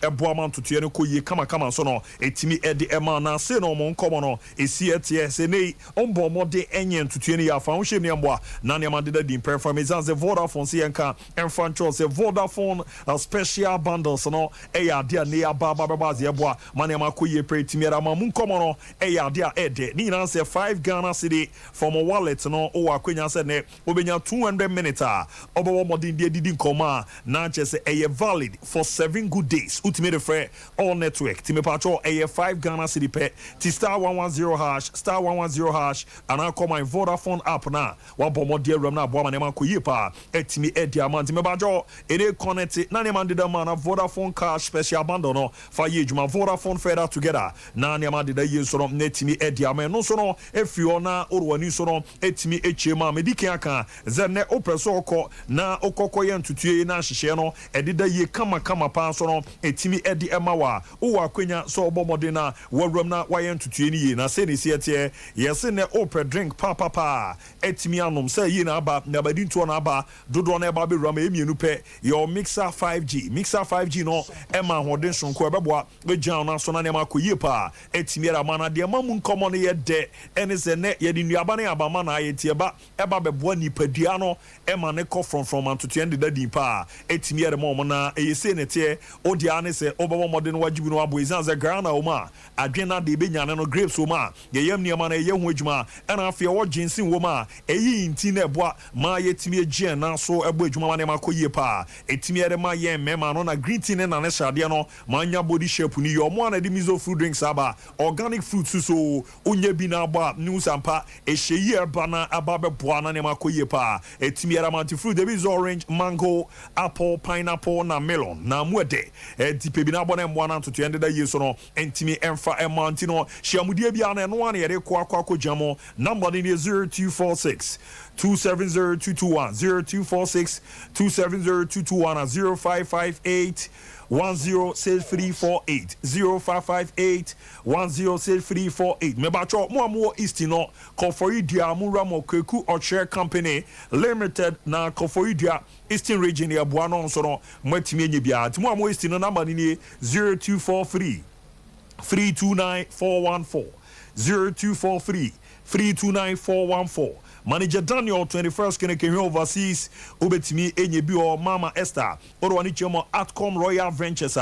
eboaman to tiene ko ye kama so no etimi ede ema na se no mo nkomo no esi etie se nei ombo mode enye to tiene ya fa wo hye ne mboa na ne ma de di performance as the Vodafone se enka enfrancho se Vodafone special bundles no eya de ne ya ba ze eboa ma ne ma ko ye pre etimi era ma mu nkomo no eya de ede ni na se 5 Ghana cedi from a wallet no o akwenya se ne obenya 200 minutes obo mode de didi nkoma na che se eye valid for 7 good days ultimate free all network time patrol a 5 Ghana cedi pe ti star 110 hash star 110 hash and I call my Vodafone app na wa bomo de ram na bo ma ne man ko yipa etimi edi amount me bajo ene connect na ne man de man na Vodafone cash special bundle no fa ye juma Vodafone further together na ne man de ye so no netimi edi amount no so no efi ona orwani so no etimi echema medike aka zenne opreso okọ na okọkọ ye ntutue na hyehyɛ no edida ye kama pa so no etimi edi emawa wo akwenya so obomode na wawram na waye ntutue ni ye na se ne sietie yese ne opre drink pa etimi anom se ye na aba na badi ntuo na aba dodo na eba be ram emienu pe your mixer 5G no ema hoden sonko ebeboa be jan na so na ne makoyie pa etimi era mana de mamu nkomo ne ye de ene se ne ye di nuaba ne abama na ayetie ba eba beboa nipadua no ema ne kɔ from antutue ndi dadi pa etimi era mo na eyese ne tie odia ne se obobo modern wajibu no abo izan ze Ghana o ma adwena de be nyane no grapes o ma ye yam niama na ye ho adwuma ena afia wo jinsin wo ma eyi nti na eboa ma yetimi agye na so ebo adwuma ma ne makoyie pa etimi era ma ye mema no na green tea ne na ne shade no ma nya body shape ni yo mo na de mizo fruit drinks aba organic fruit so onye bi na aba new Sompa ehyeyi eba na aba be boa na ne makoyie pa etimi era ma fruit de bi orange mango apple pineapple na melon na muede tipe bi na abo na mboa na ntoto ende da yeso no entimi emfa emanti no hyiamudie bia na eno ane yere ko akwa jamo number ni 0246 270221 0246 270221 0558 106348 0558 106348 me bacho mo amu east no Koforidua Muramo Kweku Orchard Company Limited na Koforidua Eastern Region ya Buano nso no mwetimi enye bia ti mo amu east no number ni 0243 329414 0243 329414 Manager Daniel 21st Kene overseas Ubetimi enye bi o Mama Esther Orwani chemo Atcom Royal Ventures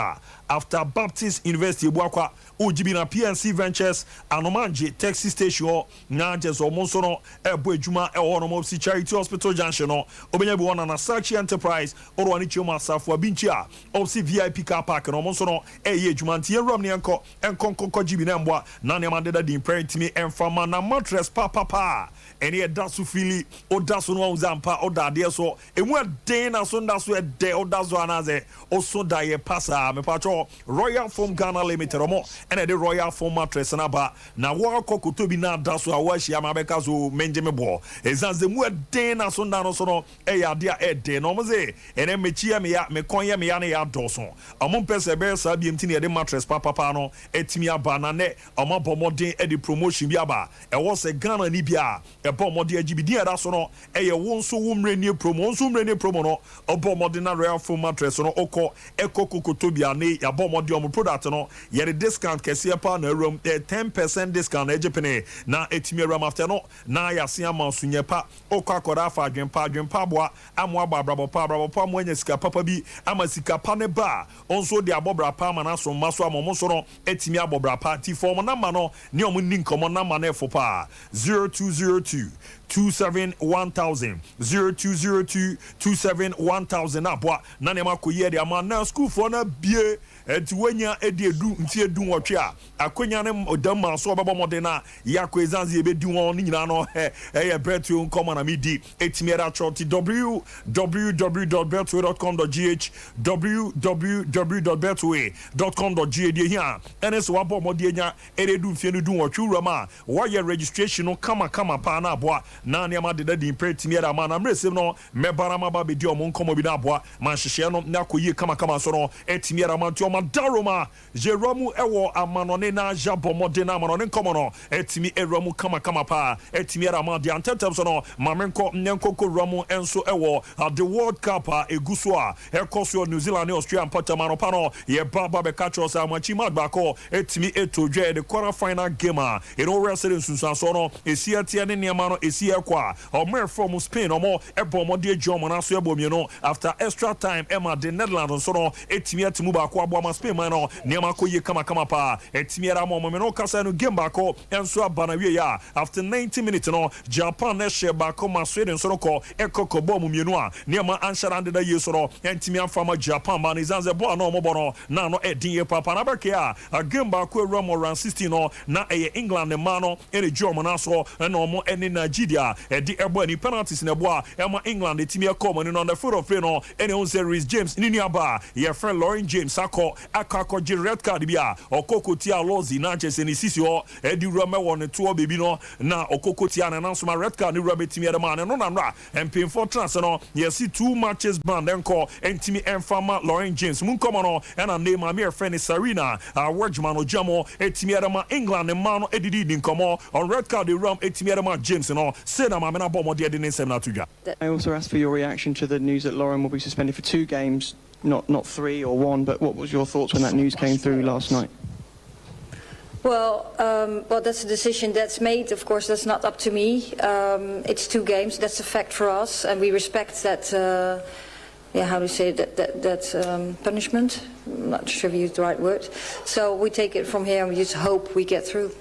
after Baptist University Buakwa Ujibi na PNC Ventures Anomanje Taxi Station na jeso monso no ebo adwuma e ho no mo si Charity Hospital Junction no obenya bi wona na Sachi Enterprise Orwani chemo Asafo Abinchi a obsi VIP car park no monso no eye adwuma ntie ram ne enko jibi na mboa na ne mandeda di imperative emfama na mattress papa ene da so fili oda so no uzampa oda de so emu den na so nda so de oda so anaze oso da ye pasa me pacho Royal Foam Ghana Limited omo ene de Royal Foam mattress na ba na wo akokoto bi na da so a wa hia mabeka so menje me bo ezanze mu den na so nda no so no e ya de e de no mo ze ene mechi ya me ya me konye me ya na ya do so omo pese be sa bi mti ne de mattress papa no etimi aba na ne omo bomoden e de promotion bi aba e wo se Ghana ni bia e bomode agibidi era so no eye wo nso wo mrenie promo no obomode na Royal Foam mattress no okọ ekokokoto bia ne ya bomode omo product no ye discount kese pa na room 10% discount ejepene na etimi ram after no na ya se ama sunye pa okọ akọda afa adwempa boa amwa babrabo pa amwa nya sika papa bi ama sika pa ne ba onso de abobra pa ma na so maso amomo so no etimi abobra pa ti form na ma no ne omo ni nkomo na ma na efo pa 0202 271000 0202 271000 abwa na ne makoye de ama na school for na bie enti wanya edi edu nti edu nwotwe a akonya ne odam so obebo mode na yakọ ezanze ebedi won ni nyina no eye betu nkoma na midi etimiera choti www.betway.com.gh www.betway.com.gh de hia enes wabo mode nya eredu mfie no du nwotwe urama why registration no kama pa na abwa na ne ma de da din pretimi era ma na mresem no mebara ma ba be di omo nkomo bi na aboa ma hyehyɛ no na koyi kama so no etimi era ma nti o ma daroma Jerome ewo amanone na jabomode na amanone nkomo no etimi eramu kama pa etimi era ma de antentem so no ma menko nyankoko ramu enso ewo the World Cup eguso a ekoso New Zealand and Australia patamano pano ye baba be catchers amachi madbako etimi etodwe the quarter final game in all wrestling sunsan so no esiatia ne niama no esia kwa omer from Spain omo ebomo de jomo na so ebomie no after extra time Emma the Netherlands so no etimi atimu ba ko abo ma Spain man no niama ko ye kama pa etimi era mo me no kasa no game bako enso abana wie ya after 90 minutes no Japan na she bako ma Sweden so no ko ekoko bom mienu a niama anshara de da ye so no entimi afama Japan man izanze bo na omo no na no edin ye papa na beke a game bako ewra mo ran 16 no na England ne man no ene jomo na so na omo ene Nigeria edi ebo ani penalties na bo a ema England etimi ekoma ni on the foot of play no ene on series James ni aba ye friend Lauren James akọ ji red card bia okokoti alozi na chese ni sisi o edi rome won to baby no na okokoti an na so ma red card ni rome timi ede man no na nra empin for trans no ye see 2 matches band enko entimi enfama Lauren James mun come no na name ma me friend Sarina Wajman Ojamo etimi ede ma England man no edidi din komo on red card the rum etimi ede ma James no say na ma me na bomo de ni sem na tudwa. I also asked for your reaction to the news that Lauren will be suspended for 2 games, not 3 or 1, but what was your thoughts when that news came through last night? Well, that's a decision that's made. Of course, that's not up to me. It's 2 games. That's a fact for us, and we respect that. How do you say that punishment? I'm not sure if you used the right word. So we take it from here, and we just hope we get through.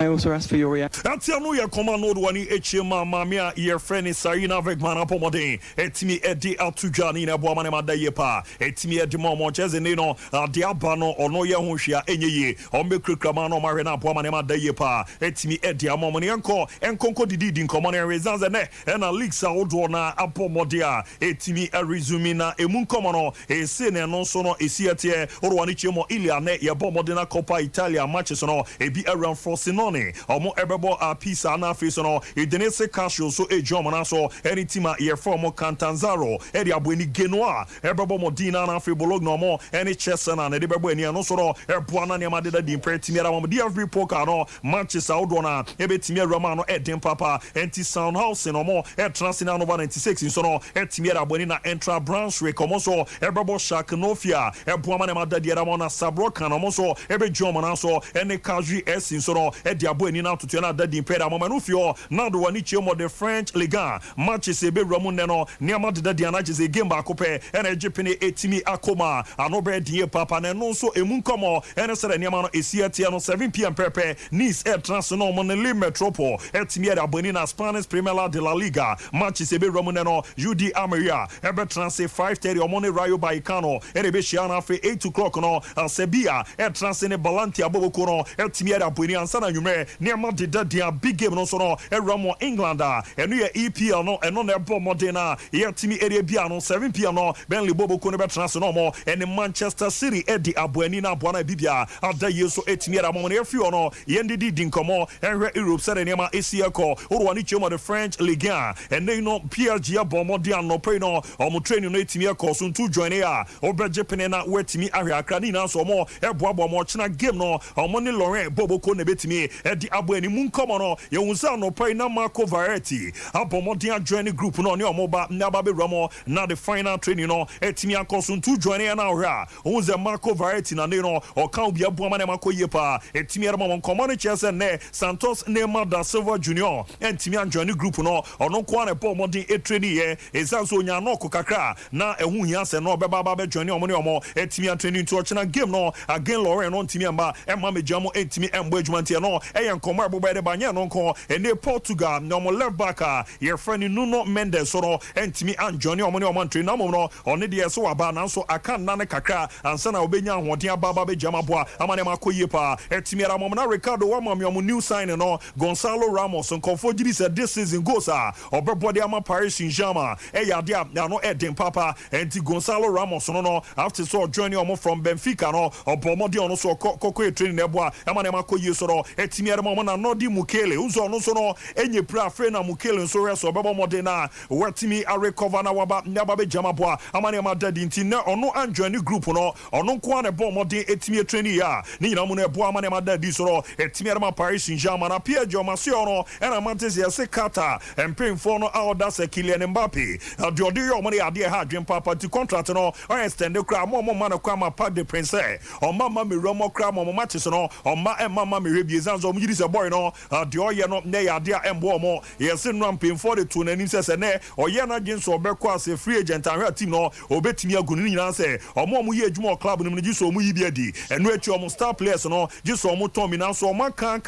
I also asked for your reaction. That's no ya command wani echema mamia your friend Sarina Vegman apomode etimi edi atujani na boama ne madaye pa etimi edi momo cheze ne no de abano ono ye ho hwea enyeye ombekrekrama no mahwe na boama ne madaye pa etimi edi amomo ne enkonko didi nkomo ne rezanze ne na leaks awodo na apomode a etimi resume na emu nkomo no ese ne no so no esiete orwani chemo ilia ne ye bomode na Coppa Italia matches no ebi around force no omo ebebo a piece na face no idenese casio so ejom na so any team a ye form Cantanzaro edi abweni Genoa ebebo modina na fe bologna mo any chesa na de bebo eni no so no ebo na ne ma de di pretimi ara mo DFB poker no matches outdo na ebetimi roma no edin papa enti sound house no mo e transina no 96 so no etimi ara abweni na entra branch we komo so ebebo shark nofia ebo ma ne ma de ara mo na sabro kan no so ebe jom na so any casual s so no diabo eni na tutu na dadi impera mama no fio na do wani chemo the French Ligue 1 matches ebe ramu ne no niama de dadi anaje ze game ba kope ena ejipene etimi akoma anobe die papa ne no so emu nkomo ena sere niama no esiatia no 7 pm pepe Nice air transno mo ne Le Metropole etimi era boni na Spanish Primera de la Liga matches ebe ramu ne no UD Almeria ebe transe 5:30 o mo ne Rayo Vallecano ene be shia na fe 8 o'clock no Sevilla air transe ne Balanti aboboko no etimi era boni ansa na near de dia big game no so no Ramo England enu ye EPL no eno na ebo modena ye timi area bia no 7 pm no Benley Bobo ko no betrans no mo ene Manchester City edi aboani na aboana bibia ada yeso etimi era mo ne fio no ye ndidi dinkomo enhwe Europe sere ne ma esieko orwani chemo the French Ligue 1 ene no PSG abomode no pay no omo training no etimi ekọ so ntu join ya obeje pene na wetimi ahwe akra ni na so mo ebo abomo chena game no omo ne Laurent Bobo ko ne betimi edi abweni mun komo no ye unsa no pay na Marco Verratti abomodian join group no ne omoba na ba be ramo na the final training no etimi akoso ntu join na hwa unze Marco Verratti na ne no o kan obi abuama na Marco yepa etimi ramo mon komo ne chese ne Santos Neymar da Silva Junior etimi an join group no ono ko na bomodin training ye esanso nya no kokakra na ehu hia se no beba ba be join omo ne omo etimi an training to china game no again Lauren no etimi amba emma mejamo etimi embo adwumantie no nkomo abobede banya no nko ene Portugal no mo left back your friend Nuno Mendes so no entimi an Johnny omo ne omo train na mo no one de so aba na so aka na ne kakra ansa na obenya ahoden aba be jama boa amane makoye pa etimi ara mo na Ricardo wa mo omo new sign no Gonzalo Ramos nkofo giri said this season goes obebode ama Paris Saint-Germain yade na no eden papa enti Gonzalo Ramos no after so joining omo from Benfica no obomode ono so kokko training na boa amane makoye so no etimi ade mo na no di Mukele uzo no so no enye pra afre na Mukele nso reso bebo modern na wetimi a recover na waba nyaba be jama boa amane ma dadi nti na ono anjoin group no ono nko na bo modern etimi training ya ni nyina mu na ebo amane ma dadi so no etimi ade ma Paris Saint-Germain na Pierre Jomasio no ena mantes ya se kata empemfo no aoda se Kylian Mbappe de odi yo money ade ha adwen papa ti contract no o extend kra mo man kwa ma Parc des Princes o mama me romo kra mo matches no o ma mama me rebi zanzo mo yiri se boy no de o ye no na ya ade embo mo yes no empemfo de to nanim se ne o ye na gin so obekọ as a free agent and team no obetimi agunu nyina se o mo ye adwuma club no gi so mo yi bi adi eno echi o mo star players no gi so mo Tommy na so o man kan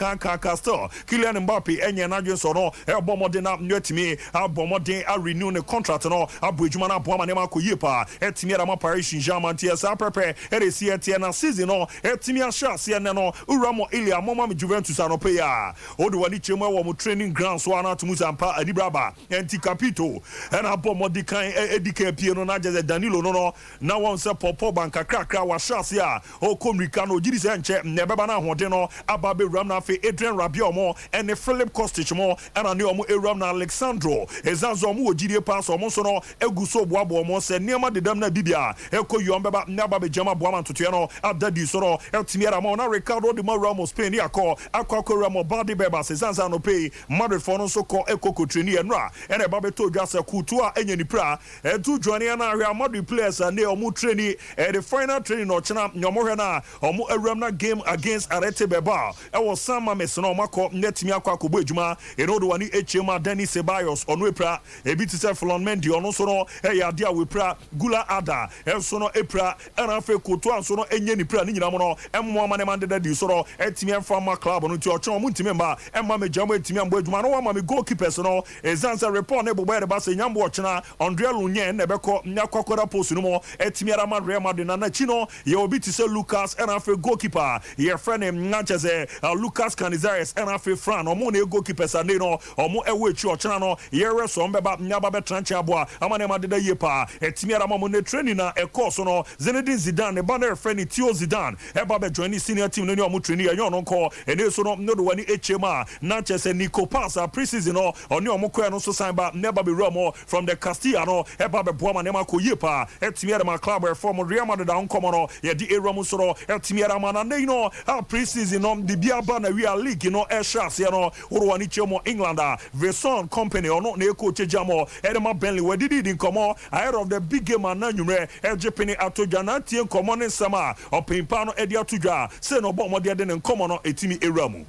still Kylian Mbappe enye na gin so no e bo mo de na nwetimi abo mo de a renew ne contract no abo adwuma na abo ma ne ma koyie pa etimi ara ma Paris Saint-Germain tie sa prepare e de sie tie na season no etimi a sha se ne no uramo Elia mama me Juventus anope ya o de wani chemo wo mo training ground so ana to Muzampa Adibraba enti capito and abo mo de kan edika pie no na je Danilo no na won se popo banka krakra wa sha se a o komrika no gidi se nche ne beba na hode no aba be ram na fe Adrian Rabiot mo and Philip Kostic mo and ne omo eram na Alexandro ezanzo mo ogidie pass omo so no eguso boabo mo se niam de dam na bibia ekoyo mbeba na ba be jama boama ntoto no adadi so no etimi ara mo na Ricardo de Ramos Spain akọ Ramos body beba se zanza no pay Madrid for no so ko ekoko training enra ene ba be to dwa se kutu a enye ni pra etu joine na Real Madrid players and they omo training the final training no chena nyomo hwe na omo eram na game against Arete Beba e was Sama Mesono makọ netimi akọ akọbo adwuma eno do wani HM Denis Ceballos ono epra ebi ti se Flon Mendy ono so no e ya dia we pra Gula Ada enso no epra ana fe koto anso no enye ni pra ni nyina mo no emmo amane mande da di so no etimi enfa ma club no ti ocho mo ntimi mba emma me jamo etimi ambo adwuma no wa ma me goalkeepers no ezansa report na bobo de ba se nyambo ochena Andrea Lunye na beko nyakokora post no mo etimi ara ma Real Madrid na chi no ye obi ti se Lucas ana fe goalkeeper ye friend Nancheze Lucas Canizares ana fe Fran omo na goalkeepers ande no omo ewe chi ochena no ye reso mbeba nyaba be tranche aboa amane ma de da ye pa etimi ara ma mo ne training na ekoso no Zinedine Zidane ba na friend Theo Zidane e ba be join senior team no ni omo training ye no nko ene so no do wani HMA Nancheze Nico Pasa preseason no oni omo ko no so sign ba never be Ramo from the Castilla no e ba be boa ma ne ma ko ye pa etimi ara ma club reform Real Madrid da nko no ye di Ramo so no etimi ara ma na no preseason no di bia ba na we are league no e sha se no wo wani chemo England Veson company ono na eko chejamo edema Bentley we did in komo ahead of the big game na nwumre ejepini atoja na tie komo ne nsama opimpa no edi atoja se no bo mode de ne komo no etimi eramu.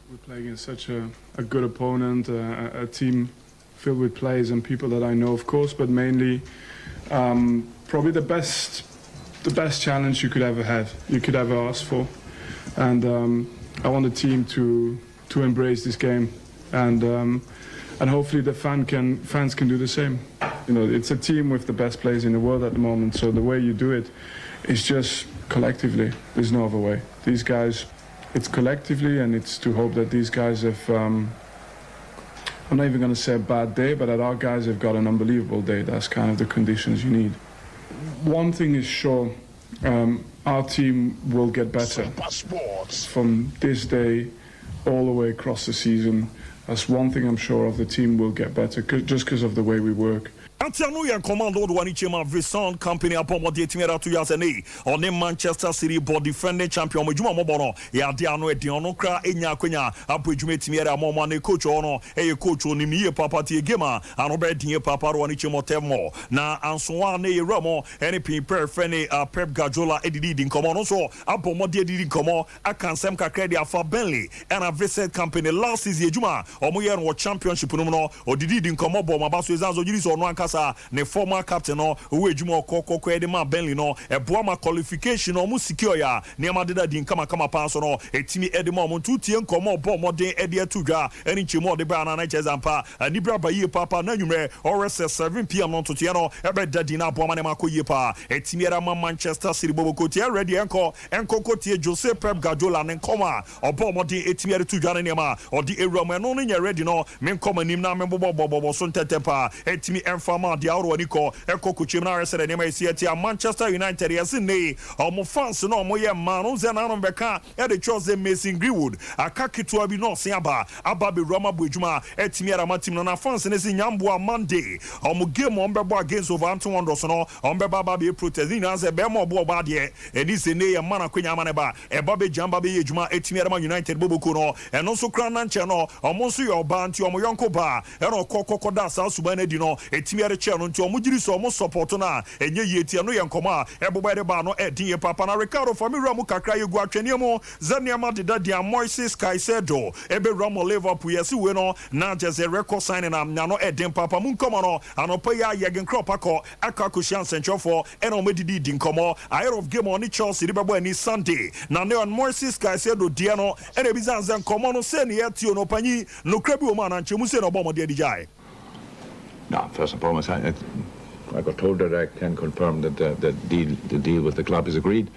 We're playing against such a good opponent, a team filled with players and people that I know, of course, but mainly probably the best challenge you could ever ask for, and I want the team to embrace this game, and hopefully the fans can do the same. You know, it's a team with the best players in the world at the moment, so the way you do it is just collectively. There's no other way. These guys, it's collectively, and it's to hope that these guys have, I'm not even going to say a bad day, but that our guys have got an unbelievable day. That's kind of the conditions you need. One thing is sure, our team will get better from this day all the way across the season. That's one thing I'm sure of. The team will get better just because of the way we work. Antiano yan commando do wani chema Veson company upon what the team to yasene on the Manchester City ball defending champion Juma Mobono ya de ano e de ono kra enya kwenya apojuma team era mo ne coach ono e coach oni mi papa tie game ano be din papa do wani chema temo na ansoa na ye ramo any prepare friendly Pep Guardiola edidi din komo no so abomo de edidi komo akansem kakra de afa Bentley and a Vincent company last season Juma omo ye no championship no no odidi din komo bo mabaso ezanzo yiri so no kasa ne former captain no we adwuma kokoko e de ma Bentley no e boa ma qualification no mu secure ya ne ma deda din kama pa so no etimi e de ma mo tutie nkomo bo modern e de atudwa eni nchimo de ba na na chezampa anibra ba yi papa na nwumre ors 7 pm no tutie no e be dadi na boa ma ne ma koyie pa etimi era ma Manchester City bobo tie ready enko kotie Jose Pep Guardiola ne nkoma obo modern etimi e tudwa ne ma odi ewura mo no nya ready no me nkoma nim na me bobo so ntetepa etimi enfa fama de awro ni ko kuchim na resere ne ma esi Manchester United yes ne fans no mo ye ma no ze na no beka de chose Mason Greenwood akaketo bi no se aba be Roma boedwuma etimi ara matim no na fans ne se nyambo Monday game on bebo against Wolverhampton Wanderers no beba be protest ni na se be mo bo ba de edi se ne ye mana kwanya mana ba be jamba be yedwuma etimi ara United boboko no eno so kra na nche no so ye oba nti yonko ba eno kokokoda sa suba na di no etimi ara che no nti jiri so support na enye yeti no ye nkoma eboba de ba no edin ye papa na Ricardo Famira mu kakra ye gu atwene mu zaniama de dadia Moises Caicedo ebe Ramo Liverpool yesi we no na just a record signing na no edin papa mu nkoma no anopa ya yegen crop aka kushan centrofo eno medidi di nkoma ahead of game on Chelsea bebo ani Sunday na ne on Moises Caicedo dia no ene bizanze nkoma no se ne yeti no panyi no krabi o ma na nchemu se no bomo de dijai. No, first and foremost, I got told that I can confirm that the deal with the club is agreed,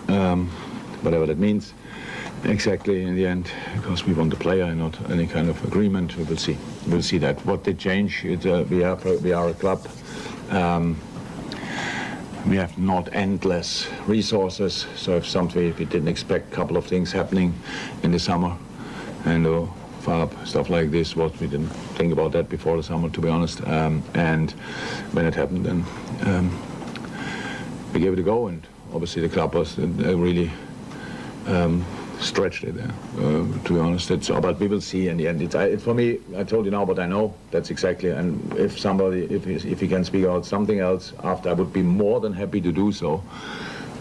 whatever that means. Exactly in the end, because we want the player and not any kind of agreement. We will see. We'll see that. What did change? We are a club. We have not endless resources. So if we didn't expect a couple of things happening in the summer, and stuff like this, what we didn't think about that before the summer, to be honest. And when it happened, then we gave it a go, and obviously the club was really stretched it there, to be honest. But we will see in the end. For me, I told you now what I know. That's exactly. And if he can speak out something else after, I would be more than happy to do so.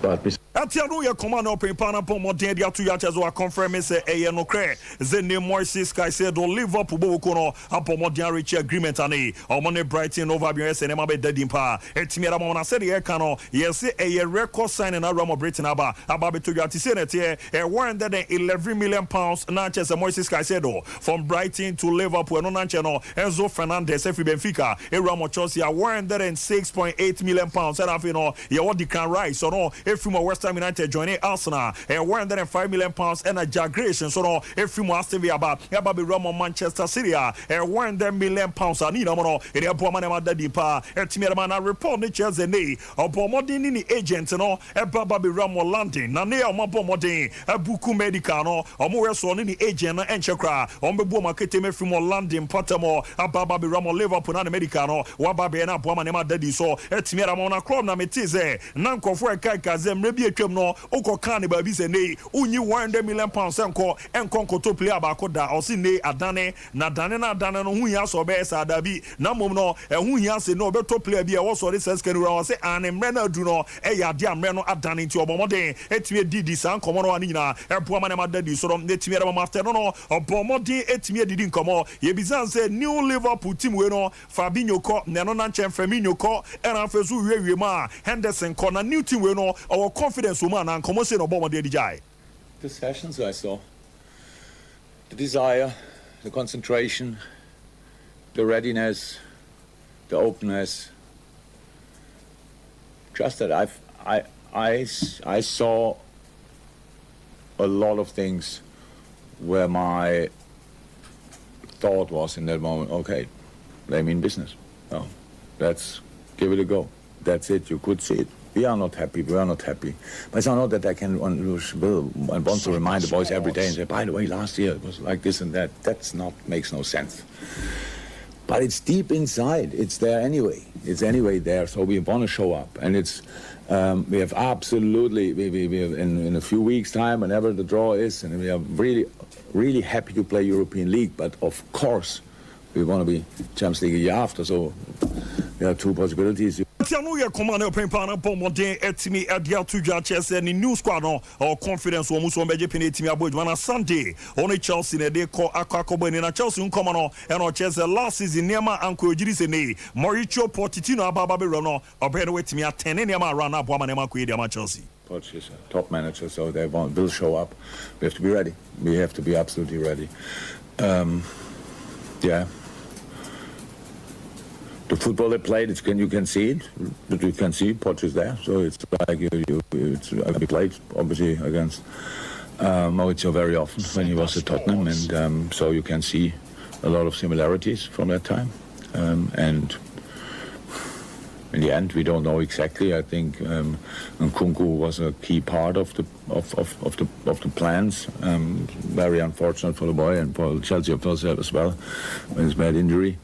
But Atiano ya command open pana po modern dia to yaches wa confirm say e no kre ze ne Moises Caicedo Liverpool boko no apo modern reach agreement ani o money Brighton over BS and be dadin pa etimi ara mo na say e ka no yes e record signing na Ramo Brighton aba be to yati say net e 111 million pounds na chese Moises Caicedo from Brighton to Liverpool no na che no Enzo Fernandez every Benfica e Ramo Chelsea 106.8 million pounds and afi no ye what the can rise so no if from West Ham United joining Arsenal 105 million pounds and a jagration so no if from Aston Villa aba be Ramo Manchester City 100 million pounds ani no no e dey po man da di pa etimi man report ni Chelsea ni obo modern ni agent no e baba be Ramo London na ne o mabo modern abuku medical no omo we so ni agent no enche kra ombe bu market me from London Pottermore ababa be Ramo Liverpool na medical no wa ba be na bo man da di so etimi man na club na metize na nkofo e kai kazem rebi etwem no ukoka ne ba bi se nei unyi 100 million pounds enko to player ba ko da osi nei adane na dane no hu ya so be sa da bi na mom no hu ya se no be to player bi e wo so re seskan ru se anemre na adu no e ya de amre no adane nti obomoden etime didi san komo no ani nyina e boa ma da di so no etime ra ma after no obomoden etime didi nkomo ye bizan se new Liverpool team we no Fabinho ko ne no na nchen Firmino ko era fezu wie ma Henderson ko na new team we no our confidence woman and come say no bomb the DJ. The sessions I saw, the desire, the concentration, the readiness, the openness. Just that I saw a lot of things where my thought was in that moment, okay, they mean business. No, let's give it a go. That's it. You could see it. We are not happy. But it's not that I can want to remind the boys every day and say, by the way, last year it was like this and that. Makes no sense. But it's deep inside. It's there anyway. It's anyway there. So we want to show up, and it's we have absolutely we have in a few weeks' time, whenever the draw is, and we are really happy to play European League. But of course, we want to be Champions League a year after. So there are two possibilities. Tiano ye command open pana pomodin etimi adia tuja Chelsea ni new squad no or confidence wo muso beje pin etimi abodwa na Sunday on Chelsea ne de ko akwakobo ni na Chelsea nkomo no e no Chelsea last season nema anko ojiri se ne Mauricio Pochettino ababa be no obere wetimi atene nema run up wa nema ko e dia Chelsea. Poch is a top manager, so they will show up. We have to be ready. We have to be absolutely ready. Yeah. The football they played, you can see it. But you can see Poch is there, so it's like we played obviously against Mauricio very often when he was at Tottenham, and so you can see a lot of similarities from that time. And in the end, we don't know exactly. I think Nkunku was a key part of the plans. Very unfortunate for the boy and for Chelsea, of course, as well, with his bad injury.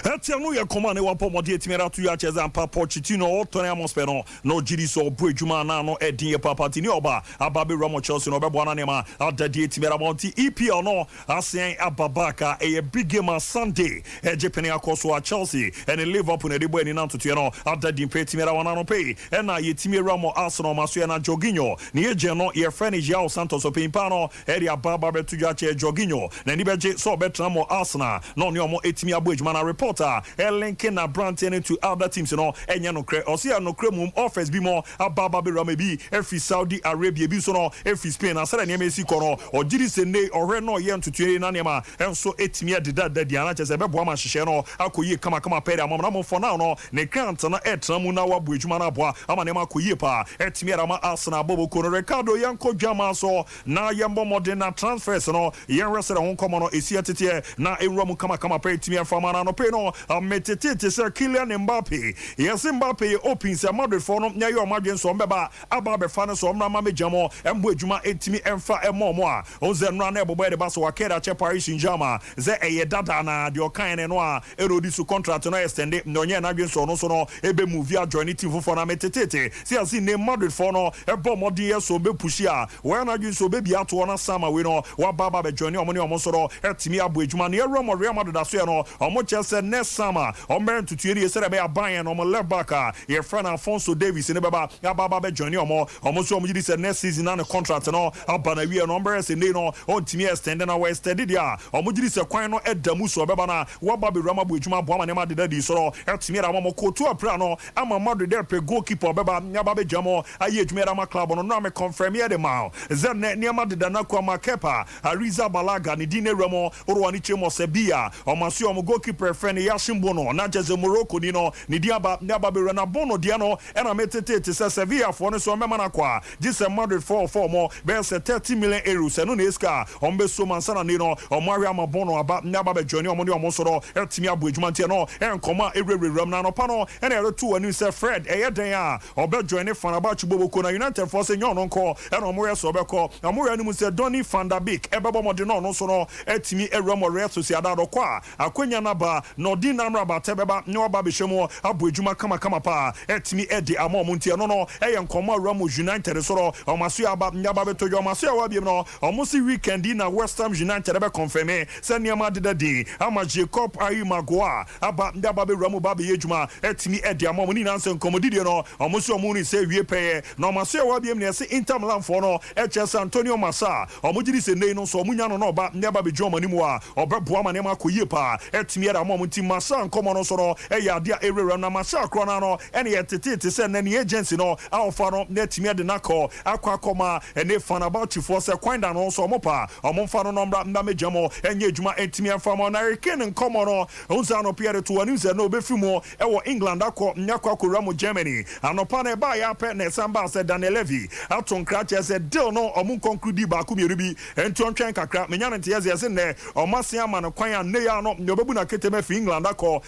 Etiano ya command e wapo modi etimera tu ya cheza ampa Pochettino Tottenham Hotspur no gidi so bu adwuma na no edin ye papa tini oba ababe Ramo Chelsea no bebo na nema adadi etimera monti EPL no asen ababaka a big game on Sunday ejepene akoso a Chelsea and Liverpool na debo eni na ntoto no adadi etimera wana no pay and na yetimera mo Arsenal maso na Jorginho ni eje no ye friend João Santos opimpa no eri ababa betu ya che Jorginho na ni beje so betra mo Arsenal no ni omo etimi abu adwuma na reporter linking na Branton to other teams no enya no kre osia no kre mum offers bi mo ababa be rama bi every Saudi Arabia bi so no every Spain asara ne mesi kono ogiri se ne ohwe no ye ntutuere na ne ma enso etimi adida dadia na chese be boa ma hyehyɛ no akoyi kama pere amam na mo for now no ne grant na etra mu na wabu adwuma na boa ama ne ma akoyi pa etimi ara ma Arsenal bobo kono Ricardo yanko dwama so na yembo modern na transfers no yen resere ho komo no esi atete na enwura mu kama pere etimi afama na no pe no metete se Kylian Mbappe yes Mbappe open se Madrid for no nya yo madwen so mbeba aba be fa no so mra ma mejamo embo adwuma etimi emfa emomo a onze nra na ebobo de ba so wakera che Paris Saint-Germain ze eye dada na de okan ne no a erodi su contract no extend no nya na dwen so no ebe move a join team for na metete se asi ne Madrid for no ebo modi so be pushi a we na dwen so be bia to na sama we no wa baba be join omo ne omo so ro etimi abo adwuma ne Real Madrid aso no omo chese next summer omo ntutuere yesere be aban no omo left back your friend Alfonso Davies ne baba ababa be join omo so omo gidi se next season na contract no abana wi no omo se ne no ontimi extend na we extend dia omo gidi se kwan no edamu so beba na wa baba rama bo adwuma bo ama ne ma de dadi so ro etimi ra mo kotu apra no ama Madrid de pre goalkeeper beba nya baba jamo aye adwuma ra ma club no na me confirm ye de ma zen ne ma de na kwa Makepa Ariza Balaga ni dine ramo orwani chemo sebia omo so omo goalkeeper friend Yashimbo no na jeze Morocco ni no ni diaba be na bono dia no e na metete te se Sevilla for no so mema na kwa jise Madrid 4 mo be se 30 million euros no na eska ombe so mansana ni no omari ama bono aba nyaba be join omo ni omo so ro etimi abo adwuma ntie no enkoma ewrewerem na no pa no e na ere tu ani se Fred eyeden a obe join Fenerbahce boboko na United for se nyon nko e na omo so be ko omo ani mu se Donny van der Beek e bebo mo de no so no etimi ewrem Real Sociedad do kwa akwenya na ba no di namra ba tebeba ne oba be hwemo abo adwuma kama pa etimi edi amom ntie no eye nkomo Ramo United so ro omaso aba nyaba be tojo omaso ya wabiem no omosi weekend na West Ham United be confirm se niam adedadi ama Jacob Ayi Magoa aba nyaba be Ramo ba be adwuma etimi edi amom ni nanse nkomodidie no omoso omuni se wie peye no omaso ya wabiem ne se Inter Milan for no HS Antonio Massa omogidi se nei no so omunya no oba nyaba be joma nimu a obeboa ma ne ma koyie pa etimi era amom nti Massa nkomo no so no eya dia ewrewrem na Massa kro na no ene yetete se na ne agency no alfa no na etimi de nakọ akwa ene Fenerbahce for se kwanda no so mopa omfa no nombra na mejamo enye adwuma etimi afamo na reken nkomo no onza no Pierre to ani ze no befimu ewo England akọ nyakwa Ramo Germany anopa na ba ya pe na samba se Daniel Levy aton krache se deal no omun conclude ba ku mierubi enti ontwen kakra menya no tie ze ne omase ama no kwan an ne ya no nyobebu na keteme fi England akọ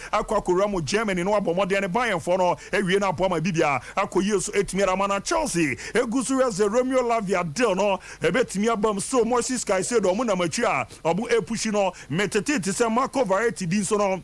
Ramo Germany no abomode ne Bayern for no ewie na aboma bibia akoyi so etimi ramana Chelsea egusu ze Romeo Lavia deal no ebetimi abam so Moses Caicedo mu na machi a obu epushi no metete te se Marco Verratti din so no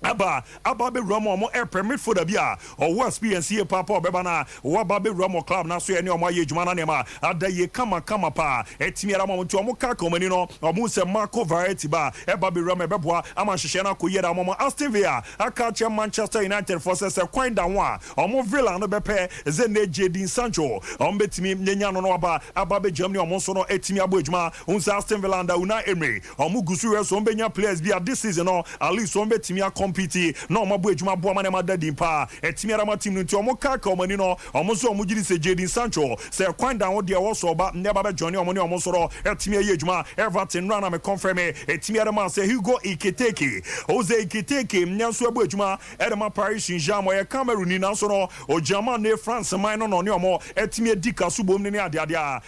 aba be Ramo mo permit for the bia or experience here papa beba na wa be Ramo club na so ene o ma ye dwuma na ne ma adaye kama pa etimi Ramo mo to mo ka komani no omu se Marco Verratti ba be Ramo beboa ama hyehyɛ na koye da mo Aston Villa aka che Manchester United for se kwan da ho a omo Villa no bepe ze ne Jadon Sancho betimi nyanya no aba be Germany omo so no etimi abo adwuma unsa Aston Villa da Unai Emery omo gusu so benya players bia this season no at least betimi compete no mabu adwuma bo ma ne madadi pa etimi ara ma team no nti omo ka omani no omo so omo gidi se Jadon Sancho se kwanda ho de wo so ba ne ba be join omo ne omo so ro etimi aye adwuma Everton run am confirm etimi ara ma se Hugo Ekitike Jose Ekitike nyanso abu adwuma ma Paris Saint-Germain ye Cameroon na so no o German ne France man no ne omo etimi adika subom ne ade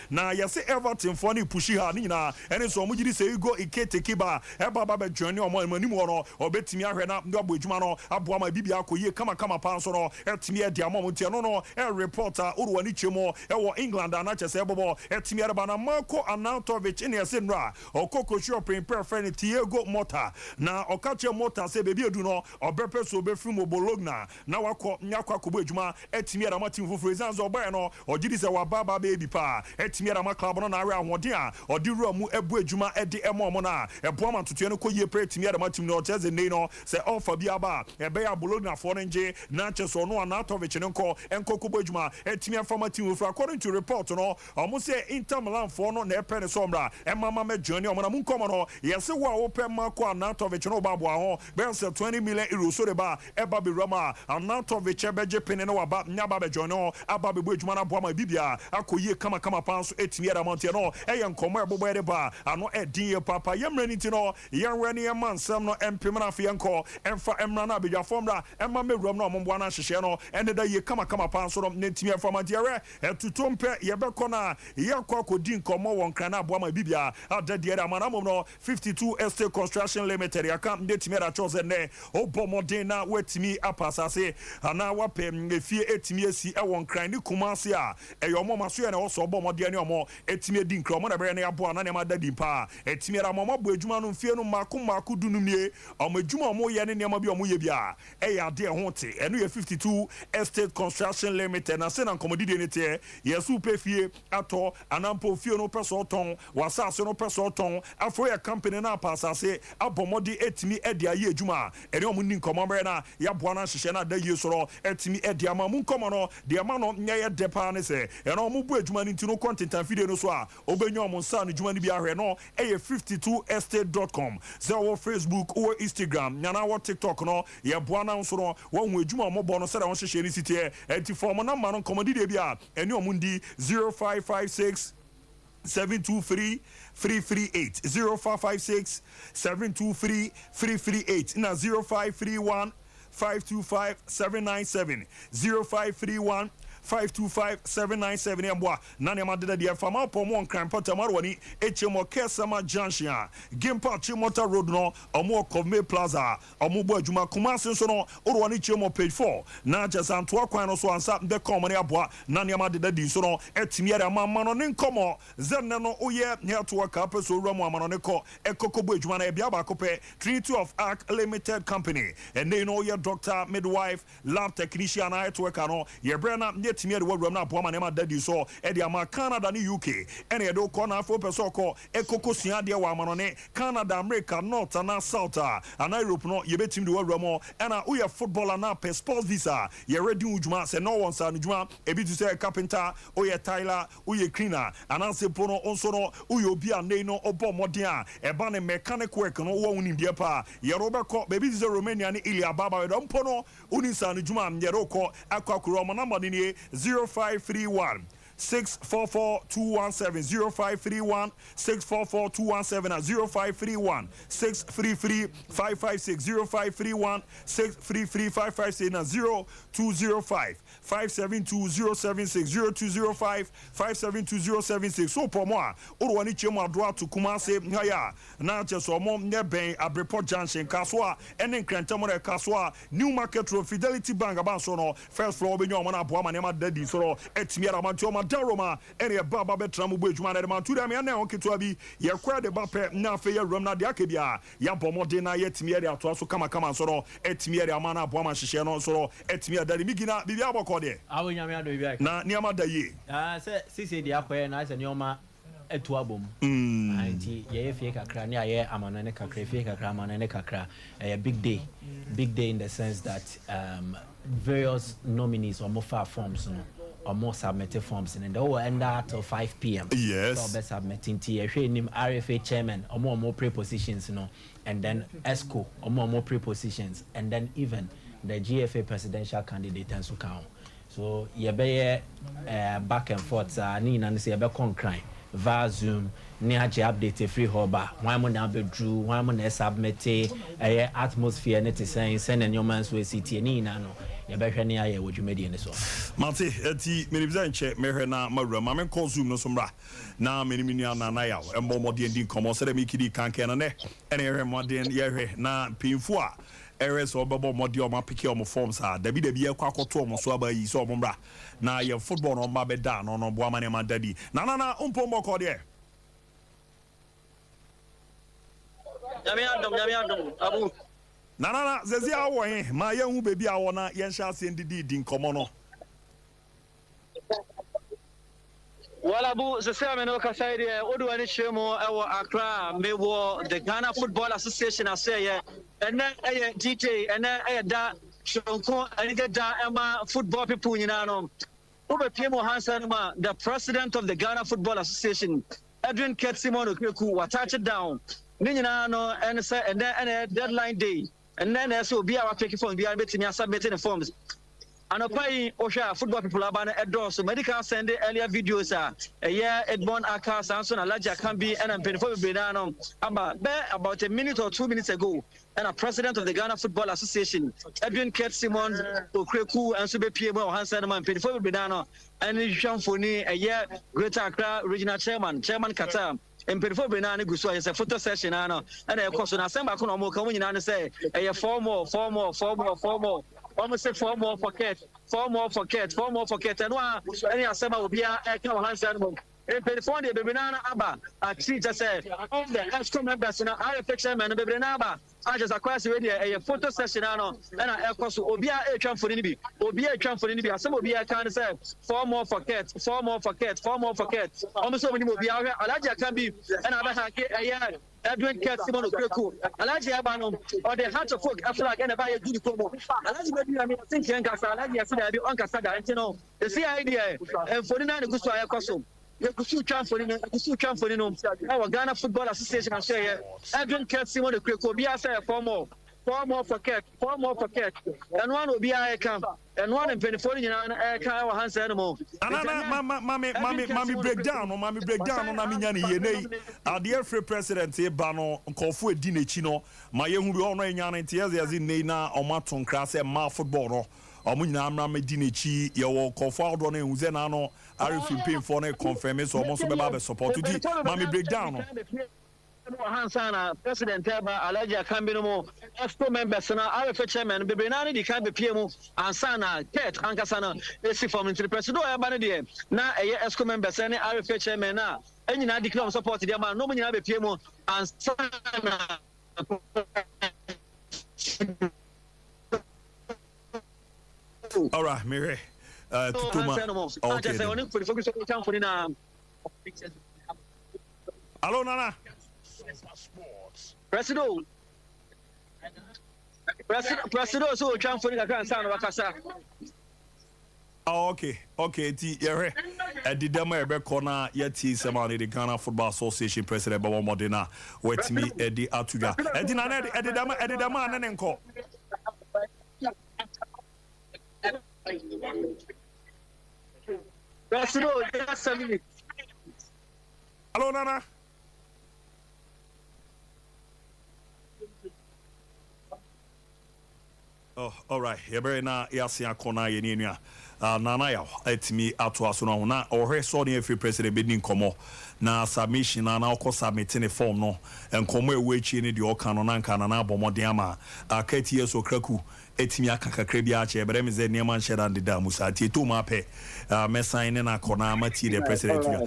na ye se Everton for ni pushi ha ni na ene so omo gidi se Hugo Ekitike ba ba be join omo manimu no obetimi ahwe na abo adwuma no aboa ma bibia akoye kama pa so no etimi e dia mom tie no reporter urwani chemo wo England ana chese bobo etimi e ba na Marco Arnautovic in ese nra okoko sure prepare friend Thiago Motta na okache Motta se bebi edu no obepe so be from Bologna na wakọ nyakwa kobo adwuma etimi e da matim fufuru zanzo oba no ogidi se wababa baby pa etimi e da ma club no na awe ahode a odi ru mu ebu adwuma ede emo na ebo ama tutu no koye pre etimi e da matim no cheze nei no se offer bi aba ebe ya Bologna for nje na cheso no Arnautovic enko kobo adwuma etimi e former team fufuru according to report no omo se Inter Milan for no na epe ne sombra emama me journey omo na munkomo no yese wo open Marco Arnautovic no babo ho be say 20 million euros so de ba eba be Roma Arnautovic beje pene no waba nyaba be journey no aba be adwuma na boa ma bibia akoye kama panso etimi era monte no eye nkomo ebobo ede ba ano edin ye papa yemre ni ti no yenwe ne mansam no empem na afi enko emfa emra na abedwa formra emma me rom no ombo na hyehyɛ no ene da ye kama panso no netimi efama diere etutompe ye beko na ye kwa kodi nkomo won kran na boa ma bibia adade era mana mom no 52 Estate Construction Limited yaka netimi era chose ne obomodin na wetimi apasase ana wapem efie etimi esi ewon kran ni kumase a eyo maso ye na so obomodin ne omo etimi edi nkra omo na bere ne abo ana ne ma dadi pa etimi era momo bo adwuma no mfie no mako dunumie omo adwuma omo ye ne nema bi omo ye bia eya de ho te eno ye 52 Estate Construction Limited na se na nkomodide ne te yesu pe fie ato anampo fie no peso ton wasase no peso ton afro ya company na pasase abomodi etimi edi aye adwuma ene omo ni nkomo bere na ya boa na hyehyɛ na da ye soro etimi edi ama mu nkomo no de ama no nya ye depa ne se ene omo bu adwuma ni ntino content video no so a obenyo omo nsa no adwuma ni bi ahwe no eye 52estate.com ze wo Facebook wo Instagram nyana wo TikTok no ye boa na nso no wo hu adwuma omo bo no se da won hyehyɛ ni sitie enti form na ma no nkomodi de bi a ene omo ndi 0556 723 338 0556 723 338 na 0531 525 797 0531 525-797 yambwa nani madeda dia fama pomo nkran pota marwani echemo kesama junction Gimpa Chimota Road no omo Kome Plaza omo bo adwuma Kumasi so no orwani chemo page 4 na jasanto akwan no so ansa de komane aboa nani madeda di so no etimi ara mama no ne nkomo zenne no oye neto aka peso ramu amano ne ko ekoko bo adwuma na bia ba kope Trinity of Arc Limited Company and they know your doctor midwife lab technician na eto aka no ye brana etimi de wawram na boama ne ma dadi so e de ama Canada ni UK ene ye do ko na afo peso ko ekoko sua de wa amano ne Canada America North na South and Europe no ye betimi de wawram ena uye footballer na passport visa ye ready ujuma se no one sa ujuma e bi to say carpenter uye Tyler uye cleaner ananse pono onso no uye obi ane no obo modern e ba ne mechanic work no wo woni bia pa ye robe ko be bi to say Romania ni Ilia Baba we don pono uni sa ujuma ye ro ko akwa mo na mo ni 0531 644-217 0531 644-217 0531 633-556 0531 633-556 na 0205 572-076 0205 572-076 so pomo a orwani chemu adoa to Kumase haya na cheso mo neben Abrepo Junction kaswa ene nkrantamo na kaswa New Market Road Fidelity Bank abanso no first floor obenyo mo na aboa manema dadi so etimi ara mancho ma daroma ene baba betra mo adwuma na man to dem na onketo abi ye kwa de bape na fe ye rom na de akebia ya bomode na yetimi area to so kama so no etimi area ma na aboa ma hyehye no so etimi adari migina bibia aboko de awonyame ado bibia na niama da ye se sisi de akoye na se nioma etu abom anti ye fie kakra ne aye amano ne kakra fie kakra amano ne kakra big day in the sense that various nominees or more forms no or more submitted forms and they will end at 5 p.m. Yes. So best submitting nim RFA chairman or more prepositions, you know, and then ESCO or more prepositions, and then even the GFA presidential candidate and so count. So you be back and forth. Ni na say be concrete via Zoom. Ni aje update free hoba. Why mo na be drew? Why mo na submit atmosphere? Net is saying send any man's way city ni na no. You be hwe ni aye wo dwumadi ne so. Mate eti menibza nche mehwe na mawura ma men call Zoom no so mra na menimini ana na yawo embo mode ndi nkomo se de mikidi kanke na ne ene hwe mode ye hwe na pinfu a areas or babo modi or ma pick your forms are the be a quack to almost so by so mombra now your football on my bed down on Boamani man daddy na umpo call there Abu na zezi awo ma ye hu baby awo na yen sha se ndidi din komo no Well, Abu, the same no kasai Odu ani shemo ewo Accra mewo the Ghana Football Association asay and then DJ and then da shonko and get da ema football people nyina no. Obe Piemo Hansen ma the president of the Ghana Football Association Edwin Ketsimon Okweku watach it down. Ni nyina no and say and then deadline day and then so be our taking form be betimi submitting the forms. And applying Osha football people abana endorse medical send earlier videos a year Edmond Aka Samson Alaja can be and I'm paying for about a minute or 2 minutes ago and a president of the Ghana Football Association Edwin Kurt Simon Okreku and Sube PMO Hansen man paying for Benano and Jean-Foni a year Greater Accra regional chairman Qatar and Pedro Benani Guswa is a photo session and of course on Assemble Kono coming in and say a four more almost say four more for Ket and one any Assemble will be a Hansen. And Penifone, the Banana Abba, a teacher said, all the ESCO members in our chairman, the Benaba, I just acquired a photo session and I course will be a champ for Nibi, will be a champ for Nibi. Some will be a kind of say, four more for Ket. Almost so many will be out here. Alaja can be another a year. Edwin Ket Simon Okweku, Alaji Abano, or the heart of folk after I get a buy a good promo. Alaji, I mean, I think Alaji, I said, Uncle Sada, and you know, the C idea and 49 Guswa Kosom. Kusu champ for our Ghana Football Association and say Edwin Ket Simon Okweku be say four more for Ket and one will be a camp and one in Penifone and our hands animal. Mommy breakdown on Namiani Yene dear free president Bano Kofu Dinechino my young honor in Yan as in Nena or Maton Crass and Ma football Omunyina amra medinechi ye wo kofo adwo na enhuze na no arifin pin for na confirm so mo so be ba support di mami breakdown no Hansana president Eba Alaji Akambi no mo ESCO members na RF chairman bebre na di kan be pie mu ansana Ket ankasa na esi form into the president Eba no de na eye ESCO members na RF chairman na enyina di club support di ma no mo nyina be pie mu ansana all right, Mire. Okay. Hello, Nana. President, so jump for the grandson of Akasa. Oh, okay. Ti yere. Edidama ebe kona yeti semani the Ghana Football Association President Baba Modena. Wet me Edi Atuga. Edidama anenko. Hello, Nana. Oh, all right. Yebere na yasia kona yenua. Nana ya etimi ato aso na na ohwe so ne free president bedin komo na submission na okọ submit ne form no enkomo ewu echi ne de oka no na nka na abomode ama akati yeso kraku etimi akakakra bi a che ebere me ze ne man sheda ndida musa tie to ma pe mesan ne na kona mati the president ya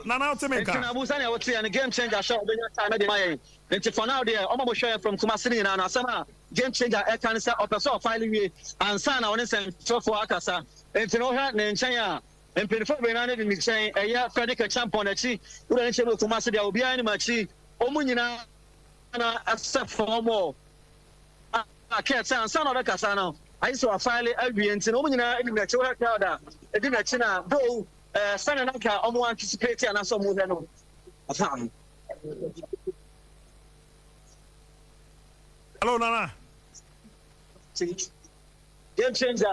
Nana Otemeka. Can Abu Sani what and game changer shot the time de my. Nti for now there omo share from Kumasi na asama game changer e kan say opeso file wi ansa na woni sen for akasa. Nti no ha na nchen a mpelifo be na ne de nchen e ya Frederick champion achi. Ura ne chebo Kumasi dia obi ani machi. Omu nyina na accept for more. Ket say ansa na be kasa na. Ayi so file awie nti omu nyina e na chewa crowd e di na chi na do Sana naka omo anticipate and so move no. Hello, Nana. Game changer.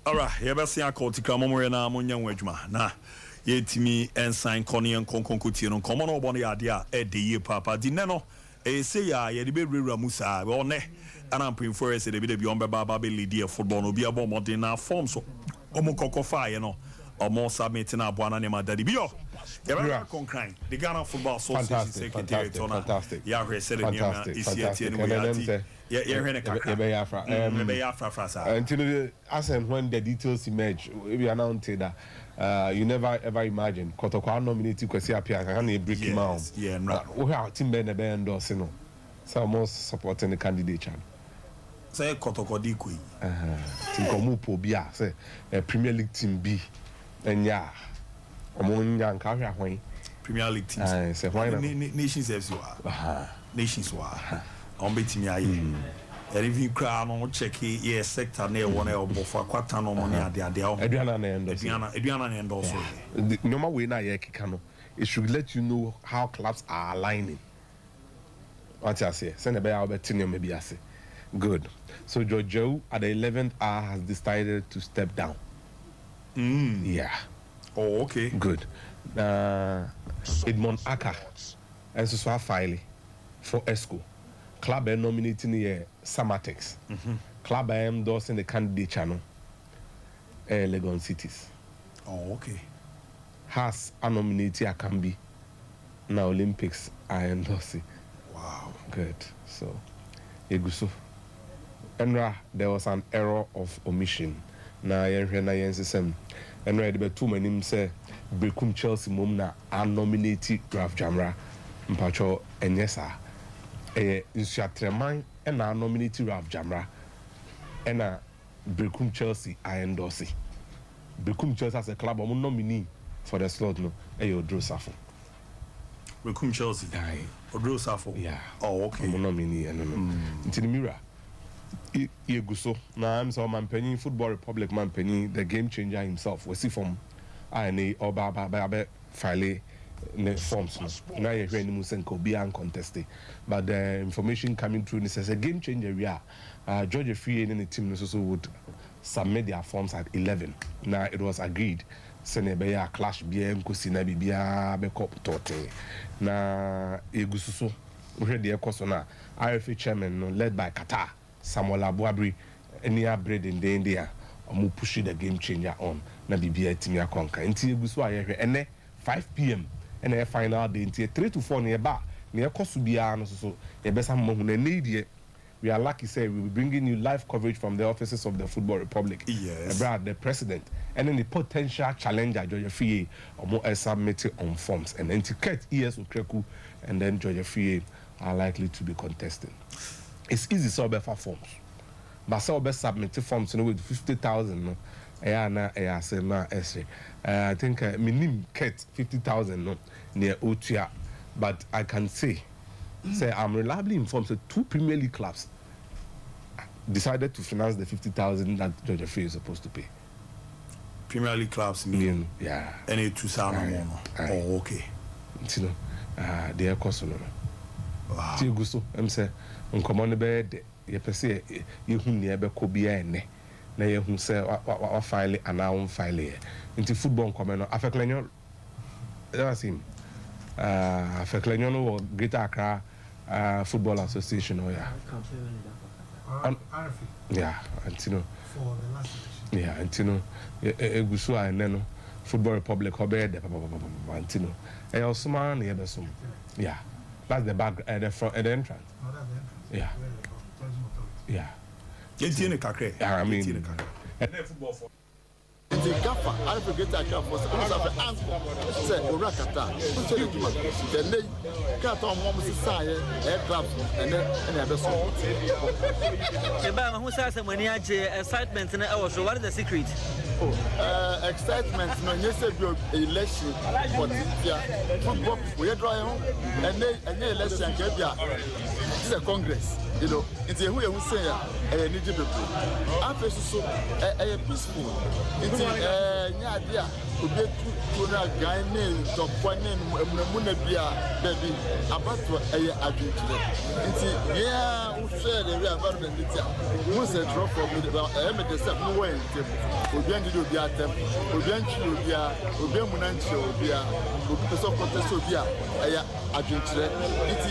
All right, you better see a call to come over na munya wedjuma na yetimi ensign koni en konkonkuti no komo no bone ade e de ye papa di ne no say ya ye de be rewura musa we one ana mpin for say de be on be baba be lead football no be abo modern na form so omo kokko fa ye no omo submit na abo ana ne madadi bi yo Yeah, concrete. The Ghana Football Association Secretary. Fantastic. Yeah, we said it. And as and when the details emerge, we announced that you never ever imagine Kotoko nominated Kwesi Appiah can break him out. Yeah, we have team Ben endorsing no. So most supporting the candidate. Say Kotoko Dikui. Team Komu Pobia say Premier League team B. And yeah, among young Kawhi Premier League teams. Say why Nations FC. Nations wa. On betimi aye. And if you cry on check here sector near one elbow for quarter no money at the Adriana and also the normal way na Kikano, it should let you know how clubs are aligning. What I say, send a bear Albertino maybe I say. Good. So Jojo at the 11th hour has decided to step down. Yeah. Oh, okay. Good. Edmond Aka and so Filey for ESCO. Club are nominating the Samatex. Club are endorsing the candidate channel. Legon Cities. Oh, okay. Has a nominee can be now Olympics are endorsing. Wow. Good. So, Eguso. Enra, there was an error of omission. Na yen system. Enra the two men say Brekum Chelsea Mumna are nominated Ralph Jamra Mpacho Enyesa. Nsuatreman and our nominated Ralph Jamra and Brekum Chelsea are endorsing. Brekum Chelsea as a club I'm nominee for the slot no Odro Safo. Brekum Chelsea. Odro Safo. Yeah. Oh, okay. I'm nominee and no. Into the mirror. Yeguso. Now I'm so man penny Football Republic man penny the game changer himself. We see from INA or Baba File forms. Now you're hearing Musenko be uncontested. But the information coming through says a game changer. We are Georgia Free and the team also would submit their forms at 11. Now it was agreed. Senebeya clash BM Kusina Bibia Bekop Tote. Na Yeguso. We heard the Ekosona RFA chairman led by Qatar. Samuel Abuabri, any bread in the India, or push the game changer on. Na Bibia Timia Conca. Until Buswa, and 5 p.m. and a final day until 3 to 4 nearby. Near Kosubia, so a best need. We are lucky, say we will be bringing you live coverage from the offices of the Football Republic. Yes. Brad, the president, and then the potential challenger, Georgia Fie, or more submitted on forms. And then to cut ES Ukreku, and then Georgia Fie are likely to be contesting. It's easy so for forms. But so best submitted forms with 50,000. No? I think minimum cut 50,000 no? Near Otia. But I can say I'm reliably informed that 2 Premier League clubs decided to finance the 50,000 that Georgia Free is supposed to pay. Premier League clubs mean, yeah. Any 2 sound. Oh, okay. You know, they are costing. Wow. Gusto, I'm saying, on common bed, you per se, you who near Becobia, na you who say, what file and now file into football comment. I feel like that's him. Feklenyono or Greater Accra Football Association or yeah. Yeah, and you know. For the last edition. Yeah, and you know, Egusua and then Football Republic Obed, and you know. Also man near the sum. Yeah. That's the back at the front at the entrance. No, that's the entrance. Yeah. Yeah. I mean, and then football for the gaffer, I forget that gaffer. Say, Urakata, the late cat on one society, aircraft, and then another song. Who says when you have excitement in the so what is the secret? Excitement, no, yes, election, but football, we are drawing, and then election, this is a Congress. You know, it's a way we say, I need to be after so peaceful. It's a idea to get to a guy named Top1 and Munabia, baby, about a adult. It's yeah, who said the environment. Most a drop from the step no way. We're going to do the attempt, we're going to do the Munancho, the so contest of the adult. It's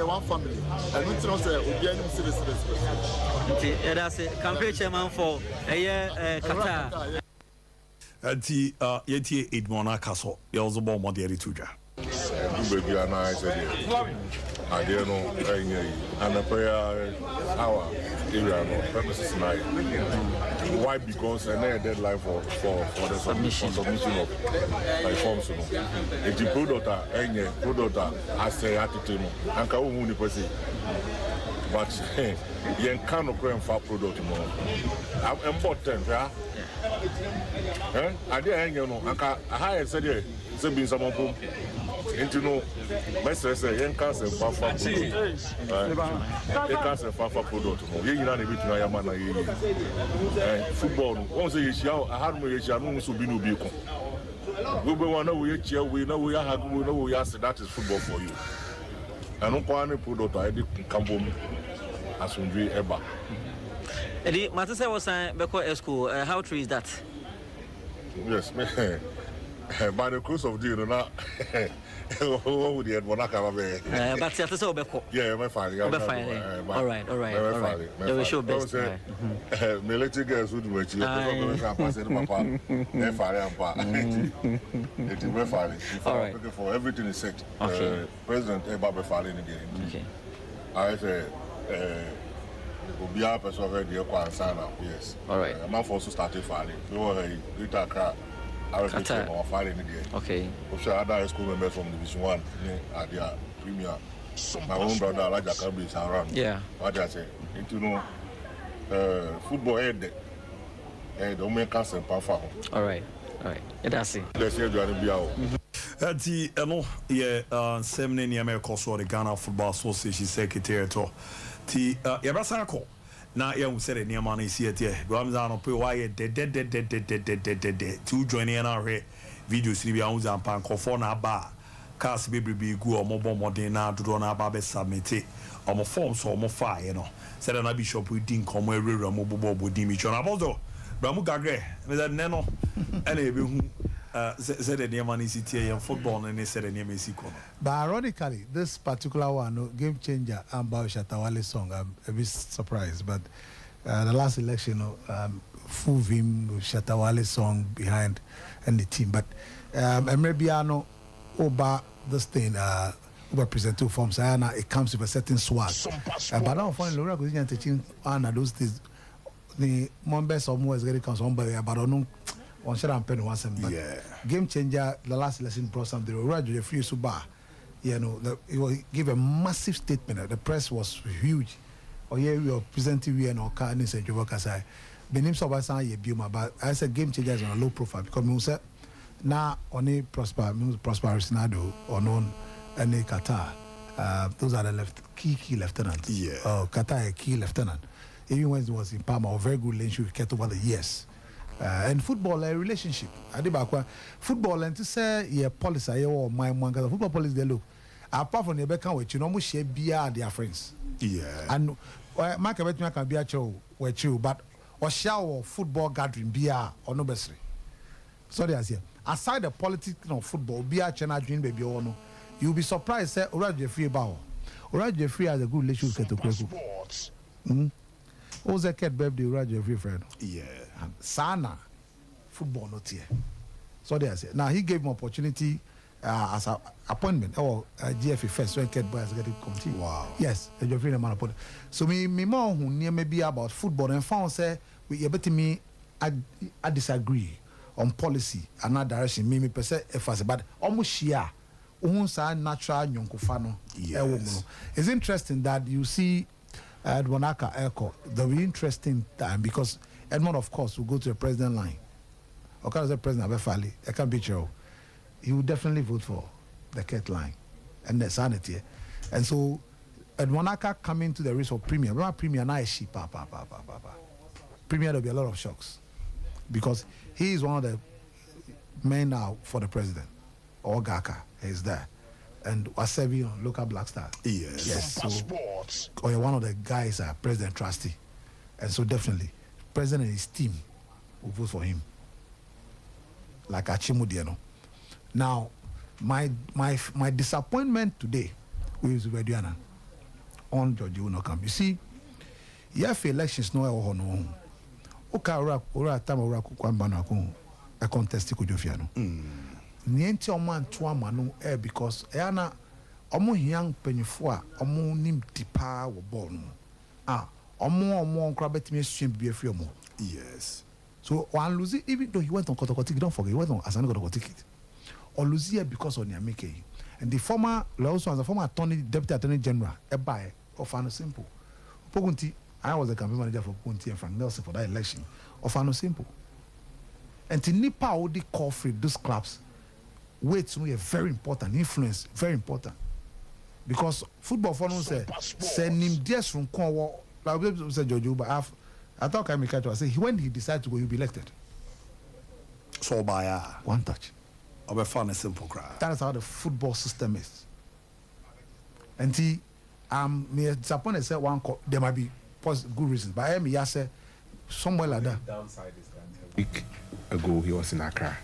one family. And we don't say we're going to see that's a campaign chairman for a Qatar. Anti yeti Edmona Castle. There was a bomb on the Erituja. Baby, and I said, I didn't know, and the prayer hour area no premises night. Why? Because I need a deadline for the submission of my forms. If the product as a attitude, and can only person. But you can't create for product more. I'm important, yeah. I didn't know. I said, being someone into no message say yen cancer fafa product no ye nyina na bitu na yama na ye football no won say ye hia ahanu ye hia no so bi no bi ko we be one na we hia we na we hagu na we say that is football for you and no kwani product I dey kambom asundwe eba Eddie Matisse was beko school how true is that? Yes me by the course of the year now what would the Edmona come be? But you have to say Obeko. Yeah, my father. All right. They will show best. Military girls would wait you. My father. It is my father. For everything is set. President Ebabe Fale in the game. Okay. I say, Obia person already Kwansana. Yes. All right. I'm not forced to start Fale. No, later crack. Okay. Other school members from Division 1 at their premier. My own brother Elijah Kambi is around. Yeah. What I say, you know, football head, don't make us a powerful. All right. That's it. Let's hear Johnny Biao. Ati eno ye semne ni America so the Ghana Football Association secretary to ti ye brasa ko na ye hu sere ni ma na isi etie do am za no pe wa ye de to join in our videos ni bia hu za pan kofo na ba cars bebrebe gu omo modern na dodo na ba be submit omo forms omo file no sere na bishop din komo ewura mo bobo di mi chona bozo bra mu gagre me that neno ene ebe hu said the name is in football and they said the name is equal. But ironically, this particular one, Game Changer and Bao Shatawale song, I'm a bit surprised. But the last election, full vim Shatawale song behind and the team. But maybe I know over this thing, over present two forms, it comes with a certain swag. But now, finally, Laura goes in teaching Anna those things. The members of Moes Gary comes on by Baron. On Sharon once but Game Changer, the last lesson brought something. Roger Free Suba, he will give a massive statement. The press was huge. Oh, yeah, we are presenting we and our car and said, Jovakasai. Benim Sobasan, ye Buma, but I said Game Changer is on a low profile because we said now only Prosper Sinado or known any Qatar. Those are the key lieutenants. Qatar a key lieutenant. Even when it was in Palma, a very good relationship kept over the years. And football a relationship. Football and to say yeah policy or my one because football policy they look apart from the back with you know share beer their friends. Yeah. And my cabin can be a show with you, but or shower football gathering beer or no best. So there's here. Aside the politics of football, beer channel dream baby or no, you'll be surprised say Ora Jeffrey Bao. Ora Jeffrey has a good relationship to Kweku. Who's a cat birthday, Roger, your friend? Yeah. Sana, football not here. So there I say. Now he gave him opportunity as an appointment or GFA first when cat boys get committee. Wow. Yes, your friend man appointment. So me more who near maybe about football and found say we able me I disagree on policy and not direction. Me per se if but almost share. Natural yonkufano. Yes. It's interesting that you see. Edmonaka Echo, the interesting time because Edmond, of course, will go to the president line. Okay, as the president of Fali, I can't be sure. He will definitely vote for the Ket line and the sanity. And so Edmonaka coming to the race of Premier. Remember Premier now is sheep. Premier, there'll be a lot of shocks because he is one of the men now for the president. Or Gaka is there. And Wasabi, local black star. Yes. So, or you're one of the guys, president trustee. And so definitely, president and his team will vote for him. Like Achimudiano. Now, my disappointment today with Rediana on George Unokam. You see, you have elections no. Okay, ora time ora kukwamba na ku. a contest Kojofiano. Niente oman tuamano because Eana omo young penifua omo nim tipa wo ball no. Omo crabet me swim be a few more. Yes. So one lose even though he went on Kotokotik, don't forget he went on Asana Kotokotik. Or lose here because on Yamike. And the former also as a former deputy attorney general, Ebae of Fano Simple. Pogunti, I was the campaign manager for Pogunti and Frank Nelson for that election. Of Fano Simple. And to Nipa already call free those clubs. Weights to me a very important influence, very important. Because football for no say him dears from Cornwall, like said Jojo, but I thought I make it. I say when he decided to go, he'll be elected. So by one touch. Of a fun and simple crowd. That is how the football system is. And he me disappointed say there might be good reasons, but I am say somewhere like that. Downside is that a week ago he was in Accra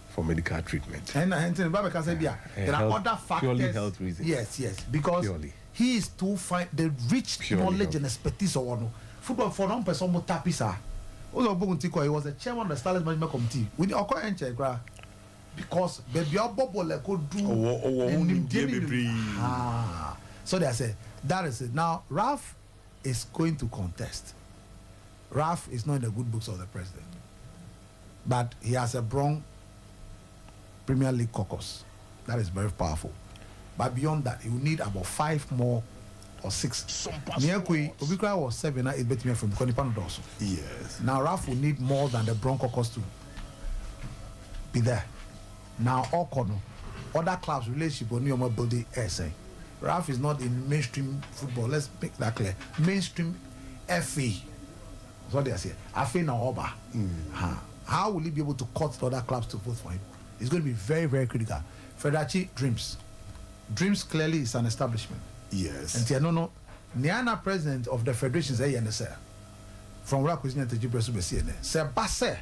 for medical treatment. And Babeka said, there are other factors. Purely health reasons. Yes, because he is to find the rich knowledge and expertise of one. Football for one person more tapisa. Also, Boguntiko, he was the chairman of the Starlets Management Committee. With the Oko Enchegra, because baby Bobo could do. So they said that is it. Now Ralph is going to contest. Ralph is not in the good books of the president, but he has a strong Premier League caucus. That is very powerful. But beyond that, you need about 5 more or 6. Nyekwe, Obikra was 7, 8 betting from Konipano also. Yes. Now Ralph will need more than the Bronco caucus to be there. Now Okono, other clubs relationship with New building essay. Ralph is not in mainstream football. Let's make that clear. Mainstream FA. That's what they say. FA now Oba. How will he be able to cut the other clubs to vote for him? It's going to be very, very critical. Federachi Dreams. Dreams clearly is an establishment. Yes. And Tianono, Niana president of the federation say NSA. From Rakuzinia to Jibril Subesiene. Say Basse.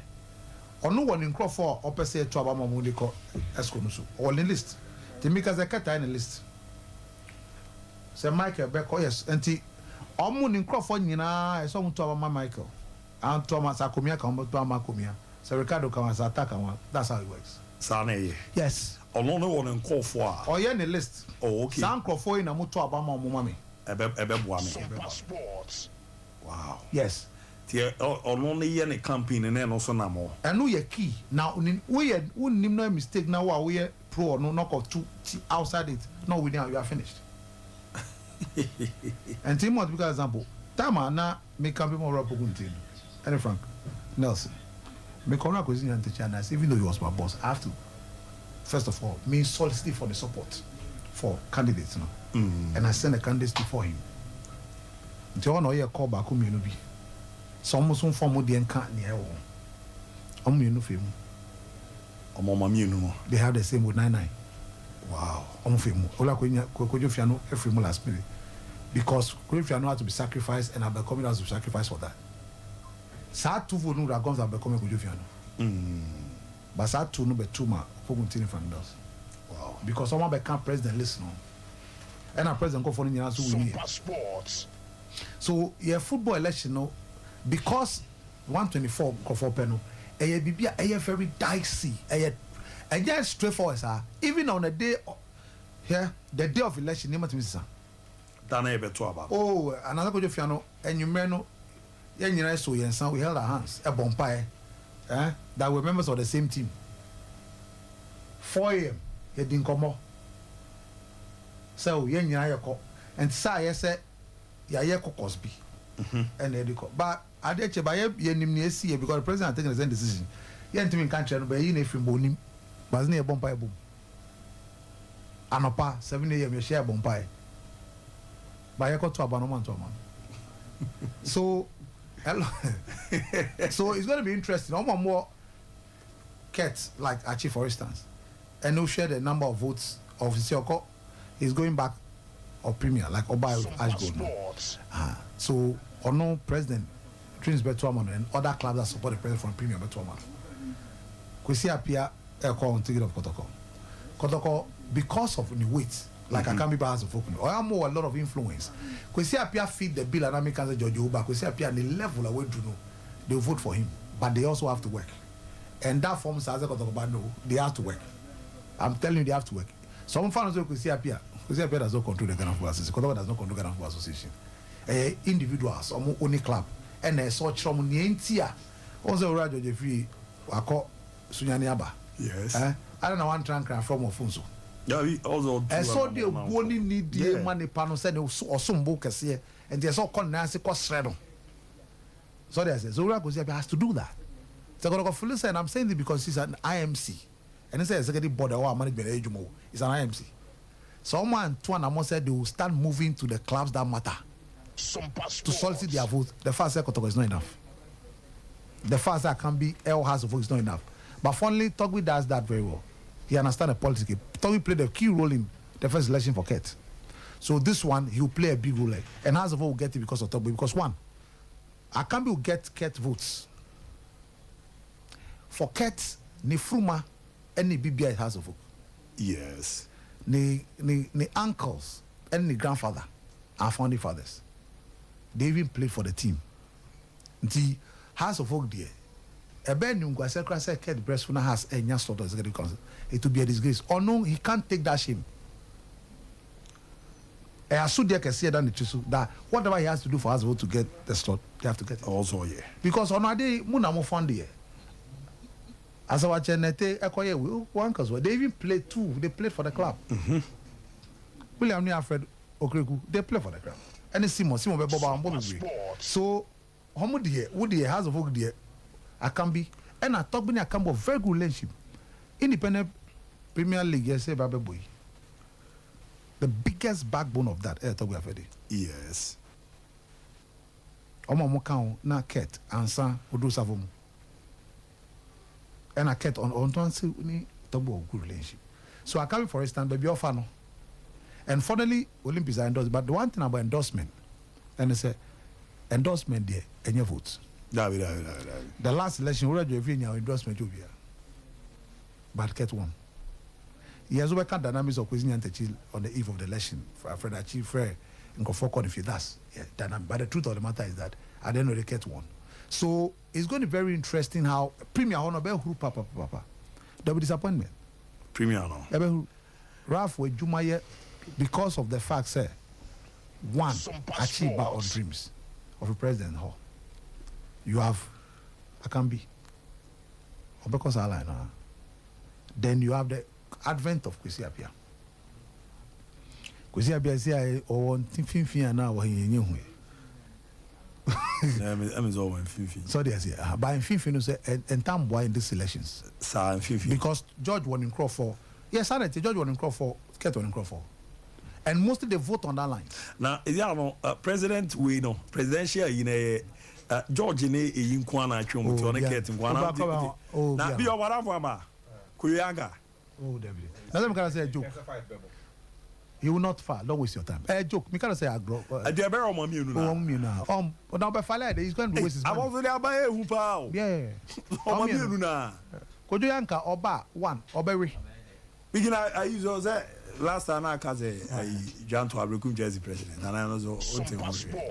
Or no one in Crawford or per se to Abama Mundiko Esconusu. Or in the list. Timika Zakata in the list. Say Michael Beck, yes. And T. Omun in Crawford, I saw to Abama Michael. And Thomas Akumia come to Amakumia. So Ricardo comes attack and that's how it works. Sane. Yes. Alone one and call for. Oh, yeah, in the list. Oh, okay. San Crawford in a mutu Abama Mumami. Sompa Sports. Wow. Yes. Only yen campaign and then also more. And no, you're key. Now, we wouldn't no mistake now. We are pro or no knock or 2 outside it. No, we now you are finished. And Tim, what because example, Tama na make campaign more up and Frank Nelson. Me corner cuisine and teacher, even though he was my boss, I have to first of all me solicit for the support for candidates, and I send the candidates before him. Until one year call back home, you know, be some form the can't near home. You know, film. They have the same with 99. Wow. Film. Ola Kojofiano, every last minute. Because Kojofiano had to be sacrificed, and Abercrombie has to sacrifice for that. Sad 2 votes that comes Abercrombie Kojofiano. But sad 2 no be 2 ma Poguntini Fernandez. Wow. Because someone become president listen. And a president go for the Sompa Sports. So yeah, football election no, because 124 for penal. A very dicey. A just straightforward, sir. Even on the day here, the day of election, name to me, sir. Oh, another Kojofiano, and you know, so we held our hands, a bonfire, that were members of the same team. 4 a.m., he didn't come up. So, and say, said, Cosby, and Edico. But I did you by because the president taking the same decision. You ain't in country, but you need from Bonim, but near bonfire boom. Anopa, 7 a.m., you share bonfire. But I got to a man to a man. So, so it's going to be interesting. One more cats like Archie, for instance, and who share the number of votes of Sioko is going back or premier like Oba Ashgold. So, or no president Dreams Betuaman and other clubs that support the president from premier Betuaman. Kwesi Apia call on ticket of Kotoko. Kotoko, because of the weight, like I can't be bad as a folk. Or I'm more a lot of influence. Kwesi Apia feed the bill and Americans George Uba. Kwesi Apia the level away to know they vote for him, but they also have to work. And that forms as a no, they have to work. I'm telling you, they have to work. Some fans will see appear. Does not control the Ghana Football Association. Kotoba does not control Ghana Football Association. Individuals, only club, and a sort from Nientia. Also, Rajo Jeffrey, Wako Sunyaniaba. Yes. I don't know one trunk from Ofunso. Yeah, also. I saw the only need the money panel said or some book as here, and there's all Nancy Cosredo. So there's Zora has to do that. So and I'm saying this because he's an IMC. And he says executive board or management agent. It's an IMC. Someone Tuan said they will start moving to the clubs that matter to solicit their vote. The first second is not enough. The first that can be L has a vote is not enough. But finally, Togby does that very well. He understands the politics. Togby played a key role in the first election for Ket. So this one, he will play a big role. And House of Vote will get it because of Togby. Because one, Akambi will get Ket votes. For Ket, Nifruma, any BBI House of Vote. Yes. The uncles and the grandfather are founding fathers. They even played for the team. The House of Folk there. A Ben Nungwa said Ket Breastfuna has a young slot of executive council. It will be a disgrace. Or no, he can't take that shame. I assume they can see that whatever he has to do for House of Folk to get the slot, they have to get it. Also, yeah. Because on a day, Munamo found here. As I watch Nete, they even played too. They played for the club. William Alfred Okreku, they play for the club. And it's Simon Beba and Bobby. So, Woody has a vote there. Akambi and I talk about Akambo very good relationship. Independent Premier League, yes, Baby Boy. The biggest backbone of that, yes. Omo Mokao na Ket Ansa Odo Savomu. And I kept on to ni double good relationship. So I come for instance, baby offer no. And finally, Olympics are endorsed. But the one thing about endorsement, and I say, endorsement there, and your votes. The last election, we already have endorsement to be. But Ket won. He has overcome dynamics of Kwesi Nyantakyi on the eve of the election. For Fred Achieve Frere, and go for if you that's dynamic. But the truth of the matter is that at the end of the Ket won. So it's going to be very interesting how Premier Honorable Papa. There will be disappointment. Premier no. Ralph Jumaye, because of the fact, sir, one achieved on dreams of a president hall. You have Akambi, Obekos Align. Then you have the advent of Kwesi Appiah. Kwesi Appiah say or Timfin now or he I'm all in Fifi. So they say, but in Fifi, say, and time boy in these elections. Sir, Fifi. Because George won in Crawford. Yes, I George won in Crawford, Ket won in Crawford. And mostly they vote on that line. Now, President, we know, presidential in a George in a Yinkwana, Chum, Ket in Guana. Now, be over Avama, Kuyaga. Oh, David. Now, I'm going to say a joke. He will not far. Don't waste your time. Joke. Me can't say I grow. I do a better one. You know. Now by fire, he's going to waste his money. I want to buy a hoop. Yeah. You know. Could you anchor Oba one Oberry? Begin. I use those last time I can say I jumped to a recruit Jersey president, and I was all thing.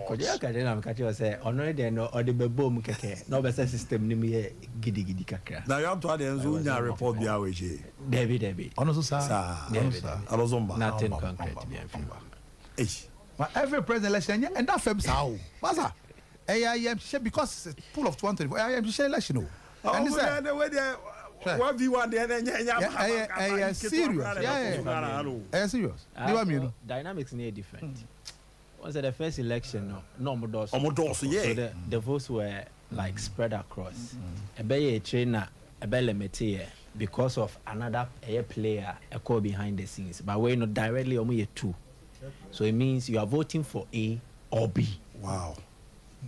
Could you anchor them? Catch you say honorary no or the boom keke. No better system ni me gidi kakra. Now you have to add the Zunya report be our way. Debbie. Honestly, sir. Alozomba. Nothing concrete. But every president election, and that firm's how. What's that? AIM because it's full of 20. AIM election. And this what do you want? Serious. Yeah. Serious. Dynamics near different. Was it the first election? No, yeah. So the votes were like spread across. A bay trainer, a belle because of another player a call behind the scenes, but we're not directly only two. So it means you are voting for A or B. Wow.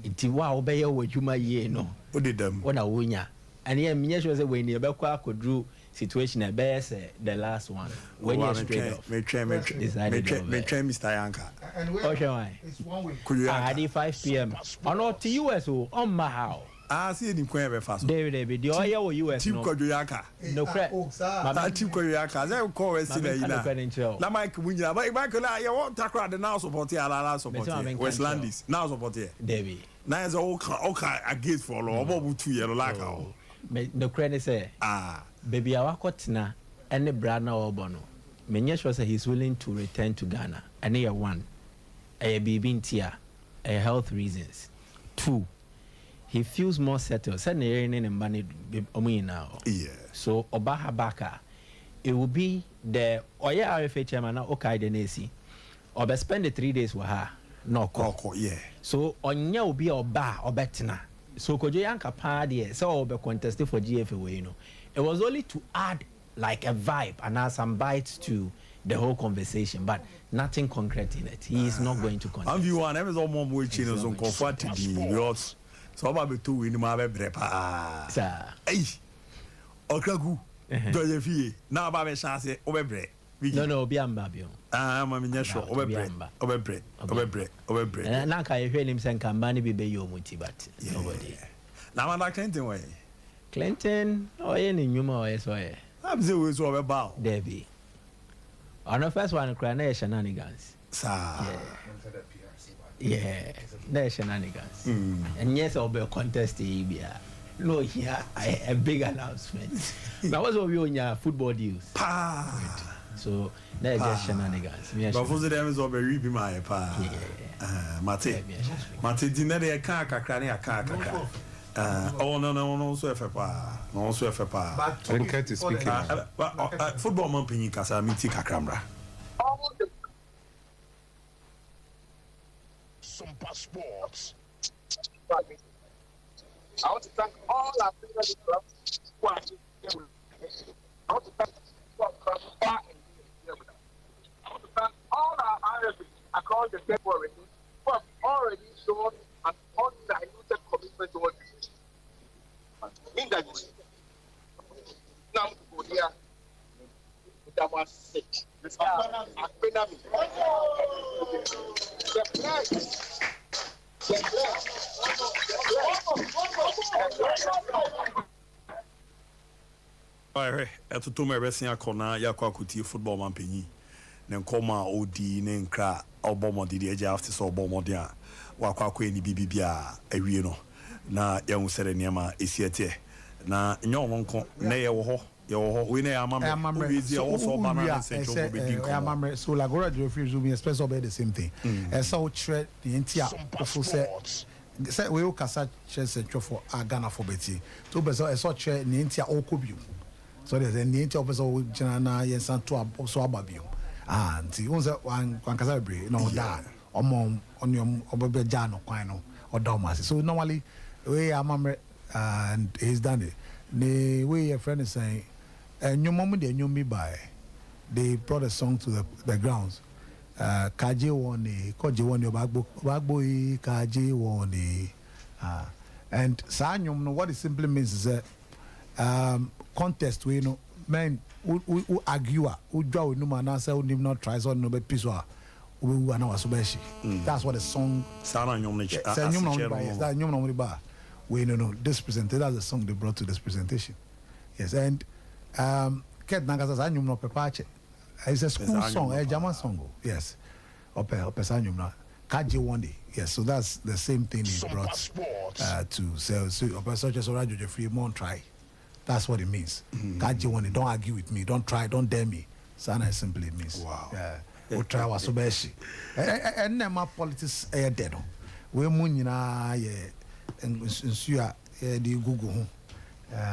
It's wow, obey what you might no. What did them? What a winner. And yeah, me sure say when you could do situation a best the last one. When you're straight off. Me train Mr. Yanka. Okay, it's 1 week. Could you add 5 p.m. or not to US on my house. I see it in Quebec fast. David, the oil US. Team Koyaka. No crap. Team Koyaka. They will call us in the La Mike Winya. But Michael, I want to cry the now support here. La support here. West Landis. Now support here. David. Now is all okay against for all. About 2 years like the credit say baby awakotena any brand na obono menye sure say he's willing to return to Ghana and year one a baby ntia a health reasons. 2 he feels more settled say na yer ne mbane omu now. Yeah. So Obaha Baka it will be the Oya RFA chairman na okay the nasi or spend the 3 days with her no call. Yeah. So onya will be oba obetena. So Kojo Yanka party so be contested for GFA, you know. It was only to add like a vibe and add some bites to the whole conversation, but nothing concrete in it. He is not going to contest. And you want every more waiting on comfort to the yours. So about the 2 in my brepa. Sir. Hey. Okragu. Doyefi. Now about chance obebre. No, biamba bio. I'm sure. Obebre. And I can hear him saying, Kambani be your muti, but nobody. Now I'm like Clinton way. Clinton, or any humor, yes, or I'm the way so about Debbie. On the first one, cry no shenanigans. Yeah, no shenanigans. And yes, I'll be a contest. No, here a big announcement. That was what we on your football deals. So that's just shenanigans. But for the days of a rib my pa. Mate dinner a car cranny a car. Oh no, so if a pa, no, so if a pa. But speaking. Football man pinning casa miti cacramra. Sompa Sports. I want to thank all our players who are here. I want to thank I want to thank all our RFs across the table who have already shown an undiluted commitment towards this. In that now to go here with our sick. Alright, at the two Mercy Akona, Yakwakuti football man penny. Then coma OD, then cra, Obama did the edge after so Bomodia, Wakwa any BBBA, a Reno. Na young Sereniama is yet. Na no one con, nay, your winner, I'm also banana central. So Lagora refuse me, especially the same thing. And so tread the entire say we kasa chese for Ghana for Betty. To be so tread the entire Okobio. So there's an entire person with Janana Yensan to a so ababium. And he owns one Casabri, no that or mom on your Obejano, Quino or Domas. So normally, we are mamma and he's done it. The way your friend is saying, and your mom they knew me by, they brought a song to the grounds. Kaji woni, Koji woni bagboy, Kaji woni. And Sanyum, what it simply means is that contest, we know, men who argue, who draw with no man answer, who not try, so no be peace. We are now Subeshi. That's what the song. We know this presentation. That's the song they brought to this presentation. Yes, and Ket Nagasas Anyum no Pepache. It's a school song, a German song. Yes, Ope Sanyum na Kaji one day. Yes, so that's the same thing he brought to sell. So Ope such as Orajo Jeffrey Mon try. That's what it means. Kaji one day. Don't argue with me. Don't try. Don't dare me. Sana simply means. Wow. We try was so beshi. And my politics are dead. We munina ye ensure the Google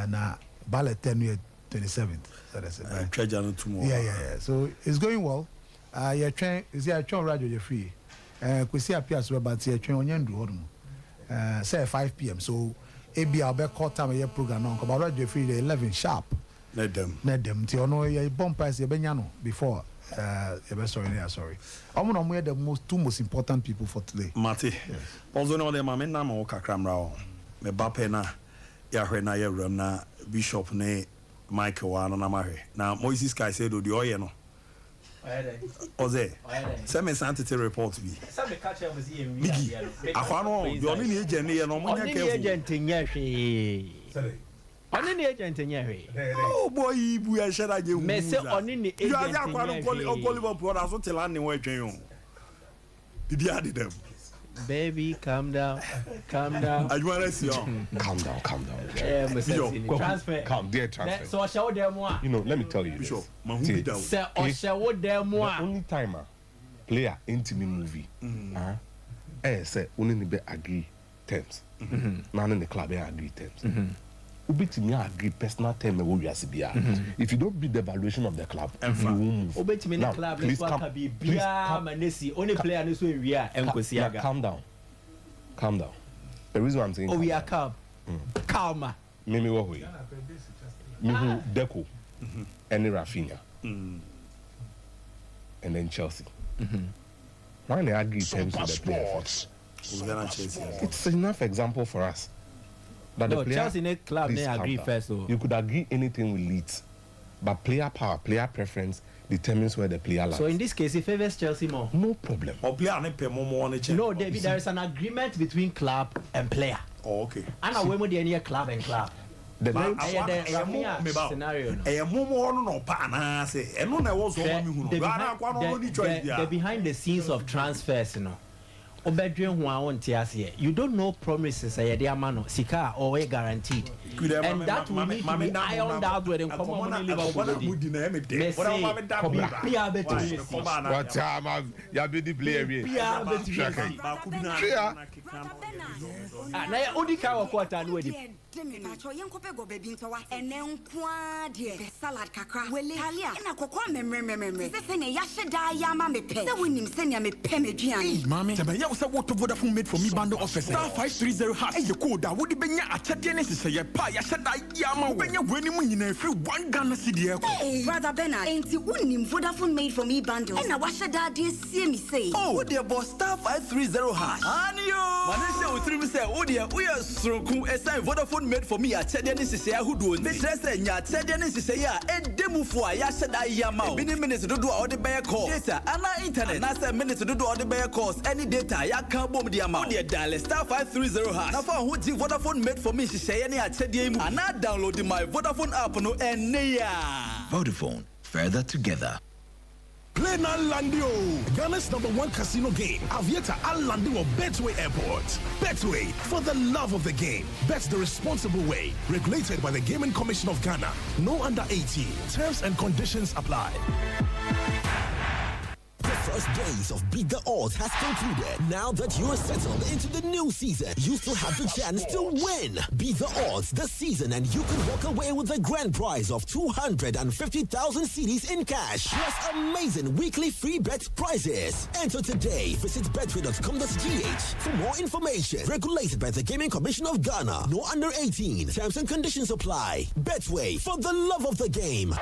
na ballot 27th. So that's it. Treasure tomorrow. Yeah. So it's going well. You're trying. Is there a train radio you're free? We see a piece where but you're trying on your say 5 p.m. So AB I'll be call time your program on. But radio free the 11 sharp. Let them. Till no you bump price you benyano before. Sorry. I'm gonna the two most important people for today. Mate. Also know them men na mo kakramra. Me bape na ya hwe na ya ram na bishop ne Michael wa no na mahwe. Na Moses Kai said do the oye no. Oze. Say me santity report bi. Say me catch up with him. Akwa no, the only agent ne no mo nya careful. Only agent nya hwe. Sorry. Oni ni agent nya hwe. Oh boy, ibu ya shara je wu. Me say oni ni agent nya hwe. You are Liverpool na so tell an ne wa twen yo. Bibi ade dem. Baby, calm down. Calm down. I want to see you. Calm down. Transfer. Calm, dear transfer. So I show them one. You know, let me tell you Bishop, this. See, Say I show them the one. only time player intimate movie, say only need to agree terms. Now in the club they agree terms. Ubetimi agree personal terms we are if you don't beat the valuation of the club, you won't move. Ubetimi the club let's work be bia manesi only player no so we are enkosiaga. Calm down. The reason why I'm saying we are calm. Calma. Mimi wo hoye. Mihu Deco and Rafinha. And then Chelsea. Why they agree terms with the player? It's enough example for us. That no, the player, Chelsea in club they agree first. So. You could agree anything with Leeds, but player power, player preference determines where the player lies. So in this case, it favors Chelsea more. No problem. Or player ne pay more on the check. No, David, there is an agreement between club and player. Oh, okay. And I went with the club and club. The Rafinha scenario. The behind the scenes of transfers, you know. You don't know promises sika or guaranteed, and that will need to be ironed out with them. What time you be the player? Salad kakra. Wele talia. Ina kokwa memre. Se ne yashe da ya ma me pe. Se wonim se ne me pe me duane. Mami, se be ya wo what Vodafone made for me bando office. Star 530 hash. Eye code da wo de benya achede ne se ye pa ya sheda ya ma wo. Benya weni mu nyina free 1 Ghana cedi e ko. Hey, brother Bernard, enti wonim Vodafone made for me bando. Ena wa sheda de sie mi say. Oh, wo de boss star 530 hash. Anio. Manese otiri mi say wo de wo ye sroku esai Vodafone made for me achede ne se ahudu oni. Me say nya achede ne se ya edemufo a ya sheda ya ma. Bi ni minutes dodo a wo de be call. Data ana internet. Na say minutes dodo a wo de be calls any data ya kan bom de ama. Wo de dial star 530 hash. Na fa ho ji Vodafone made for me hye ne achede mu. Ana download my Vodafone app no enne ya. Vodafone, further together. Play now Landio, Ghana's #1 casino game. Aviator Al Landio Betway Airport. Betway, for the love of the game. Bet the responsible way. Regulated by the Gaming Commission of Ghana. No under 18. Terms and conditions apply. The first days of Beat the Odds has concluded. Now that you're settled into the new season, you still have the chance to win. Beat the Odds this season and you can walk away with a grand prize of 250,000 cedis in cash. Plus amazing weekly free bet prizes. Enter today. Visit betway.com.gh for more information. Regulated by the Gaming Commission of Ghana. No under 18. Terms and conditions apply. Betway, for the love of the game.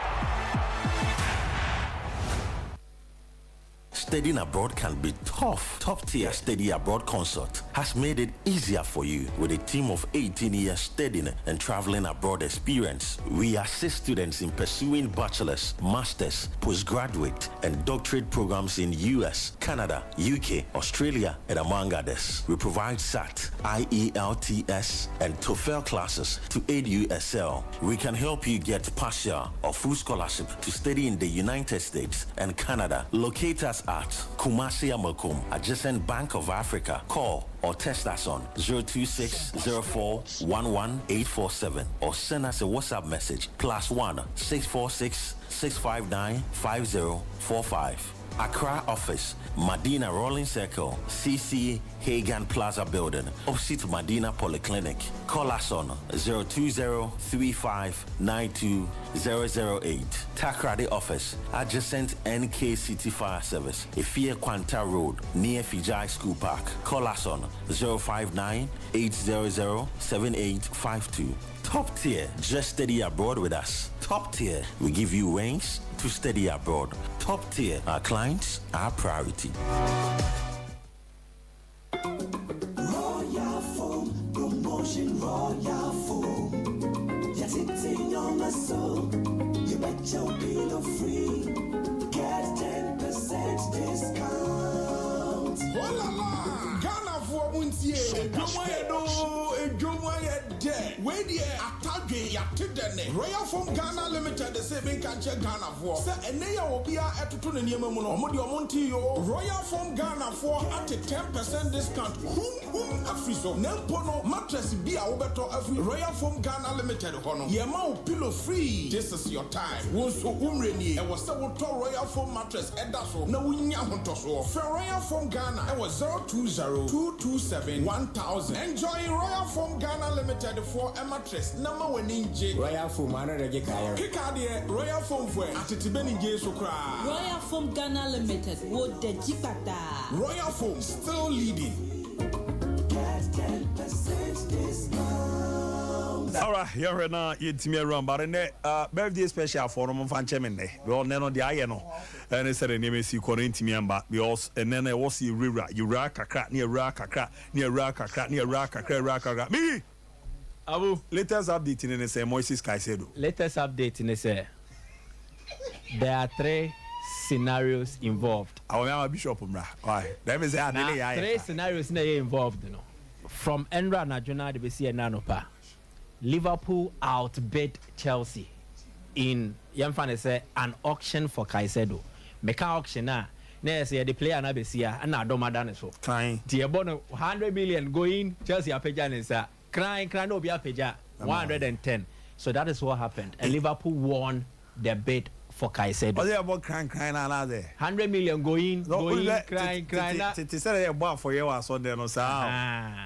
Studying abroad can be tough. Top-tier Study Abroad Consult has made it easier for you with a team of 18 years studying and traveling abroad experience. We assist students in pursuing bachelor's, master's, postgraduate, and doctorate programs in US, Canada, UK, Australia, and among others. We provide SAT, IELTS, and TOEFL classes to aid you excel. We can help you get partial or full scholarship to study in the United States and Canada. Locate us at Kumasi Amakum, adjacent Bank of Africa. Call or text us on 0260411 or send us a WhatsApp message +1 646 659 5045. Accra office, Medina Rolling Circle, CC Hagan Plaza Building, opposite Medina Polyclinic. Call us on 020-3592-008. Takrady office, adjacent NK City Fire Service, Ifia Quanta Road, near Fijai School Park. Call us on 059-800-7852. Top tier, just study abroad with us. Top tier, we give you wings to study abroad. Top tier, our clients, our priority. Royal Foam, promotion Royal Foam. Yes, it's in your muscle. You bet your bill free. Get 10% discount. Oh la la! Ghana for Muntie. Ejomoyedo, Ejomoyede. Where the Atage yatedene Royal Foam Ghana Limited the saving cancer Ghana for say eneya obia etutu ne niam mu no omode omonti yo Royal Foam Ghana for at a 10% discount hum afri so nempo no mattress bi a wobeto afri Royal Foam Ghana Limited hono yema o pillow free. This is your time wonso umreni e was say wo to Royal Foam mattress eda so na wunya hoto so for Royal Foam Ghana e was 020-227-1000. Enjoy Royal Foam Ghana Limited for a mattress number 1 inch Royal Foam another kaya kika Royal Foam for atitibeni je so kra Royal Foam Ghana Limited would the jipata Royal Foam still leading. Get 10% discount. All right, you're now you're around, but in birthday special for them fan chairman. We all know the ayeno, and it's a name is you calling to me and back because and then I was you rack a crack near rack a crack near rack a crack near rack a crack me. Abu, latest update in the same Moises Caicedo. Latest update in the say there are 3 scenarios involved. I will have Bishop Umra. Why? That means there are 3 scenarios involved, you know. From Enra Najuna de Bessia Nanopa. Liverpool outbid Chelsea in say an auction for Caicedo. Make an auction now. Say the player na Bessia and I don't matter so. Crying. Tiabono 100 million going Chelsea apeja nisa. Crying no be apeja 110. So that is what happened. And Liverpool won the bid for Caicedo. What about crying now there? 100 million going, crying. It said a bar for you was on there no sound.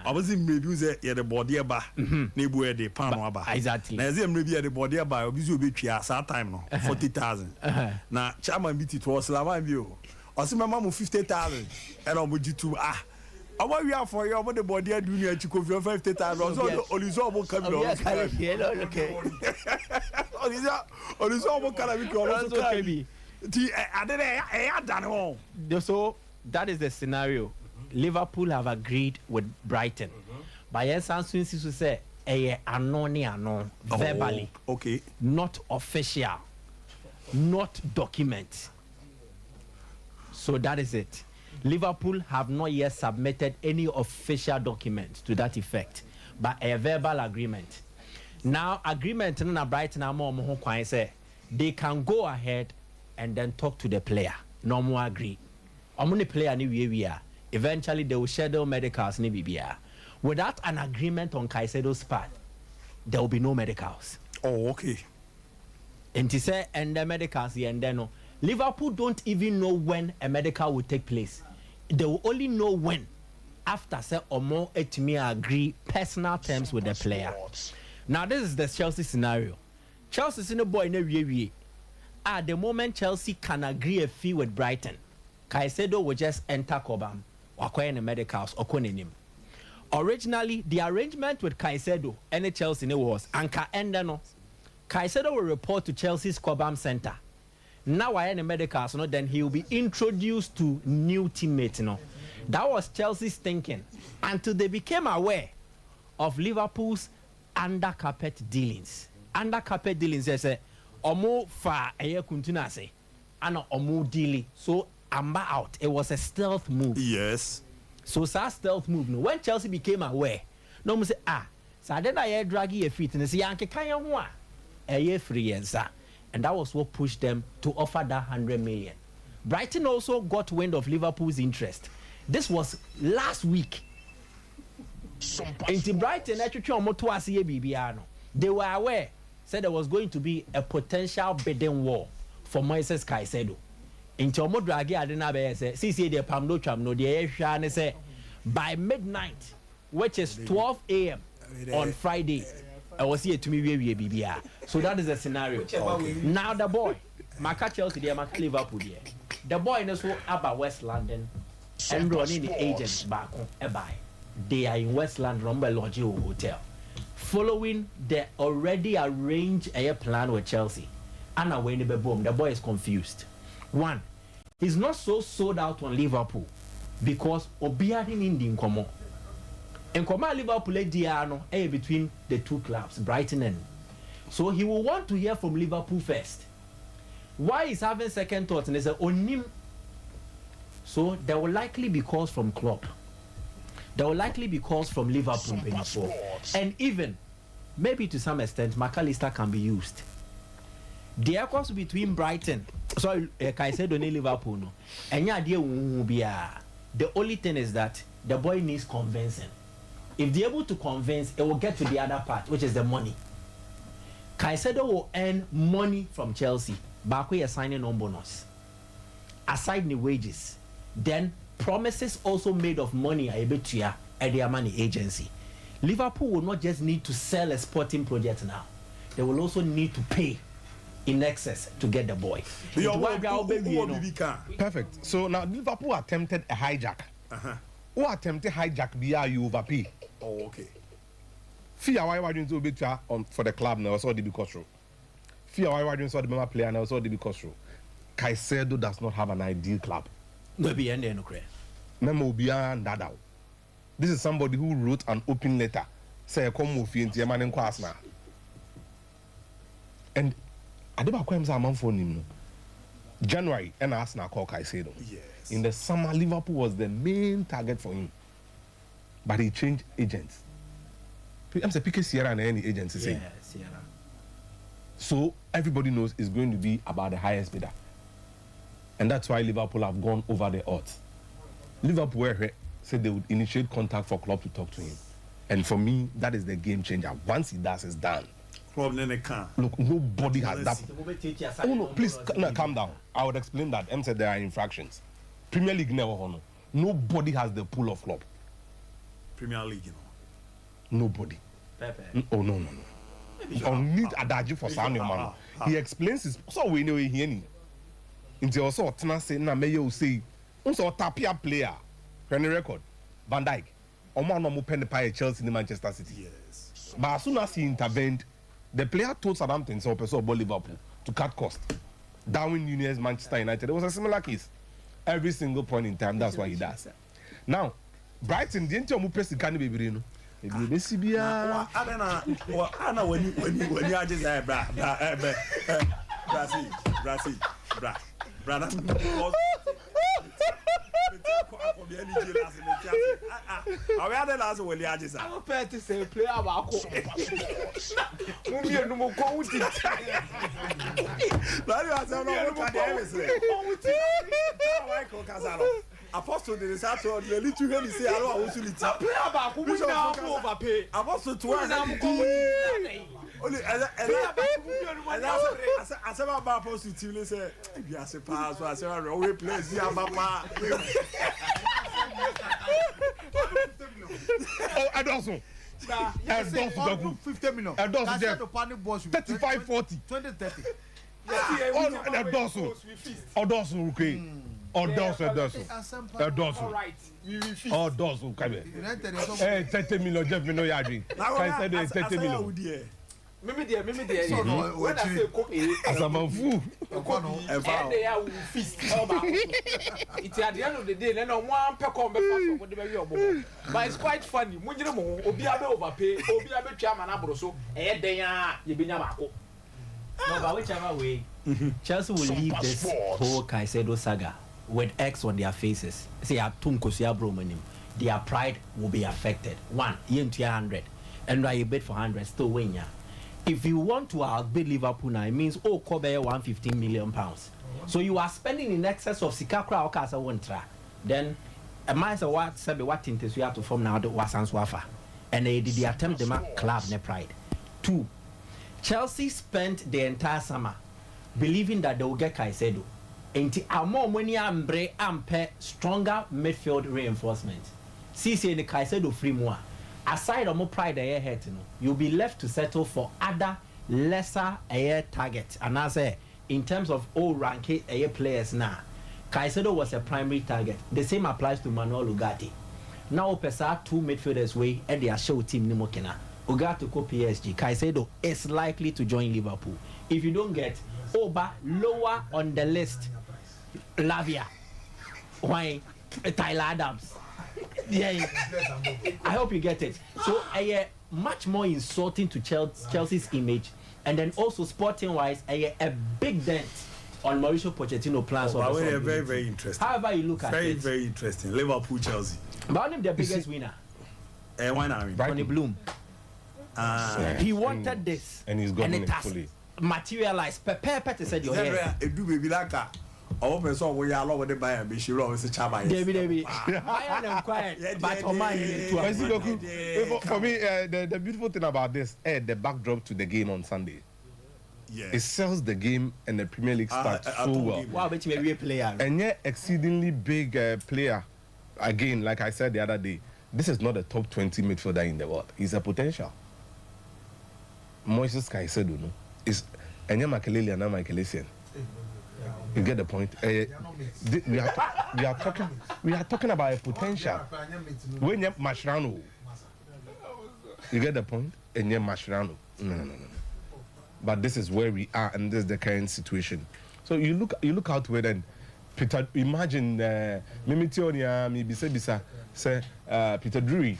I was in reviews the body bar. Nibu de Panama. Exactly. Now them review the body bar. Obviously be at time no 40,000. Now chairman beat it was Lama view. I see my mom 50,000 and I'm with you too. I want you for you about the body do near to cover 50,000. Also Olizo come on. Okay. So that is the scenario. Liverpool have agreed with Brighton. But yes, Samson say anon verbally. Okay. Not official. Not document. So that is it. Liverpool have not yet submitted any official document to that effect, but a verbal agreement. Now, agreement in Brighton say they can go ahead and then talk to the player. No more agree. Omuni player ni we are. Eventually, they will schedule medicals ni BBR. Without an agreement on Caicedo's part, there will be no medicals. Oh, okay. And to say and the medicals and then no. Liverpool don't even know when a medical will take place. They will only know when after say or more me agree personal terms with the player. Now this is the Chelsea scenario. Chelsea's in a boy in a wie. At the moment Chelsea can agree a fee with Brighton, Caicedo will just enter Cobham or acquire the medicals or him. Originally, the arrangement with Caicedo and Chelsea was Anka Endano. Caicedo will report to Chelsea's Cobham Center. Now I the medicals, no, then he will be introduced to new teammates. No, that was Chelsea's thinking until they became aware of Liverpool's under-carpet dealings. Under-carpet dealings, they say, omo fa eye kuntuna say, ana omo dealing. So amba out. It was a stealth move. Yes. So that stealth move. No, when Chelsea became aware, no one say so then I draggy a feet and say yanke kaya wa eye free yensa. And that was what pushed them to offer that 100 million. Brighton also got wind of Liverpool's interest. This was last week. In Brighton, they were aware, said there was going to be a potential bidding war for Moises Caicedo. In Tomodragi, I didn't say, CC de Pamdo Chamno, the say by midnight, which is 12 a.m. on Friday. I was here to me BBR. So that is the scenario. Okay. Now the boy, Maka Chelsea, they are Liverpool here. The boy knows what about West London and running the agents back on buy. They are in West London, Rumble Lodgio Hotel. Following the already arranged a plan with Chelsea. And away the boom, the boy is confused. One, he's not so sold out on Liverpool because Obiadin in the Nkomo. And Koma Liverpool Diano between the two clubs, Brighton and. So he will want to hear from Liverpool first. Why is having second thoughts? And they say, Onim. So there will likely be calls from Klopp. There will likely be calls from Liverpool. And even maybe to some extent, McAllister can be used. The echoes between Brighton, sorry, Caicedo and Liverpool, no, and the only thing is that the boy needs convincing. If they're able to convince, it will get to the other part, which is the money. Caicedo will earn money from Chelsea. Bakwe is signing on bonus. Aside the wages, then promises also made of money are able to at their money agency. Liverpool will not just need to sell a sporting project now. They will also need to pay in excess to get the boy. Perfect. So now Liverpool attempted a hijack. Who attempted hijack via you overpay? Oh, okay. Fear why you to be for the club now, so the because Fear why you saw the member player now, so the because Caicedo does not have an ideal club. No be end no clear. Memo beyond that. This is somebody who wrote an open letter. Say come with you into man in now. And I did quite a month for him. January and Arsenal call Caicedo. Yes. In the summer, Liverpool was the main target for him. But he changed agents. I'm saying PK Sierra and any agency say. Yeah, Sierra. So everybody knows it's going to be about the highest bidder. And that's why Liverpool have gone over the odds. Liverpool said they would initiate contact for club to talk to him. And for me, that is the game changer. Once he does, it's done. Look, nobody has that. Oh no, please calm down. I would explain that. M said there are infractions. Premier League never honor. Nobody has the pool of club. Premier League, you know. Nobody. Oh no. On need Adaji for sound man. He explains his so we know he any. Until also Tana say na me you say also tapia player. Any record. Van Dijk. Omo no mo pen pie Chelsea in Manchester City. Yes. But as soon as he intervened, the player told Southampton so person about Liverpool to cut cost. Darwin Núñez, Manchester United. It was a similar case. Every single point in time, that's what he does. Now, Brighton didn't tell me press can be no. When you just Apostle de Sato, the little when you say, I want to play about who will overpay. Apostle to us, only as about positively say, yes, a pass, I say, we play, Mama. I don't know. Yes, 50 million. I don't know. 35, 40, 20, 30. Hey, 30 million, Jeff, no yarding. I said 30 million. Mimi there. When I say cook, as a man fool. And they are feast. It's at the end of the day, then on one per combat for the very old. But it's quite funny. Munjamo, Obiabe overpay, Obiabe chairman Abroso, and they are Yabinamako. No, but whichever way, Chelsea will leave this whole Caicedo saga with X on their faces. Say, their pride will be affected. One, you 100, and I bid for 100, still win ya. If you want to outbid Liverpool now, it means Kobe 115 million pounds. So you are spending in excess of Sikakra or Casa Wontra. Then a man said what things we have to form now the Wasans Wafa. And they did the attempt to make club ne pride. 2. Chelsea spent the entire summer believing that they will get Caicedo. And more money ampe stronger midfield reinforcement. See the Caicedo free more. Aside of more pride ahead, you'll be left to settle for other lesser air targets. And as in terms of all rank air players now, Caicedo was a primary target. The same applies to Manuel Ugarte. Now Pesa 2 midfielders way at their show team Nimokena. Ugarte ko PSG. Caicedo is likely to join Liverpool. If you don't get Oba lower on the list, Lavia, why Tyler Adams. Yeah, I hope you get it. So, much more insulting to Chelsea's image, and then also sporting-wise, a big dent on Mauricio Pochettino plans. Very, very interesting. However you look at it, very interesting. Liverpool, Chelsea. But only the biggest winner. Why not? Tony Bloom. He wanted this, and he's gotten and it has fully. Materialized. Prepare to say your hair. Do baby like our person we are over the buyer, be sure always a chaba. David, I am quiet, but on my for me, the beautiful thing about this, the backdrop to the game on Sunday. It sells the game and the Premier League starts so well. Wow, but you a player. And yet, exceedingly big player. Again, like I said the other day, this is not a top 20 midfielder in the world. He's a potential. Moises Caicedo, no, is Enya Makelele and Michaelesian. You get the point. We are talking about a potential. When you Mascherano, you get the point. Enya Mascherano. No. But this is where we are, and this is the current situation. So you look out where then, Peter. Imagine Mimitionia, maybe say Peter Drury,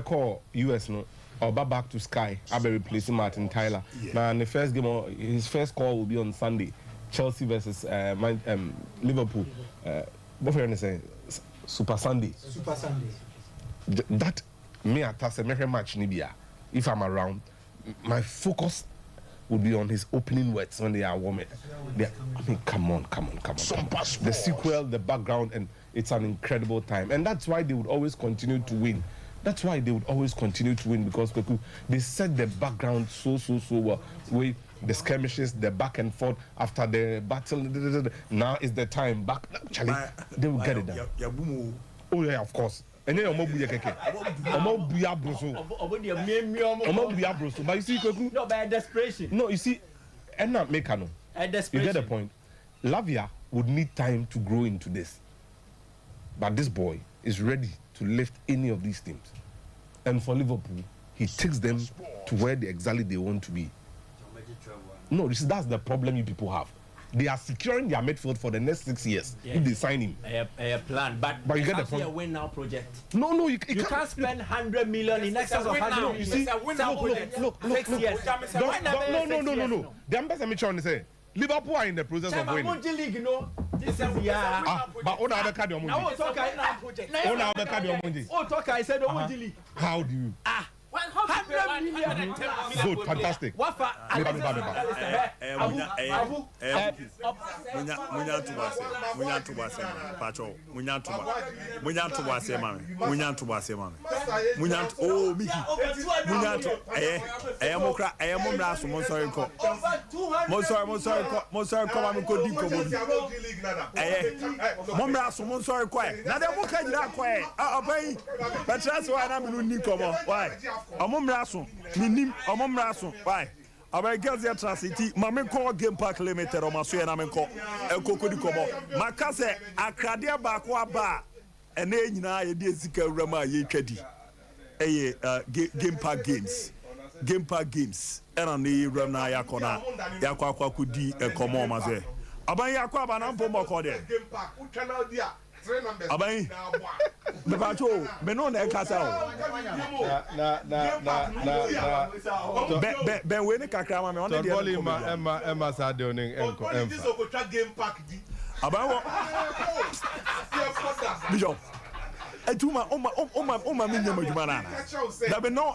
call US no, or back to Sky. I'll be replacing Martin Tyler. Now, the first game, his first call will be on Sunday, Chelsea versus Liverpool. What are you saying? Super Sunday. Super Sunday. That me at a match Nibia. If I'm around, my focus would be on his opening words when they are warming. I mean, come on. The sequel, the background, and it's an incredible time. And that's why they would always continue to win. Because they set the background so well. With the skirmishes, the back and forth after the battle. Now is the time back. Charlie, they will get it done. Oh yeah, of course. And then Omobuya Keke. Omobuya Broso. But you see, no, by desperation. No, you see, and not Mekano. You get the point. Lavia would need time to grow into this. But this boy is ready to lift any of these teams. And for Liverpool, he takes them to where exactly they want to be. No, that's the problem you people have. They are securing their midfield for the next 6 years if they sign him. A plan, but you get the point. A win now project. No, you can't spend 100 million in excess of 100 million. You see, look. 6 years. No. The ambassador trying to say Liverpool are in the process of winning. League, you know. This is but on the card of Mundi. I said League. How do you? 100 million. Good, fantastic. Why? Our girls here transit. Mame call Game Park Limited or Masu and Amenko. Elko Komo. Makase Akradia Bakwa Ba. And then you know, I did Zika Rama Yekedi. Game Park Games. Game Park Games. And on the Rana Yakona. Yakwa Kudi and Komo Maze. Aban Yakwa Banampo Mokode. Game Park. Who channel there? Aban, the patrol, Benon and Castle. Ben Winnie Kakama, on the Emma Sadoning and Game Park. About Bishop. Etuma, banana. There be no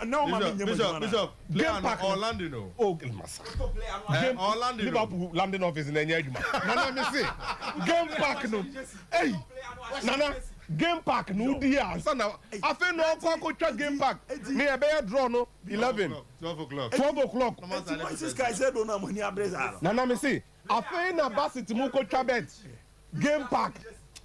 Bishop. Game Park Orlando. Oh, Orlando. Liverpool landing office in Enyajuma. Nana, me say. Game Park no. Hey, Nana. Game Park no dia. Sana. I feel no kwa Game Park. Me a bear draw no 11. 12 o'clock. This guy said don't have money abreza. Nana, me say. I feel na basit mu ko bet. Game Park.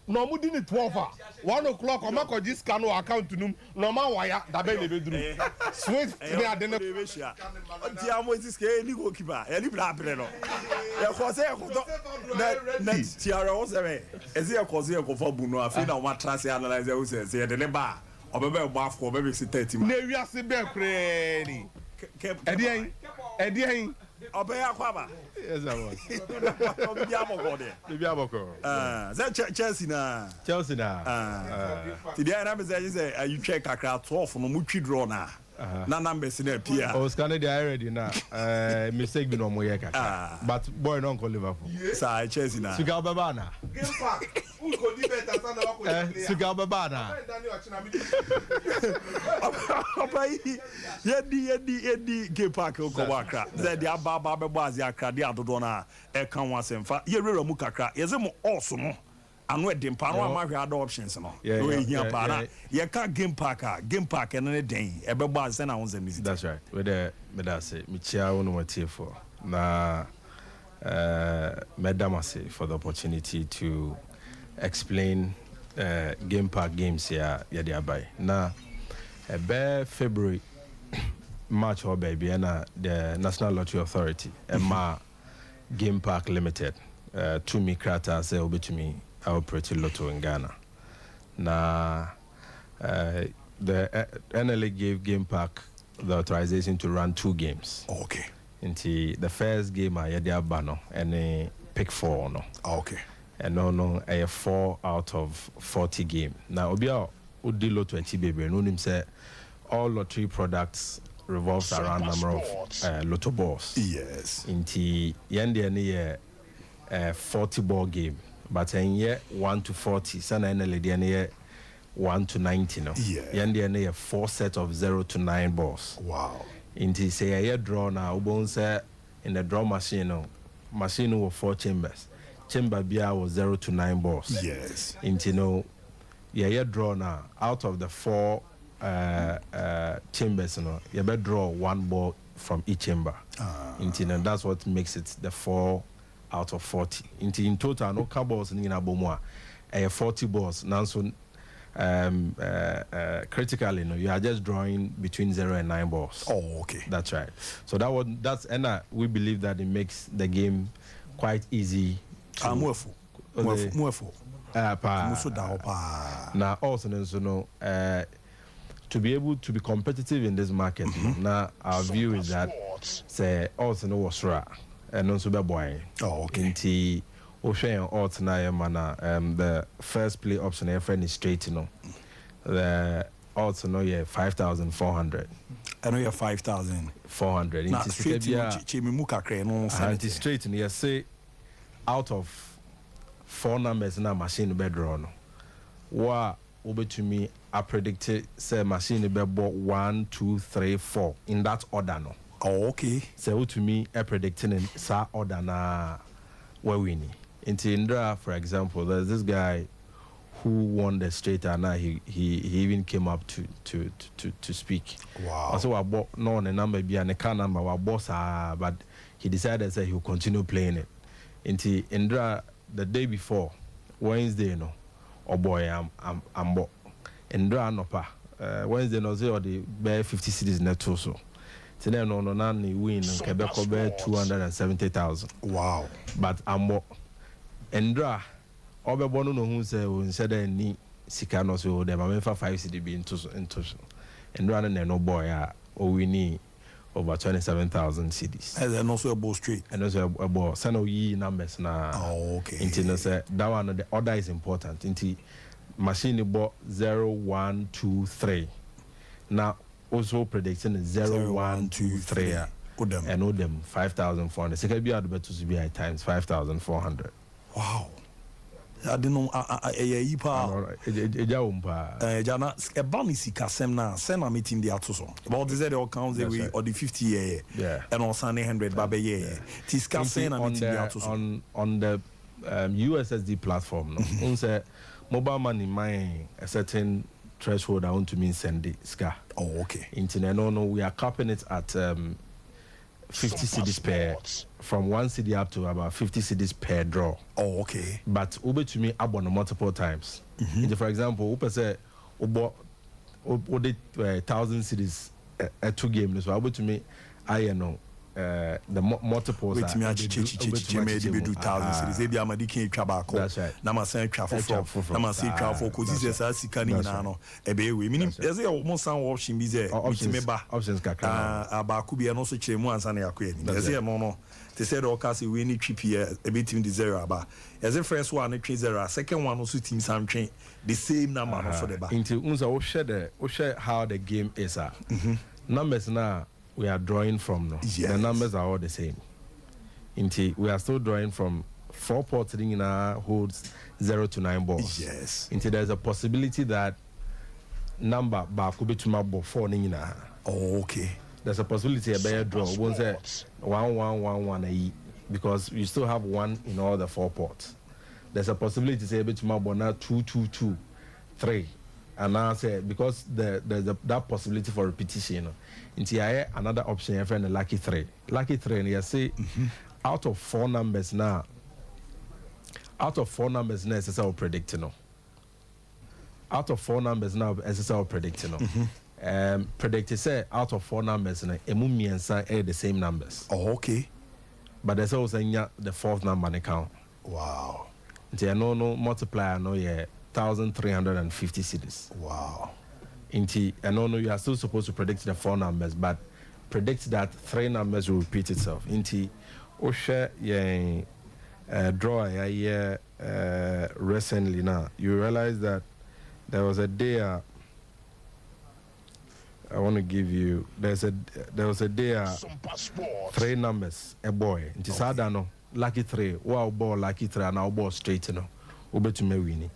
No mu di ni 12 1 o'clock o mako ji scan o account num no ma wire da be le bedru swift dey adene ti amo this ke ni go keeper e ni bla pre no e ko se e ko na ti ara o se me e se e ko se e ko fo bu no afi na o ma trase analyze o se e de ne ba o be gba afọ o be si 30 na wi ase be kre ni edi Obey Aquaba. Yes, I was. Chelsea na. Chelsea na. Today I say you check a crowd 12 no muchi draw na. na numbers in Pia. Oh, scanner they already now. Mistake be no more but boy no call Liverpool. Sa Chelsea na. Sugar Babana. Game Park. Who could be better than the one? Sugar Babana. Yedi Game Park ko wakra. Ze dia baba be boazi akra dia dodo na e kan wasemfa. Ye rera mu kakra. Ye ze mo also no. Anu edin pa no amahwe other options no. We hia pa na. Ye ka Game Park ne den. E be boazi na won music. That's right. We there me that say me chia won what for. Na Madam say for the opportunity to explain Game Park games here thereby. Now, February, March or baby, and the National Lottery Authority, Game Park Limited, to me, Krata say over to me, I operate Lotto in Ghana. Now, the NLA gave Game Park the authorization to run 2 games. Okay. Into the first game, I had the Abano and pick 4 no. Okay. And no, a 4 out of 40 game. Now, Obia Udi Lotto and baby, and him say all lottery products revolves around number of lotto balls. Yes. Into yendi a 40 ball game, but in year 1 to 40, sana NLD 1 to 90 no. Yeah. Yendi a 4 set of 0 to 9 balls. Wow. Into say a draw now, Ubon say in the draw machine with 4 chambers. Chamber Bia was 0 to 9 balls. Yes. Into no, you draw now out of the 4 chambers. No, you better draw 1 ball from each chamber. Into no, that's what makes it the 4 out of 40. Into in total, no balls in Abomwa, 40 balls. Now so critically, no, you are just drawing between 0 and 9 balls. Oh, okay. That's right. So that's we believe that it makes the game quite easy. Mwefu. Now also to be able to be competitive in this market. Now our view is that say also no was right and also be boy. Oh, okay. Inti Ocean also na mana the first play option a friend is straight the also no 5,400. I know you're 5,400. Now straight no straight and you say out of 4 numbers in a machine bedroll. Wa over to me, I predicted say machine bedroll 1, 2, 3, 4 in that order no. Oh, okay. So to me, I predicting in sa order na where winning. Into Indra, for example, there's this guy who won the straight and now he even came up to speak. Wow. Also I bought no the number be and the car number wa boss but he decided that he will continue playing it. Into Indra the day before Wednesday no oh boy I'm bo Indra no pa Wednesday no say or the bear 50 cities net so then no nani win Quebec bear 270,000. Wow. But I'm bo Indra obebono no hu say o nse da ni sika no so dem amfa 5 cedi bi into Indra no boy a o wini over 27,000 cedis. And then also a ball straight. And also a ball. Sano ye numbers na. Oh, okay. Inti no say that one the order is important. Inti machine ball 0, 1, 2, 3. Now also predicting 0, 1, 2, 3. And all them 5,400. Second be at to be times 5,400. Wow. I didn't know Jana a bunny sika semna send meeting the atoso. About the zero accounts away or the 50 year. Yeah. And on Sunday 100 babe yeah. Tiska send a meeting the atoso. On the USSD platform, no. Say mobile money my a certain threshold I want to mean send the ska. Oh, okay. Internet no we are capping it at 50 cedis per from 1 cedi up to about 50 cedis per draw. Oh, okay. But Uber to me abon multiple times. For example, Uber say Uber 1,000 cedis at 2 games. So Uber to me I know the multiples. Wait me do 1,000 cedis. Ebi amadi kin twa ba ko. That's right. Na ma san twa fofo. Na ma say twa fofo ko this say sika ni na no. Ebe we minim yes e mo san option bi say mitime ba. Options kakra. Abaku bi e no so kire mu ansa na yakọ ani. Yes e no. They said all cast we need trip here a bit in the 0 aba. As the first one it 0, second one also team some train the same number for the back. Into unza o share how the game is numbers now we are drawing from no. The numbers are all the same. Inti we are still drawing from 4 ports in holds 0 to 9 balls. Yes. Inti there's a possibility that number ba could be to 4 nina. Oh, okay. There's a possibility a better draw. Won't say 1 1 1 1 because you still have 1 in all the 4 ports. There's a possibility to say to now 2 2 2 3. And now say because there's that possibility for repetition. Into another option, your friend, lucky 3. Lucky 3, and you say out of 4 numbers now. Out of 4 numbers now, SSL predicting. Out of 4 numbers now, SSL predicting. Predicted say out of 4 numbers now, Emumi and San are the same numbers. Oh, okay. But there's also the 4th number in the count. Wow. Into no multiplier no 1,350 cities. Wow. Inti, and no, you are still supposed to predict the 4 numbers, but predict that 3 numbers will repeat itself. Inti, Osha, draw recently now. You realize that there was a day. I want to give you. There was a day. 3 numbers. A boy. Inti sadano lucky 3. Wow, ball lucky 3 and our ball straight. You know, ube to me winning.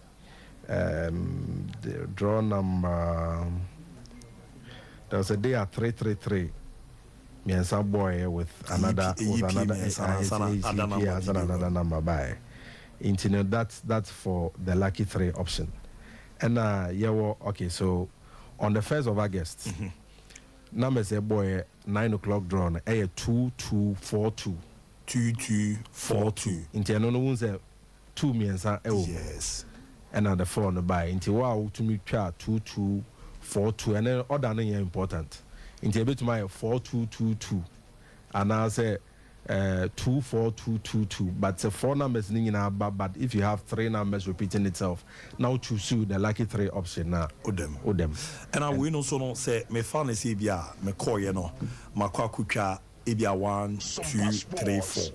The draw number. There was a day at 333. Me and some boy with another number by. Internet. That's for the lucky 3 option. And okay. So on the 1st of August, numbers a boy 9 o'clock drawn. 2242. 2242. Internet no one say 2 me and some. Yes. And on the 4 on the buy into wow to me 2242 and then other than important into a bit to my 4222 and I say 24222 but the 4 numbers in our but if you have 3 numbers repeating itself now choose the lucky 3 option now Odem and I win also no say me fan say bia me call you know makwa kutwa ebia 1 2 3 4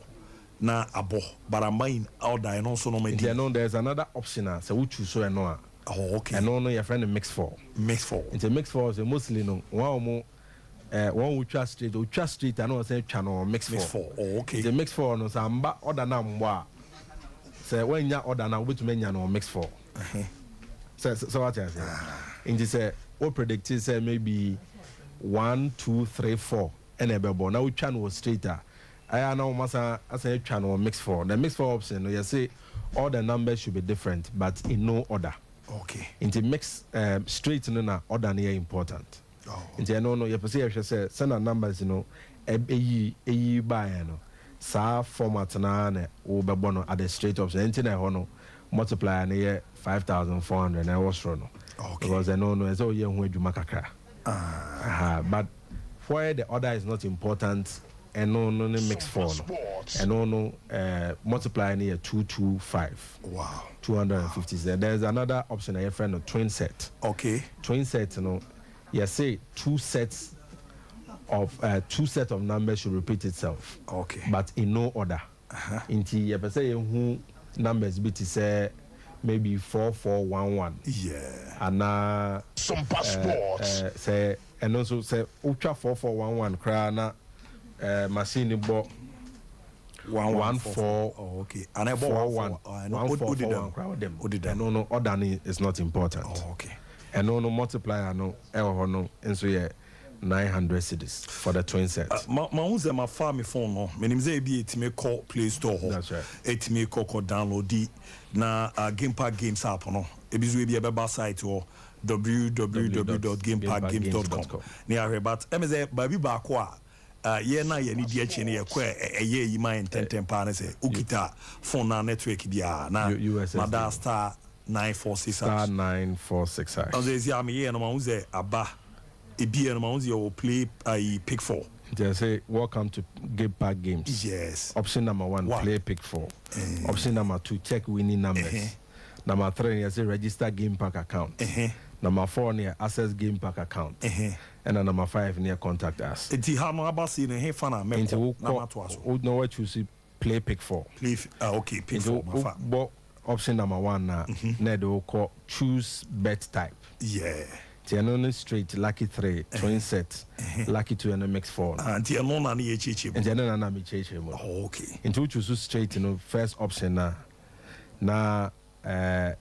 na abo but I'm buying out there and also no me there's another option so we choose so and no okay and no your friend mix 4 it's a mix 4 so mostly no one more one ultra street I know say channel mix 4 okay it's a mix 4 no so amba order na mwa say when ya order na we to menya no mix 4 so what I say in this what predicted say maybe 1 2 3 4 and a bebo now channel straighter I know masa as a channel mix 4 the mix 4 option you say all the numbers should be different but in no order okay into mix straight no order near important into no you say send numbers you know e by no sa format na o be bono at the straight option into na ho no multiply na 5,400 na was no because I know as all year hu adwuma kakra but where the order is not important and no mix 4 no and no multiply near 225 wow 250 there's another option a friend of twin set okay twin set you know you say 2 sets of numbers should repeat itself okay but in no order into you say who numbers be to say maybe 4411 and some passports say and also say ultra 4411 cry na machine bo 114 okay and I bought 144 no order is not important okay and no multiplier no and so yeah 900 cities for the twin set ma unze ma farm phone no menim say bi etime call play store ho that's right etime call download di na game park games app no ebizu bi e be ba site ho www.gameparkgames.com ni are but emeze ba bi ba ko a ye na ye ni di achi ne ye ko eye yi man tentem pa na say ukita phone na network dia na mada star 946 on the am here no ma unze aba ebi no ma unze you play pick 4 they say welcome to Game Park Games yes option number 1 play pick 4 option number 2 check winning numbers number 3 you say register Game Park account number 4 near access Game Park account and then number 5 near contact us enti ha no abasi ne he fa na me ko na to aso no what you see play pick 4 play okay pick 4 ma fa option number 1 na do call choose bet type Tiano straight, lucky 3, twin set, lucky 2 and a mix 4. And Tiano na ni chichi. And Tiano na mi chichi. Okay. Into choose straight, first option na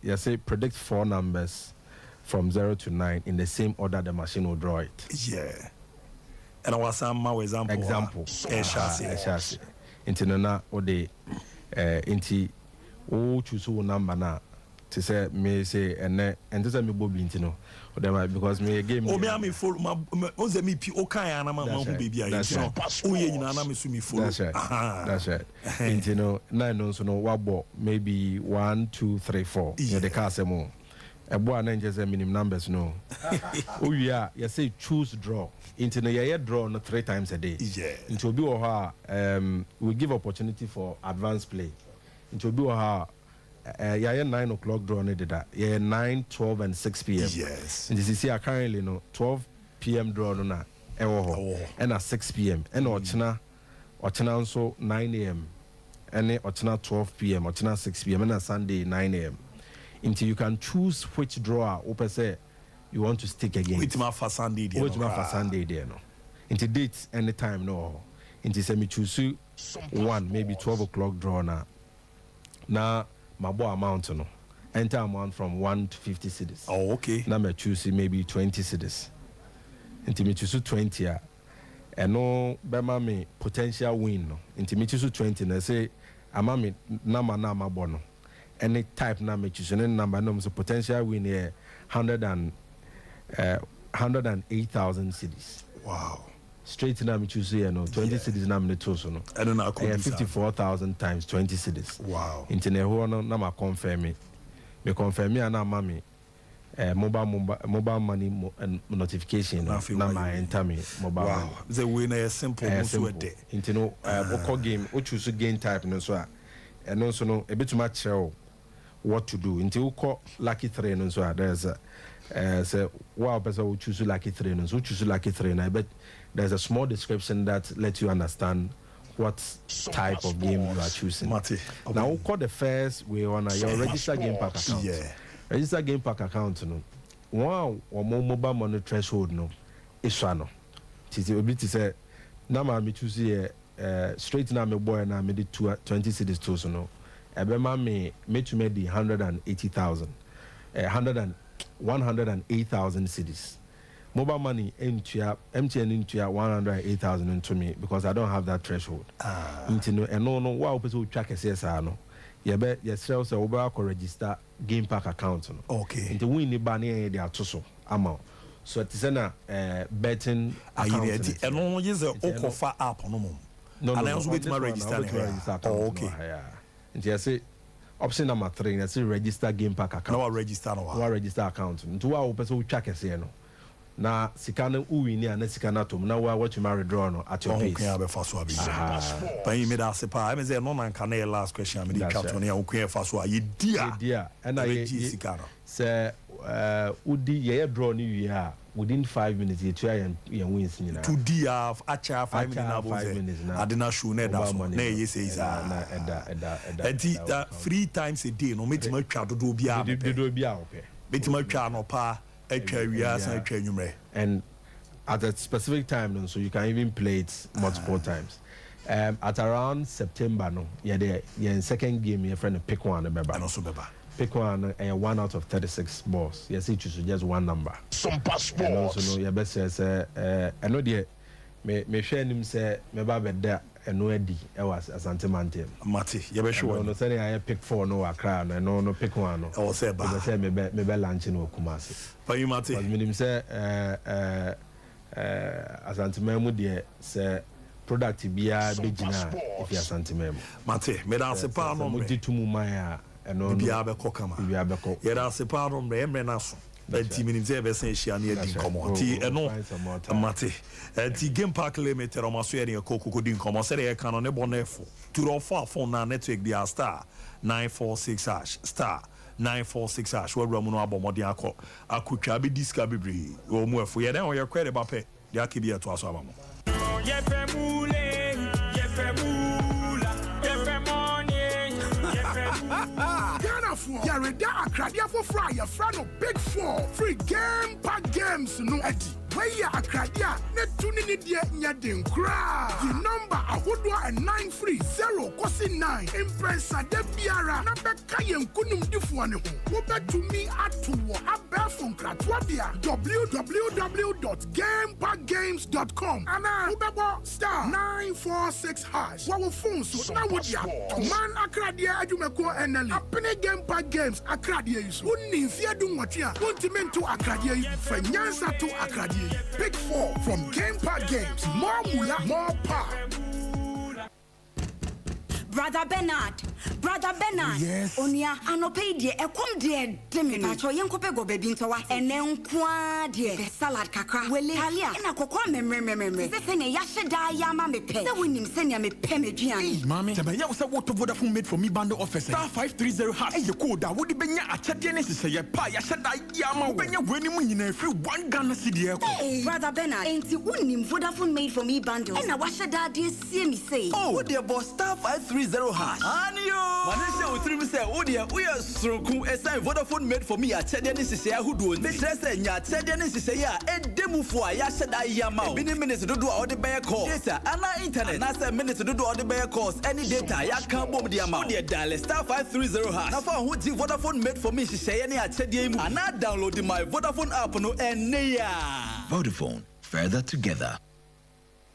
you say predict 4 numbers from 0 to 9 in the same order the machine will draw it. Yeah. And I was some example. Chassis. Into na ode inti o choose number na to say me say and to say me bobi intino because me game o me am follow o say me pi o kan ya na ma hu baby ayi so o ye nyina na me so me follow that's right intino na no so no wabo maybe 1 2 3 4 you the car say mo ebo ana nje say minimum numbers no o wi you say choose draw intino ye draw no 3 times a day into obi o ha we give opportunity for advanced play into obi o ha yeah, 9 o'clock draw on it. Yeah, 9, 12, and 6 p.m. Yes. And this is here currently 12 p.m. draw on that. And at 6 p.m. And Ochina also 9 a.m. And Ochina 12 p.m. Ochina 6 p.m. And a Sunday 9 a.m. Until you can choose which draw open say you want to stick again. Which my for Sunday there. Which my for Sunday there no. Into dates anytime no. Into say me choose 1 maybe 12 o'clock draw now. My boy amount no enter amount from 1 to 50 cedis. Oh, okay. Now me choose maybe 20 cedis. Until me choose 20 and no bema me potential win no. Until me choose 20 na say ama me number bono. Any type na me choose any number no so potential win here 108,000 cedis. Wow. Straight now me choose here no 20 cities na me to so no. I don't know 54,000 times 20 cities. Wow. Internet ho no na ma confirm me. Me confirm me na ma me mobile money notification na ma enter me mobile money. Wow. The winner is simple most with it. Into no o game o choose game type no so and no so no e betuma kyerɛ what to do. Into o call lucky 3 no so there's say wow person will choose lucky 3 no so choose lucky 3 na bet there's a small description that lets you understand what type of game you are choosing. Now, we'll call the first way on your register game pack account. Yeah. Register game pack account, no. One or more mobile money threshold, no. It's one. It's a bit to say, now I'm choosing straight now, my boy, and I made it 20 cities too, so no. Ebema me to make the 180,000, 108,000 cities. Mobile money MTN into 108,000 into me because I don't have that threshold. And no, wow, people track a CSR no. You bet yourself so over register game pack account. Okay. Into win the banner they are so amount. So it's a betting account. And no use a Okofa app no more. No, I also wait my register. Okay. And you say option number 3, that's register game pack account. No register no. Wa register account. Into our person track a CSR no. Na sikana uwini na sikana tom na wa what you marry draw no at your pace. Okay, I be fast so abi. But you made us pa. I mean say no man can last question. I mean the captain here okay fast so ye dia. And I sikana. Say udi ye draw ni wi ha within 5 minutes you try and wins ni na. To dia acha 5 minutes na. Adina show na da so. Na ye say na eda 3 times a day no metima twa dodo bia. Dodo bia ope. Metima twa no pa. And at a specific time, so you can even play it multiple times. At around September, no, you're in second game, your friend pick one, remember? And also, pick one, 1 out of 36 balls. Yes, you choose just one number. Sompa Sports. And also, no, your best says, I know the me share him say, me baba there. And no Eddie, I was as antimante. Mati, you be sure. No, say I pick 4 no akra no pick 1 no. I say ba. Say me lunch no Kumasi. But you Mati. But me say as antimemu there say product bia begina if you antimemu. Mati, me da se pa no. Mo ditumu maya no. Bia be kokama. Bia be ko. Ye da se pa no me na so. Enti minimze be sen hia na edi komo ti eno mate enti game park limited o maso ye ne kokoko di komo se ye kan no ne bonefo turo phone na network dia star 946 star 946 wawura mu no abomode akotwa be diska bebre o mu efo ye den o ye kwere ba pe dia ke bi eto aso abamo ye femule ye femula ye femoni ye femula for Yareda Akradia for Fry, your friend of Big 4. Free game pack games, no Eddie. Where ya Akradia, net tuning in the Yadin Cra. The number Ahodwa and 930 Kosi 9. Impressa de Biara, Nabekayan Kunum Difuane. Go back to me at Abel from Kratwabia. www.gamepackgames.com. And Ubebo star 946 hash. Our phone so now would ya. Man Akradia Adumeko NL. Apene Game Pack Games Akradia is. Unni Fiadu Matia. Continental Akradia. Fenyansa to Akradia. Big 4 from Game Pack Games. More mula, more power. Brother Bernard. Yes. Onia, anope die ekom die demi. Pacho yenkope go bebi ntowa. Ene nkwa die. Be salad kakra. Wele halia. Ina kokwa memre. Se ne yashe da ya ma mepe. Se winim se ne mepe meduan. Hey, mami. Tebe ya usa what Vodafone made for me bundle offer. Star 530 hash. Hey, code da wodi benya achede ne se ye pa yashe da ya ma. Benya weni mu nyina free 1 Ghana cedi eko. Hey, Brother Bernard. Enti unim Vodafone made for me bundle. Ena washe da die see me say. Oh, what the boss star 530 hash. Anio. Manisha utrim say odia we are stroku assign Vodafone made for me achede ne sese ahudu on. Betre say nya achede ne sese ya edemu fo a ya sheda ya ma. Bini minutes dodo a ode be call. Data ana internet. Na say minutes dodo ode be calls any data ya kan bom dia ma. Odia dial star 530 hash. Na fa hu di Vodafone made for me sese ne achede mu. Ana download my Vodafone app no ene ya. Vodafone, further together.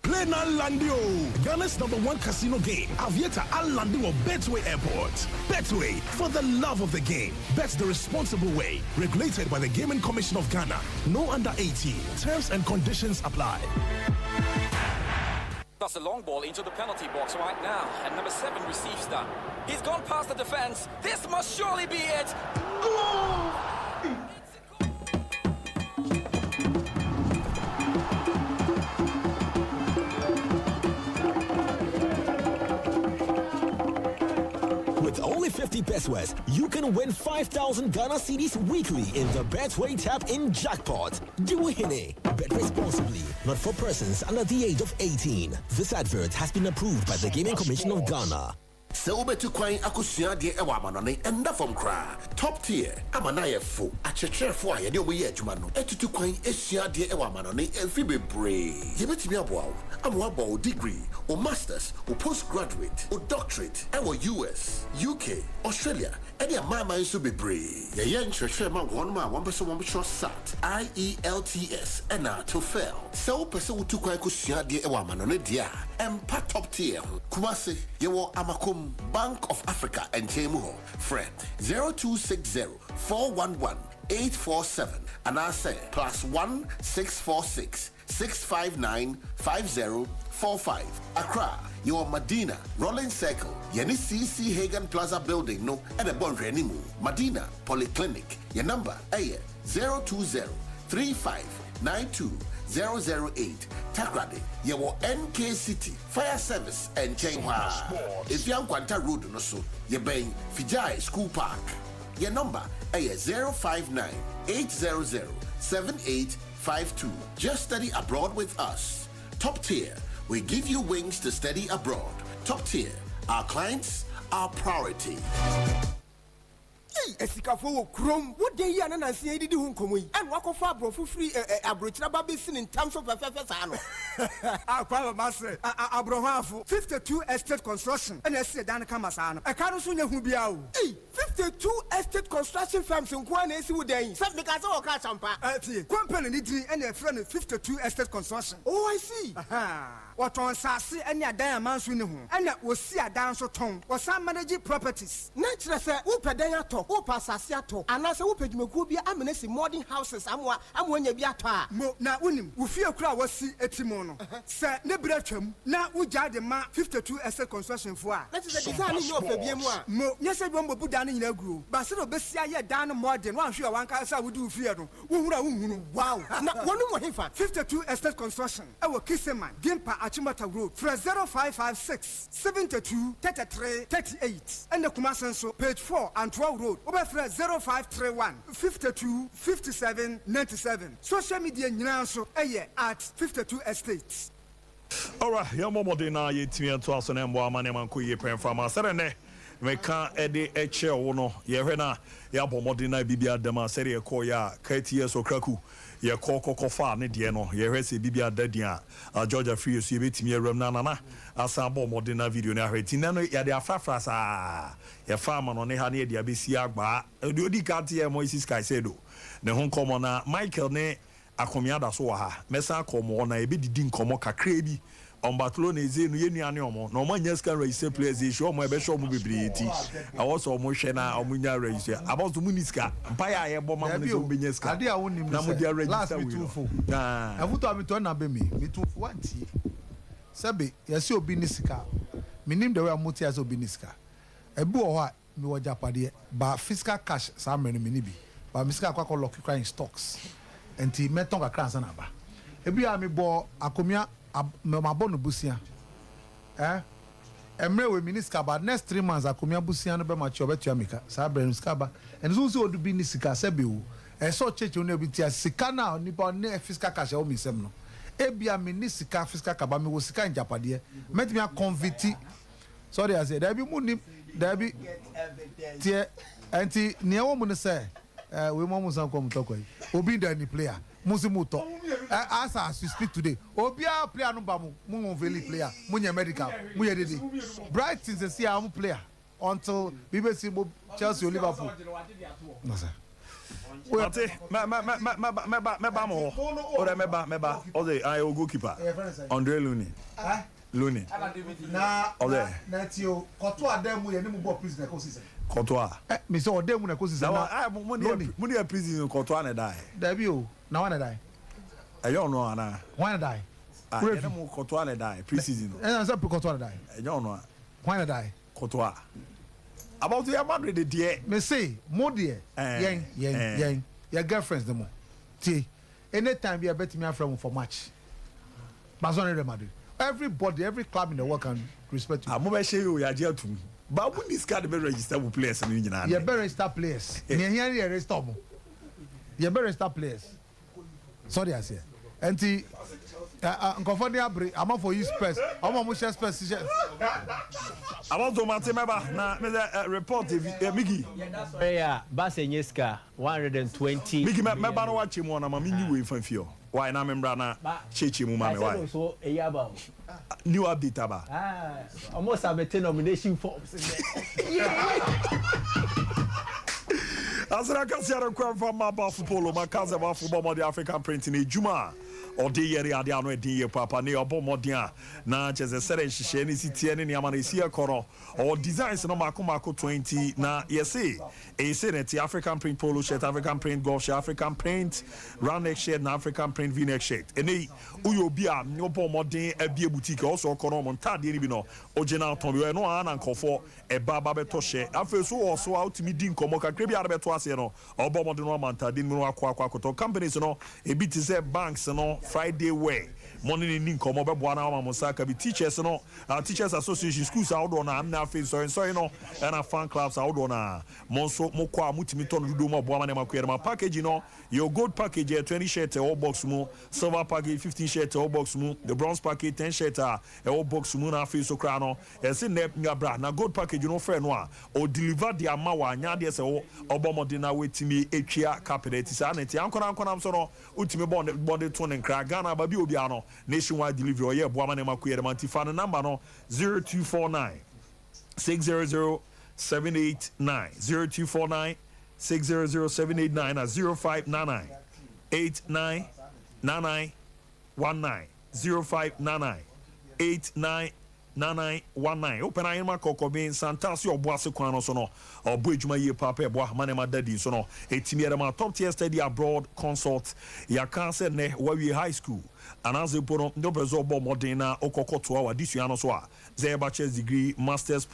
Play now Landio, Ghana's #1 casino game. Aviator Al Landio Betway Airport. Betway, for the love of the game. Bet the responsible way. Regulated by the Gaming Commission of Ghana. No under 18. Terms and conditions apply. That's a long ball into the penalty box right now, and number 7 receives that. He's gone past the defense. This must surely be it. Goal! With only 50 pesos, you can win 5,000 Ghana cedis weekly in the Betway Tap In Jackpot. Do Hine. Bet responsibly. Not for persons under the age of 18. This advert has been approved by the Gaming Commission of Ghana. So betu kwai akusua de ewa manone enda from kra top tier amana ye fo achechefo a ye de oboye adwuma no etutu kwan esua de ewa manone emfi bebre ye betimi aboa amwa bo degree or masters or postgraduate or doctorate ewa US UK Australia any amama nso bebre ye ye nhwehwe ma won ma won beso won be sat IELTS ena to fail so person utu kwan akusua de ewa manone dia empa top tier kumase ye wo amakom Bank of Africa and Temuho. Friend 0260-411-847 and I say +1 646 659 5045. Accra, your Medina, Rolling Circle, Yeni CC Hagan Plaza Building, no, and a bon renimu. Medina Polyclinic, your number 020-3592-008. Takrade, your NK City, Fire Service, and Chenghua. If you Kwanta Road, no so, you bang Fijai School Park. Your number 059-800-7852. Just study abroad with us. Top tier, we give you wings to study abroad. Top tier, our clients, our priority. Hey, esikafo wo krom wo de ya na nansi edidi hu nkomo yi en wakofa abrofo free abrochira ba besin in terms of sa no akwa ba se abrohafo 52 estate construction en ese dan kama sa no e ka no so nya hu bia o 52 estate construction firms nko na esi wo dan se me ka se wo ka champa tie company ni din en e frɛ no 52 estate construction. Oh, I see. Waton sase en adan amanso ni ho en wo si adan so ton wo san manage properties na kire se wo pedan ato wo pasase ato anase wo pedwumakuo bia amenesi modern houses amwa nya bi ato a mo na wonim wo fie kura wasi etimo no se ne bra twam na wo gya de ma 52 estate construction fo a that is the design ni ofa bia mu a mo nyese bi mo buda no nyina guo ba se no besi aye dan no modern wan hwe wan ka sa wo du fie no wo hura wo hunu wow na wonu mo hefa 52 estate construction e wo Kiseman Gimpa Achimata Road 0556 72 33 38 and the Kumasenso page 4 and 12 Road over 0531 52 57 97. Social media nyinanso at 52 estates. Alright, ya momo de na ye timi to aso na mbo amane man ko ye pen from asere ne meka ede eche wo no ye hwe na ya bomode na bibia dama sere ko ya 30 years okraku ye kokofa ne de no ye hwe se bibia dadia Georgia free so ye betimi awram na nana asa bomode na video na hweti na no ya de afrafra sa ye farm no ne ha ne de abesi agba odi kate ye Moises Kaisedo ne ho komo na Michael ne akomiada so wa ha mesa komo na ebedidi nkomo kakra bi on Barcelona ezenu yenuane omo na omo nya scan register players e show omo ebe show omo bebreti awoso omo hwe na omo nya register about muniska empire aye bo ma mo no benya ska ade a wonim na mo dia register we na afuto amito na be me mitu wanti sebe yesi obi nisika minim de we amoti as obi nisika ebi wo ho a mi wo japade ba fiscal cash sa menu mi ni bi ba misika akwa lock crying stocks enti meton ka kransa na ba ebi a mi bo akomia mabonu busia emre we minister ba next 3 months akomia busia no be ma chi obetua mika sa brenu skaba en so odu bi ni sika sebe o so cheche no bi tia sika na nipa ne fiscal cash o mi sem no ebia minister fiscal kaba mi wo sika njapade metimi a conviti sorry I say there be munim there be tie enti ne wo mu ne say we mo musan kom tokoi obi da ni player musimuto as you speak today obia player no ba mu veli player mu nya medical mu ye dede Brighton say see am player until BBC Chelsea or Liverpool no sir Ate meba mo ore meba ode ayo goalkeeper Andre Looney na tio koto ademu ye ni mu ball prison ko season koto me say odemu na ko season na mu ni prison koto na die da bi o na wana die ayo no ana wana die ene mu koto na die pre-season na say koto na die ayo no wana die koto about your Madrid the dear me say mo dear yen your girlfriends them ti anytime you bet me from for match Barcelona Real Madrid everybody every club in the world can respect you am be shey you ya je atum ba bu this card be register with players ni nyina you better register players me here you register mo you better register players sorry I say enti nkofo dey abre am for you space am mo share space I want to mate meba na me report Migi yeah Basenyeska 120 Migi meba no wache mu na ma minyi we fanfio why na membra na cheche mu ma me why so eyaba new update aba almost have a nomination forms Asra kasiara kwa fa ba football ma kaza ba football mo the African print in ejuma ode yeri ade ano edin papa ne obomodin a na cheze sere hihye ne sitie ne niama na esi ekoro o designs no mako 20 na yesi e say net African print polo shirt African print golf shirt African print round neck shirt na African print v-neck shirt eni uyo bi a obomodin abie boutique also okoro mo ntade ni bi no original ton bi no ana nkofo e baba beto she afeso also out mi din komo kakre bi arabeto ase no obomodin no mantade ni no akwa companies no e bi ti say banks no Friday way money ni nkomo be boa na ma musaka bi teachers no teachers association schools out on am na face so you know and fan clubs out on monso mokwa mutimi ton dudo mo boa ma na makwere ma package no your gold package 20 shirt all box mu silver package 15 shirt all box mu the bronze package 10 shirt all box mu na face so kra no e se ne ngabra na gold package no fair no o deliver the amawa anya de se obomode na wetimi etwia capacity sa na ti ankona so no utimi bond to ne kra Ghana ba bi obi ano nationwide delivery or yeah boama ne makuye de mantifa no number no 0249 600 789 0249 600 789 at 0599 899919 0599 899919 open ayema kokobin santasi oboase kwano so no obo ejuma ye papa ebo amane madadi so no etimi ere ma top tier study abroad consult ya kan se ne wawie high school ananse pono ndo prezo obo modern na okokoto awa disu ano so a ze bachelor's degree masters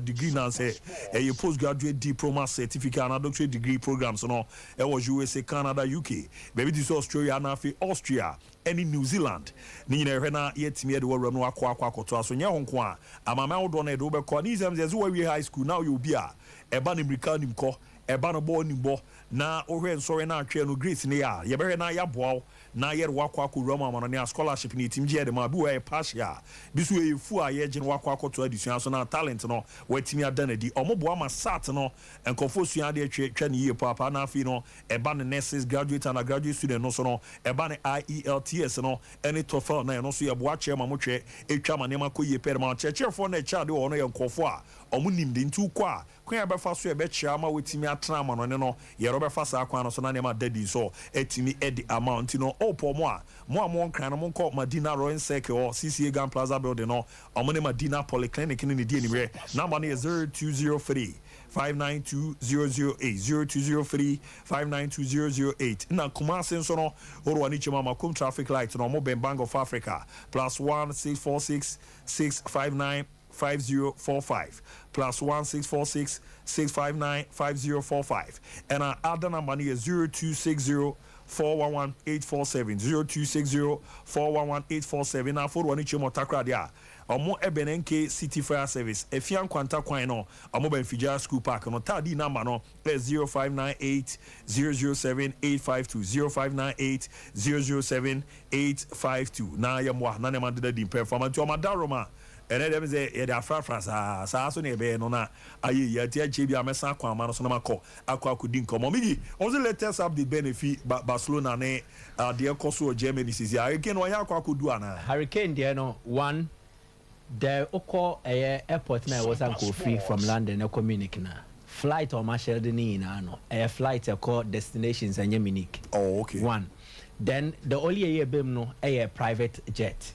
degree na se a postgraduate diploma certificate and doctorate degree programs no e was USA Canada UK baby this Australia na fi Austria any New Zealand ni na hwe na yetimi e de wawra no akwa aso nya honko a amama wodo na e do be ko ni zem ze wawie high school now you be a eba ni mrika nim ko eba no bo ni bo na ohwe nsore na atwe no Grace ne ya ye behwe na ya boaw na ye wakwa akowura ma no ne scholarship ni team je de ma bi we partial bi so e fu a ye gene wakwa akoto adisua so na talent no watimi adanadi omobo ama sat no enkofo sua de twa ne ye papa na afi no eba ne nurses graduate and graduate student no so no eba ne IELTS no any TOEFL na no so ye boa che ma mo twe etwa ma ne ma koye per ma chechefo na cha de wo no ye nkofo a omunim de ntu kwa kwan abefa so e be chia ma watimi atena ma no ne no ye robefa sa kwan no so na ne ma daddy so etimi edi amount no opo mo a mo nkran no mo nko Madina Royal Circle CCA Grand Plaza building no omone Madina Polyclinic ni di anywhere number no 0203 592008 0203 592008 na Kumasi nso no oro ani chema makum traffic light no mo Bank of Africa +1 646 659 5045 +1 646 659 5045 and our other number is 0260 411 847 0260 411 847 na for one chimo takra dia omo ebenenke City Fire Service efian kwanta kwan no omo Benfija School Park no tadi number no 0598 007 852 0598 007 852 na yamwa na ne mandeda di performance o madaroma ene dem ze ye da frafra sa so ne be no na ayi ya ti ache bi amesa kwa ma no so na makọ akudi nkomo migi on the latest update benefit Barcelona ne de koso Germany sisi again on ya akudu ana Hurricane there no one the oko airport na was anko free from London e Munich na flight or marshal de ni na no flight called destinations and Munich. Oh okay. One then the only year bem no private jet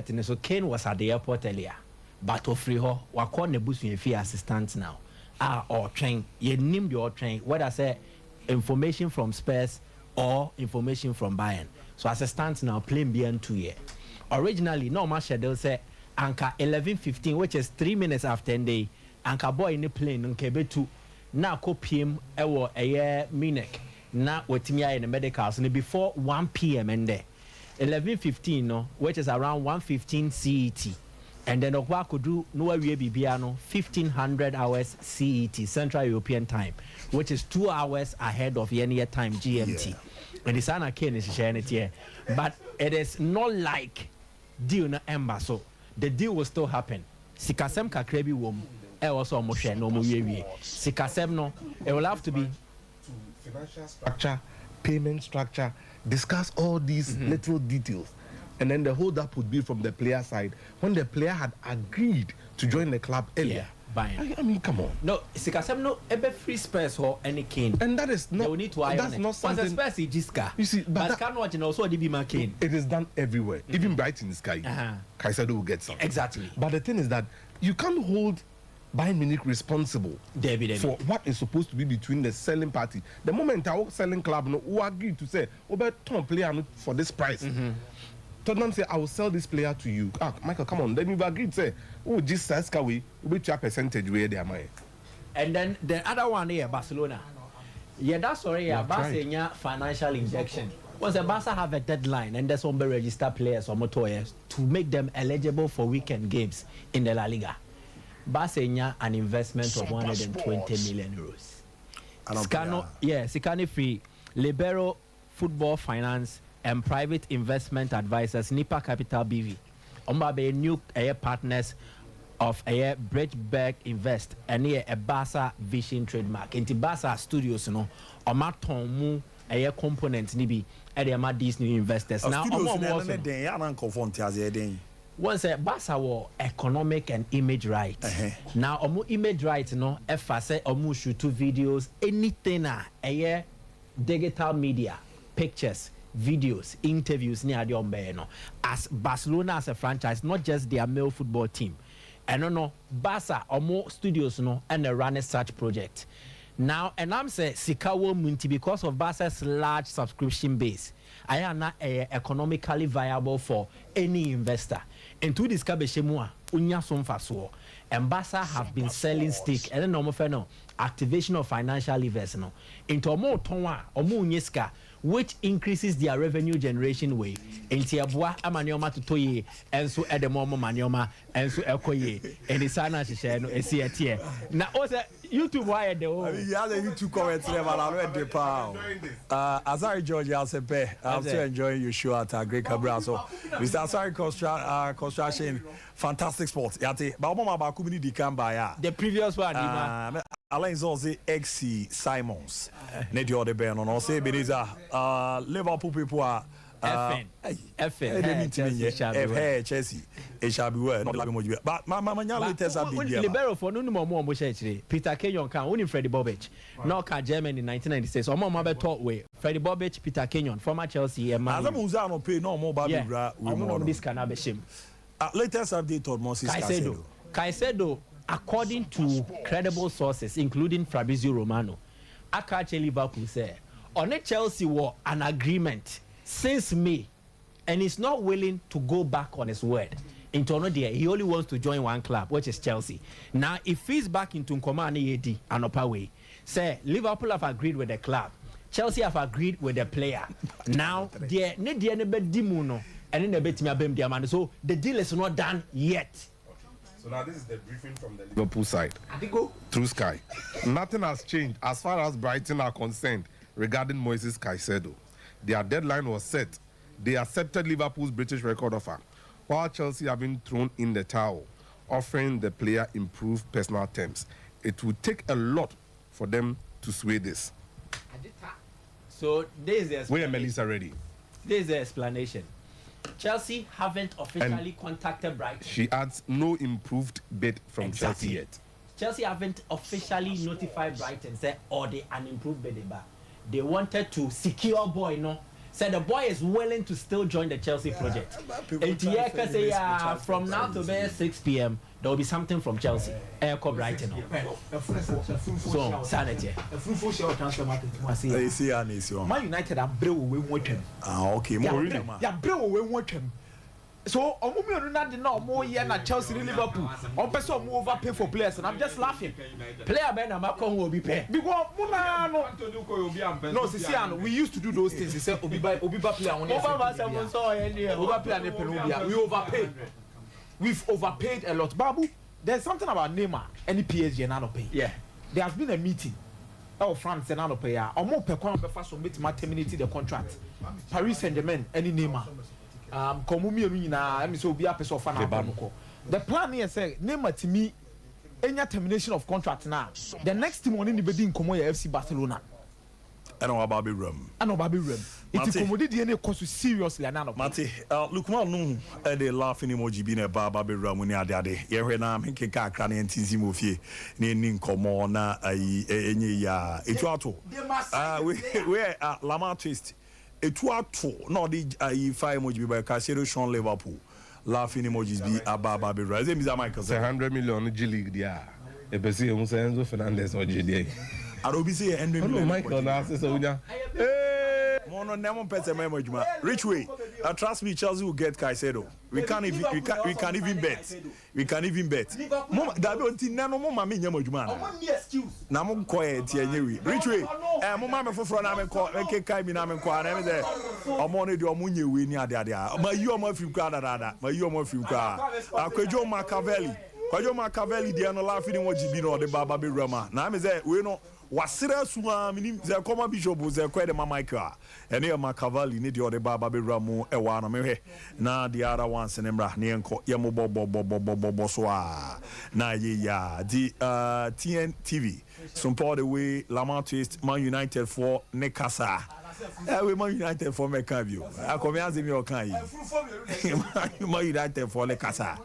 and so Kane was at the airport earlier but free ho wakọ nebusu fee assistant now or train you name your train whether say information from Spurs or information from Bayern so assistant now plane BN 2 year originally normal schedule say anka 11:15 which is 3 minutes after day anka boy in the plane nkebe 2 na ko PM ewo Munich na wetimi aye the medicals and before 1 p.m. and there 11:15 no which is around 1:15 CET and then okwa could do no we bibia no 1500 hours CET Central European time which is 2 hours ahead of any time GMT and the sana Kane is sharing it here but it is not like deal na emba so the deal will still happen sikasem kakrebi wom e also mo hwe no mo wie sikasem no it will have to be financial structure payment structure discuss all these little details and then the hold up would be from the player side when the player had agreed to join the club earlier. I mean, come on. No, Sikasem no ebe free Spurs or any Kane. And that is not. They will need to that's not something. Spurs is Jiska. You see, but can watch and also DB Kane. It is done everywhere. Even Brighton is Sky. Kaisedo will get some. Exactly. But the thing is that you can't hold Bayern Munich responsible for what is supposed to be between the selling party. The moment our selling club no who agreed to say, "Ober Tom player for this price." Tottenham say, "I will sell this player to you." Ah, Michael, come on. Then you've agreed say, "Oh, just Saska we will a percentage where they are my." And then the other one here, Barcelona. Yeah, that's already Barcelona financial injection. Once the Barca have a deadline and there's some register players or motoyers to make them eligible for weekend games in the La Liga. Barcelona an investment of 120 million euros. Scano, Sikani Free, Libero Football Finance and Private Investment Advisors, Nipa Capital BV. Ombabe new partners of Bridgeberg Invest and a Barca Vision trademark. Inti Barca Studios, no, Omaton mu component nibi at these new investors. Now, once a Barca war economic and image right. Now, omu image right no efase omu shoot videos anything a digital media, pictures, videos, interviews near the no. As Barcelona as a franchise, not just their male football team. And no Barca omu studios no and a run such project. Now, and I'm saying Sikawo Munti because of Barca's large subscription base. I am not economically viable for any investor. And to this Kabeshemua, Unya Somfa and Barca have been selling stake and then no activation of financial levers no into more tonwa or more nyeska which increases their revenue generation way. Enti aboa amanioma to toye enso edemomo manioma enso ekoye eni sana hihye no esi etie na o say YouTube why the o yeah the YouTube comments there but I read the power Azari George Alsepe I'm still enjoying your show at Great Cabra so Mr. Azari construction fantastic sport yate ba omo ba ku bi di kan ba ya the previous one Alain Zozi XC Simons ne di other ben no say Beneza Liverpool people are FN Chelsea it shall be well not like emoji but my latest update libero for no more Peter Kenyon can only Freddie Bobic no ka Germany in 1996 omo ma be talk way Freddie Bobic Peter Kenyon former Chelsea and man Azamuza no pay no more baby bra we more this can be shame latest update on Moses Caicedo according to credible sources including Fabrizio Romano Akache Liverpool say on Chelsea war an agreement since May, and he's not willing to go back on his word. In Toronto, he only wants to join one club, which is Chelsea. Now, if he's back into Nkomani AD and upper way, say Liverpool have agreed with the club, Chelsea have agreed with the player. Now, so the deal is not done yet. So now this is the briefing from the Liverpool side through Sky. Nothing has changed as far as Brighton are concerned regarding Moises Caicedo. Their deadline was set. They accepted Liverpool's British record offer, while Chelsea have been thrown in the towel, offering the player improved personal terms. It would take a lot for them to sway this. So this is the explanation. Where Melissa ready? This is the explanation. Chelsea haven't officially contacted Brighton. She adds no improved bid from Chelsea yet. Chelsea haven't officially notified Brighton, say, or they unimproved bid. They wanted to secure boy, no. Said the boy is willing to still join the Chelsea project. And say, from now to 6 p.m. there will be something from Chelsea. Echo Brighton. So sanity. Man United are brew with him. Okay, more really. Yeah, brew with him. So, not more year na Chelsea Liverpool. On person move overpay for players, and I'm just laughing. Player Ben Amako will be paid. Because no, Sisiano, we used to do those things. He said Obiba player only. We overpaid. We've overpaid a lot. Babu, there's something about Neymar and PSG and Anope. Yeah. There has been a meeting. Oh, France and Anope. Or more per quarter before meeting terminate the contract. Paris Saint-Germain, any Neymar. The plan here say Neymar to me any termination of contract now. The next morning the bedding come FC Barcelona. I know about Bobby Rum. It's commodity DNA cost seriously and now. Mate, look man no they laughing emoji bi na Bobby Rum when ade. Ye hwe na me keka akra na ntizimo fie na eni nkomo na ayi enye ya. Etu ato. We Lamar twist. Etu ato na odi ayi fa emoji bi Caicedo Sean Liverpool. Laughing emojis bi Bobby Rum. Ze Mr. Michael say 100 million G League dia. E be say Enzo Fernandez o G Arobi say $100 million. Michael na say so unya. Mono nemo pese memo juma. Rich way. Trust me, Chelsea will get Caicedo. We can even bet. We can even bet. Mom dabi onti nano mo mama nyemo juma na. Na mo ko e tie nyewi. Rich way. Mo mama foforo na me ko ke kai mi na me ko na me say omo ne de omo nyewi ni ade ade. Ma yi omo afim kwa dada. Ma yi omo afim kwa. Akwejo Machiavelli. Kwajo Machiavelli de no laugh ni wo jibi no de baba be rama. Na me say we no wasira suwa minim ze koma bishop ze kwa de mama Michael ene Machiavelli ne de baba be ramu e wa na me na the other ones ne mra ne enko ye mo bo so a na ye ya the TNTV Sompa the way Lamar twist Man United for Nekasa we Man United for Mekavio akomiaze mi okan yi Man United for Nekasa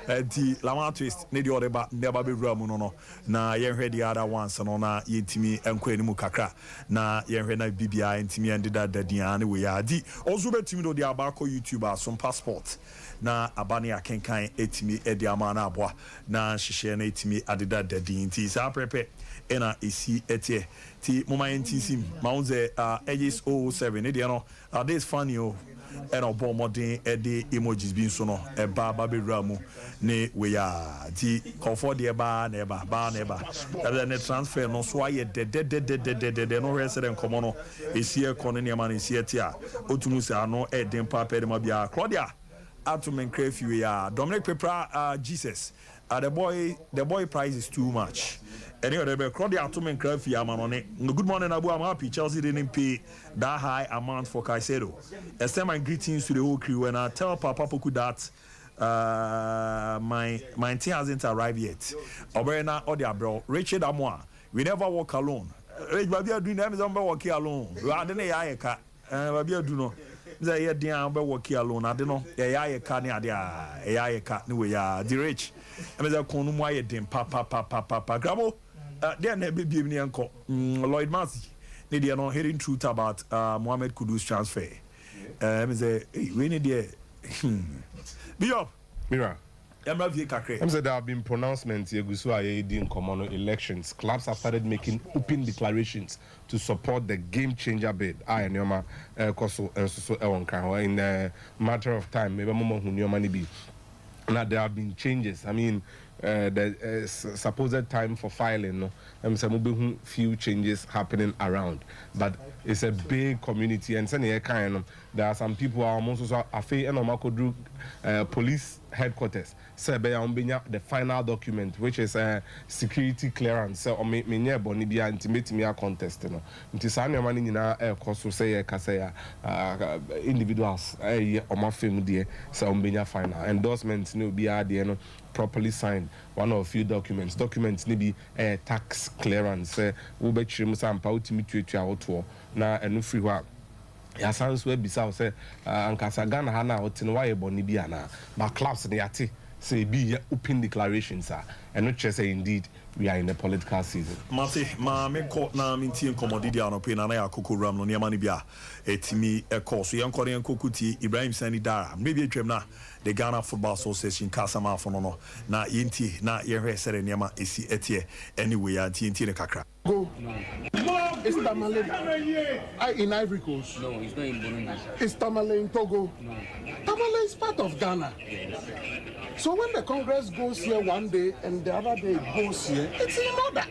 the Lamar twist ne de ba be ramu no na ye hwe the other ones no na ye timi enko enimu kakra na ye hwe na BBI ntimi endeda dadia ne we ya di ozo betimi do de abako YouTuber Sompa Sport na abane akenkan etimi edi amana aboa na hihye na etimi adeda dadi nti sa prepe ena esi etie Ti moma NTC Mounze Aegis 007 ne no this funny oh and obo modern the emojis bin so no e ba bebra mu ne we ya ti comfort the ba never that the transfer no so aye de no resident come no e sie kono ne ma ne sie ti a otumu se ano e den pa pe de ma bia Claudia atomen crave we ya Dominic Pepra Jesus the boy price is too much. Anyway, the Claudia Atomen Crafty Amanone. Good morning, Abu. I'm happy Chelsea didn't pay that high amount for Caicedo. Extend my greetings to the whole crew, and I tell Papa Poku that my team hasn't arrived yet. Oberena Odia bro, Richard Amoa. We never walk alone. Babia doing them is walking alone. I don't know. Babia do no. Say yeah, dear, be walking alone. I don't know. Yeah, can ya cat no ya the rich. I'm a conumway dim papa grabo. Then baby me uncle Lloyd Massey. They are not hearing truth about Mohamed Kudus transfer. We need the be up. Mira. I'm saying there have been pronouncements in common elections. Clubs have started making open declarations to support the game changer bid. In a matter of time, maybe now there have been changes. I mean, the supposed time for filing, no, few changes happening around, but it's a big community, and there are some people who are also police headquarters. The final document, which is a security clearance, so contest. Individuals, final endorsements, properly signed. One of a few documents. Documents need be a tax clearance. We bet you some power to meet you out now and free work. Ya sounds we bisa say ankasa Ghana ha na otin wa ye boni bia na but clubs dey ati say be open declarations and not just say indeed we are in a political season. Mate ma me court na minti commodity an open na ya kokoro ram no niam ni bia etimi e course ye nkore enkokuti Ibrahim Sani Dara maybe atwem na the Ghana Football Association kasama afo no na yenti na ye hwe sere niam esi etie anyway ya yenti ne kakra go. No, it's Tamale. In Ivory Coast. No, it's not in Burundi. It's Tamale in Togo. No. Tamale is part of Ghana. Yes. So when the Congress goes here one day and the other day it goes here, it's in order.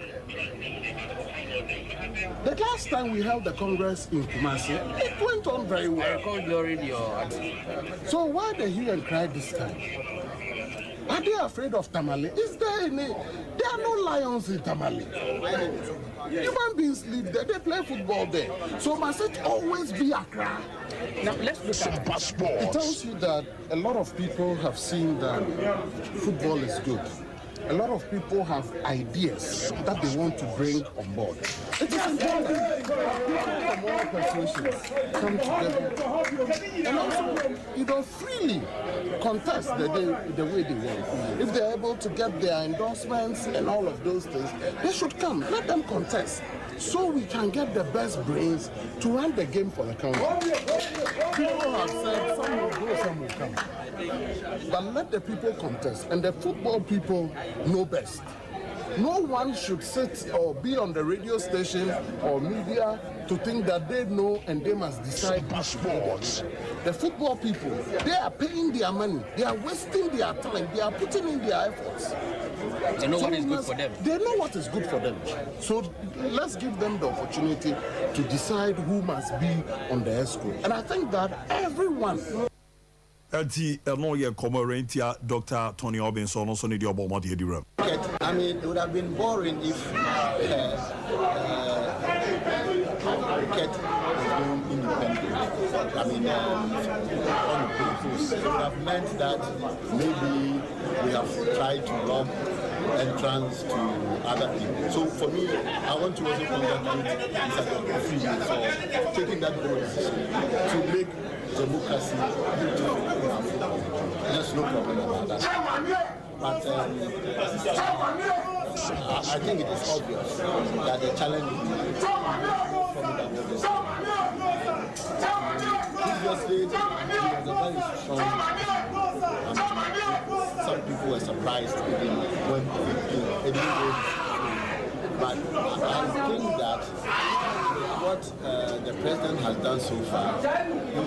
The last time we held the Congress in Kumasi, it went on very well. I recalled already. So why the hue and cry this time? Are they afraid of Tamale? Is there any? There are no lions in Tamale. Human beings live there. They play football there. So must it always be Accra? Now let's look at passports. It tells you that a lot of people have seen that football is good. A lot of people have ideas that they want to bring on board. It is important. People from all persuasions come together and also, freely contest the way they want. If they're able to get their endorsements and all of those things, they should come. Let them contest so we can get the best brains to run the game for the country. People have said some will go, some will come. But let the people contest, and the football people know best. No one should sit or be on the radio station or media to think that they know and they must decide. Passports. The football people, they are paying their money, they are wasting their time, they are putting in their efforts. They know what is good for them. They know what is good for them. So let's give them the opportunity to decide who must be on the escrow. And I think that everyone. Dr. Tony Robinson also need your bomb at the room. I mean, it would have been boring if cricket was going independently. I mean, on the papers, it would have meant that maybe we have tried to lob entrance to other people. So for me, I want to also congratulate Mr. Kofi for taking that bold decision to make democracy beautiful. There's no problem about that. But I think it is obvious that the challenge will be formidable this time. Previously, he was a very strong. Some people were surprised when it didn't go. But I think that what the president has done so far, he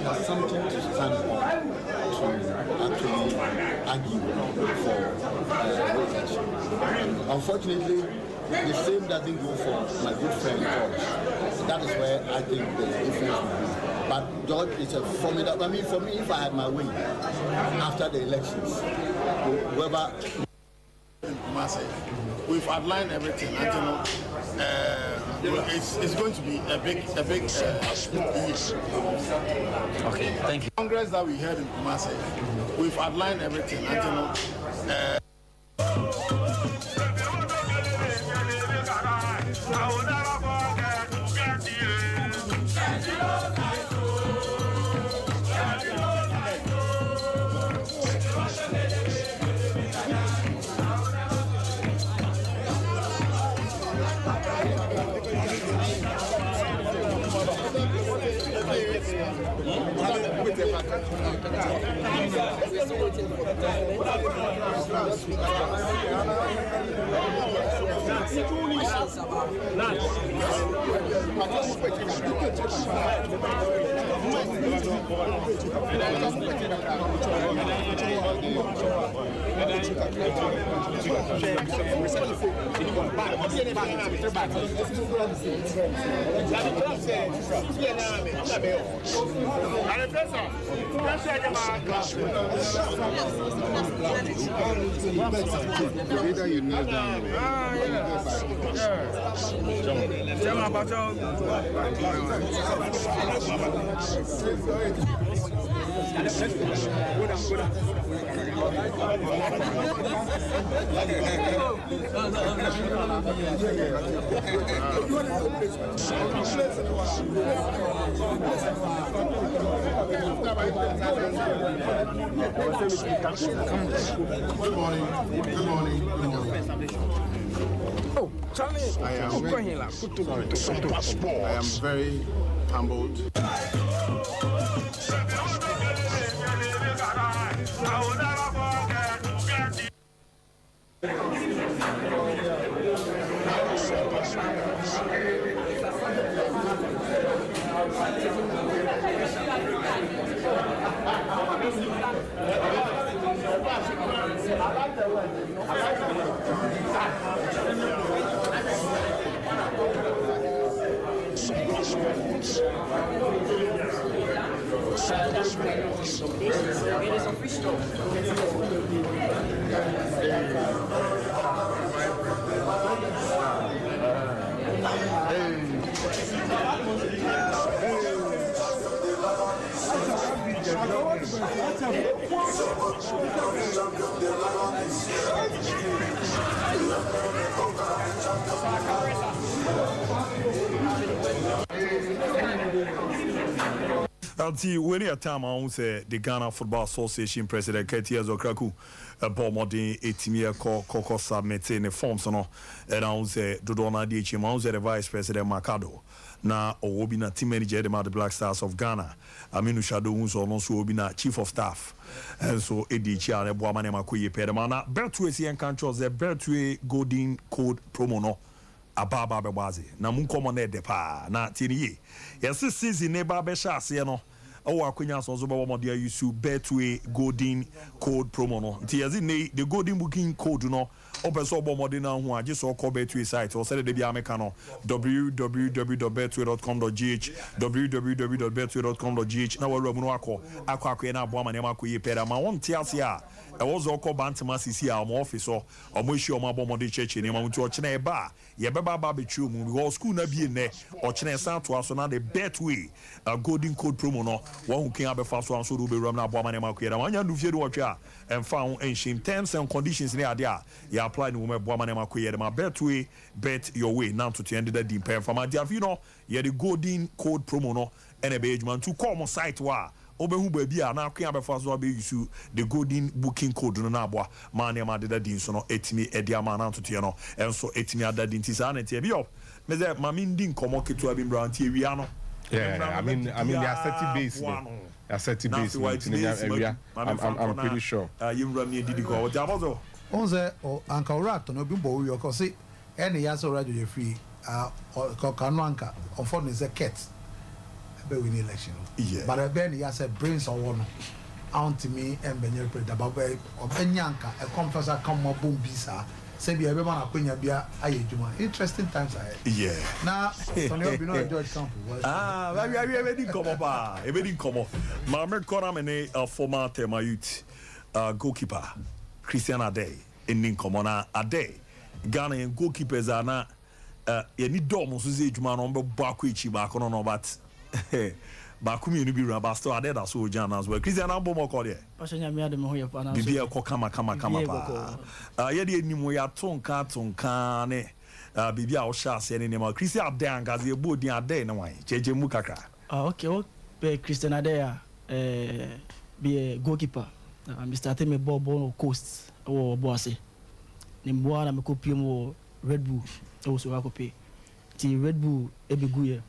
has something to stand on to actually argue for reelection. Unfortunately, the same doesn't go for my good friend George. That is where I think the difference will be. But George is a formidable. I mean, for me, if I had my way after the elections, whoever. We've outlined everything, and it's going to be a big year. Okay, thank you. Congress that we had in Kumasi, we've outlined everything, and You kneel down. Good morning. Oh, Charlie, I am very humbled. Until when a time I won't say the Ghana Football Association President Ketia Zokraku a bomodin 8 Coco submitting the forms and I won't say Dodona DH, I the Vice President Makado. Na Obina team manager the Black Stars of Ghana. Aminu Shadow Unso also Obina Chief of Staff. And so Edicha and Boamane Makuye Pedamana. Bertue Sian Controls the Bertue Golden Code Promo no. Ababa bewazi na munkomo na depa na tiniye yesi season ne ba be shase no o akonya so zo be wo de yusu Betway Golden Code Promo no nti yesi ne the Golden Booking Code no opeso obo mode na hu age so call Betway site o say de bia meka no www.betway.com.gh www.betway.com.gh na waru mu no akọ na abo amane makoye pera ma won ti ase a e wo zo call bantama sisi a mo office o mo hye o mo abo mode church ni ma mutu o chena e ba ye beba ba betru mu because school na bi ne o chena san to aso na the Betway Golden Code Promo no wo hu kin abefa so anso do be ram na abo amane makoye na wanya ndu fie do otwa emfa ho enshim terms and conditions ni ade a ya apply ni wo me abo amane makoye de ma Betway bet your way now to end the deep from my you know ye the Golden Code Promo no ene be ejuma to call mo site wa obehu baby a na kwen abefa so be use the Golden Booking Code no na aboa ma na ma de din so no etimi edi ama na to no enso etimi adadin ti sa na tie bi op me ze ma min din komo ketu abi mbra antie wi ano I mean they are 30 base they are 30 base in the area I'm pretty sure you run me didi go what about Onze o anka ora to no bi bo wi o ko se ene ya so radio free Kanuanka, unfortunately, is a cat. Be win election. Yeah. But Ben he has a brains or one. Aunt me and Benyer Preda Babe or Benyanka, a conference come more boom bisa. Say be everyone a queen bia ayejuma. Interesting times ahead. Yeah. Now, Sonny Bino George Campo. We already come up. Everything come up. Mamer Konamene, a former Tema youth goalkeeper, Christian Ade, in Ninkomona Ade. Ghanaian goalkeepers are not. You need domo so say juma no baako echi baako no but baako mi ni bi run but still Ade da so jana as well. Christian Ambo mo call there. Pasanya mi ade me ho ye pa na. Bibi e ko kama pa. Ye de enimu ya tonka ne bibi a o sha ase ne ma Christian Ade angaze ebo din Ade na wan cheche mu kakra. Okay, o be Christian Ade be a goalkeeper. Me started me ball coast o boase. Ni mboa na me kopie mo Red Bull also akope. Ti Red Bull ebiguye.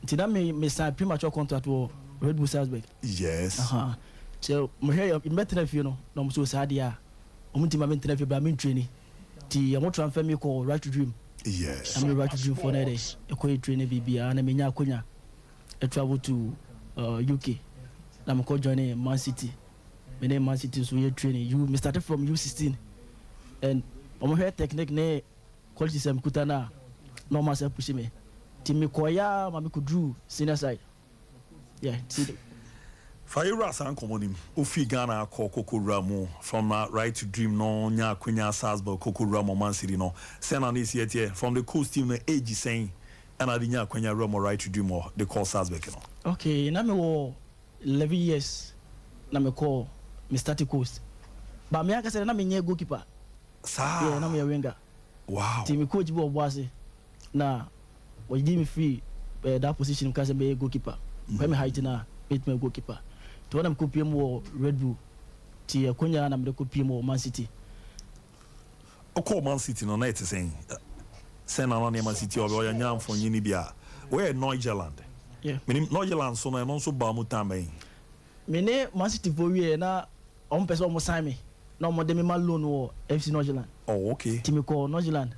Ti na me sign premature contract wo Red Bull Salzburg. Yes. So mo hear you better if you know no mo so sad ya. Omunti ma mentre fi ba men training. Ti am transfer me call Right to Dream. Yes. I'm Right to Dream for na day. E ko training bibia na me nya akonya. I travel to UK. Na me ko join Man City. Me name Man City so you training. Me started from U16 and I'm here technique ne quality sem kutana normal se push me ti me koya ma me could do senior side yeah see Fayura san komonim ofi Ghana Koko Ramo from Right to Dream no nya kwenya Salzburg Koko Ramo Man City no send this year from the coast team no age saying and nya kwenya Ramo Right to Dream or the call Salzburg no. Okay na me wo 11 years na me call me start coast but me aka say na me nye goalkeeper yeah na me winger. Wow. Team coach bo boase na we give me free that position because be goalkeeper. When me height na make me goalkeeper. To when I'm copy mo Red Bull. Ti akonya na me copy mo Man City. O call Man City no night saying send on Man City or your nyam for nyini bia. Where Norgerland. Yeah. Me Norgerland so na no so ba mu tambe. Me ne Man City for we na on person mo sign me. No more demi man loan or FC Norgerland. Oh, okay. Team call Norgerland.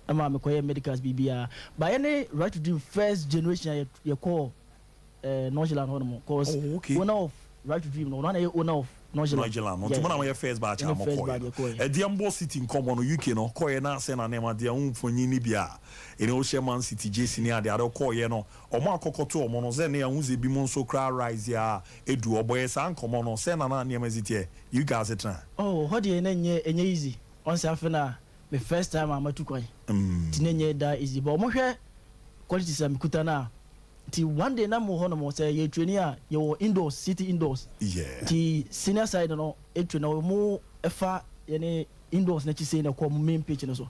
I'm a medicals BBR. By any Right to Dream first generation, you call Norgerland Honor. Cause owner of Right to Dream, no one owner of Norgerland. No, tomorrow my first batch. I'm a Diambo City in common UK no. Call na send a name at their own for Nibia. In Ocean Man City, Jason, the other call ye no. Or Marco Coto, Monozene, and Uzi Bimon so cry rise ya. Edu or boys and common or send an name as it. You guys it. Oh, how do you name easy? Once after the first time I'm at Tukoi. Tinenye da easy. But mo hwe quality sam kutana. Ti one day na mo hono mo say ye trainer your indoors city indoors. Yeah. Ti senior side no e trainer mo efa ye ne indoors na chi say na ko main pitch no so.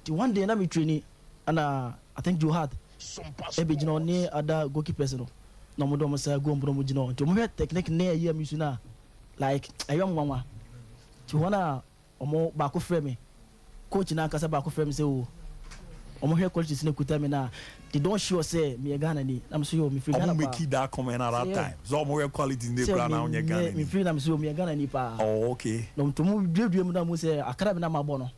Ti one day na me training and I think you had Sompa be jino ne other goalkeepers no. No mo do mo say go mo jino. Ti mo hwe technique na ye mi na like ayom mama. Ti wana omo ba ko frame me. Coach na kasa ba ko frame say o omo here quality sine kuta me na they don't show say me Ghana ni am so yo me free Ghana pa make that comment at that time so omo here quality in the plan na on Ghana me free na me so me Ghana ni pa oh okay no to mu dwe mu na mu say akara be na ma bo no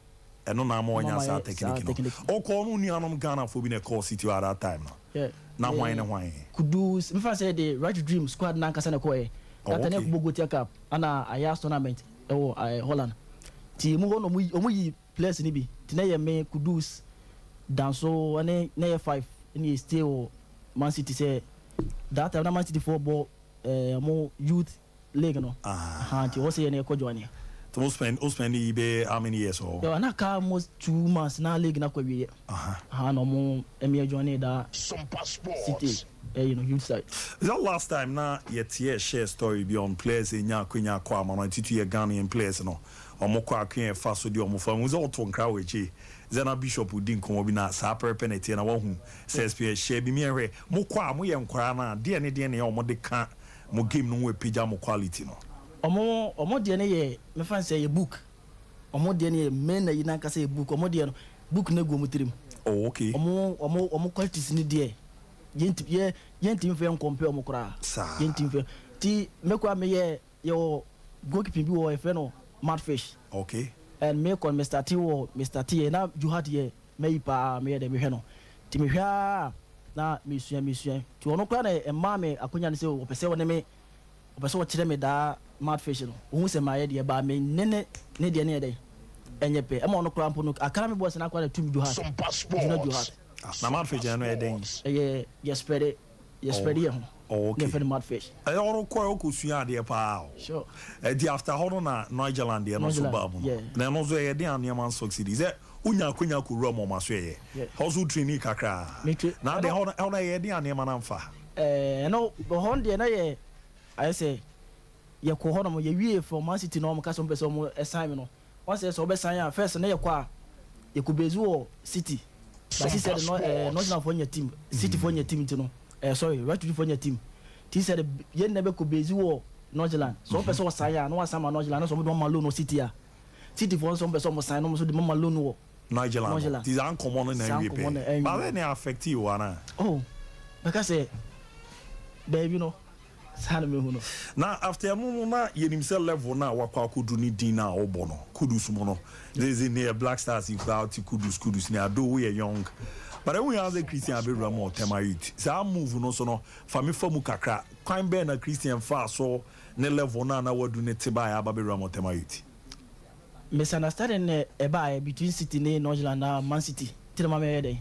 eno na mo nya sa technique no o ko no ni anom Ghana for be na call city at that time no yeah na hwan Kudus me fa say the Right to Dream squad na kasa na ko e atane ko Bogotia Cup ana aya tournament e wo Holland ti mu ho no mu yi players ni bi ti na ye me Kudus danso ane na ye 5 ni stay o Man City say that time na Man City football mo youth league no ti o say na ko join to mo spend be how many years or yo na ka almost 2 months na league na ko wi no mo emi join da Sompa Sports City you know youth side that last time na yet share story beyond players in nya kwenya kwa ma no titu ye Ghanaian players no omo kwa akwen fa so di omo fa mu ze oto nkra wechi zena bishop udin komo bi na sa penalty na wahu says pe share bi mienwe mo kwa mo ye nkra na de ne omo de ka mo game no we pija mo quality no omo de ne ye me fan say ye book omo de ne ye men na yina ka say book omo de no book na go mutirim oh okay omo qualities ni de yentim fe compare omo kra yentim fe ti me kwa me ye yo goalkeeping bi wo e fe no Madfish. Okay. And me kon Mr. T wo Mr. T na you had ye me pa me de me hwe no. timi hwa na mesua ti ono kwa na emma me akonya ne se o pese wo ne me o pese wo kire me da mad fish no wo se ma ye de ba me ne de ne de enye pe emma ono kwa mpo no akara me boss na kwa na tumi do hat na mad fish no e den yes spread it here okay for the mad fish I ono kwa o kusua de pa sure di after hono na Nigerland de no so ba mu na no so ye de aneman succeed is unya konya ko ro mo maso ye hoso training kakra na de hono ye de aneman amfa no go hon de na ye I say ye ko hono mo ye wie from Man City no mo ka so pese mo assign no once say so be sign first na ye kwa ye ko bezu City but he said no for your team City for your team no sorry right to for your team he said ye never ko bezu Northland so pese o sign no asama Northland so mo do malo no City a City for so pese mo sign no so de mo malo no Nigeria. These are uncommon in MVP. But then they affect you, Anna. Oh, because baby, you know, now after a moment, you himself level now. What could do need dinner or bono? Kudus mono. There's in near Black Stars in crowd. Kudus near. Do we are young, but we are the Christian Abiramo Temayut. So I move no so no. For me for Mukakra, crime ben a Christian far so ne level now. What do need to buy Abiramo Temayut? Misunderstanding buy between City and Northland and Man City. Tell my me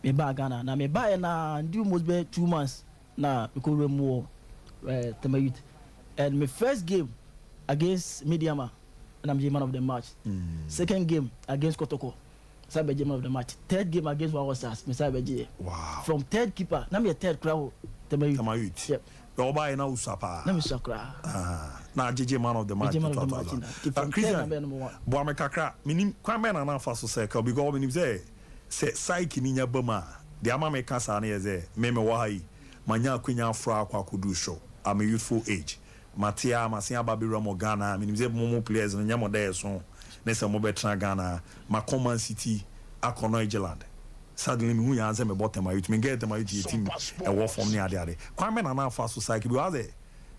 me buy Ghana. Now me buy na do must be 2 months. Na because we more Temayut. And my first game against Mediama, and I'm the man of the match. Second game against Kotoko, I'm the man of the match. Third game against Wawasas, wow. From third keeper, now me a third crowd Temayut. Yep. Oba na usapa. Na misakra. Na JJ man of the match. Christian. Bo amekakra. Minim kwame na na faso circle because minim say psyche ni nya bama. De ama me kasa na ye meme wa hai. Manya akwenya afra akwa kudu show. I'm a youthful age. Matia masia babira mo Ghana. Minim say momo players na nya mo dey so. Na se mo betra Ghana. Ma Common City akono Ireland. Suddenly me hu answer me bottom my youth me get my youth team e wo form ni ade kwame na na fa so cycle because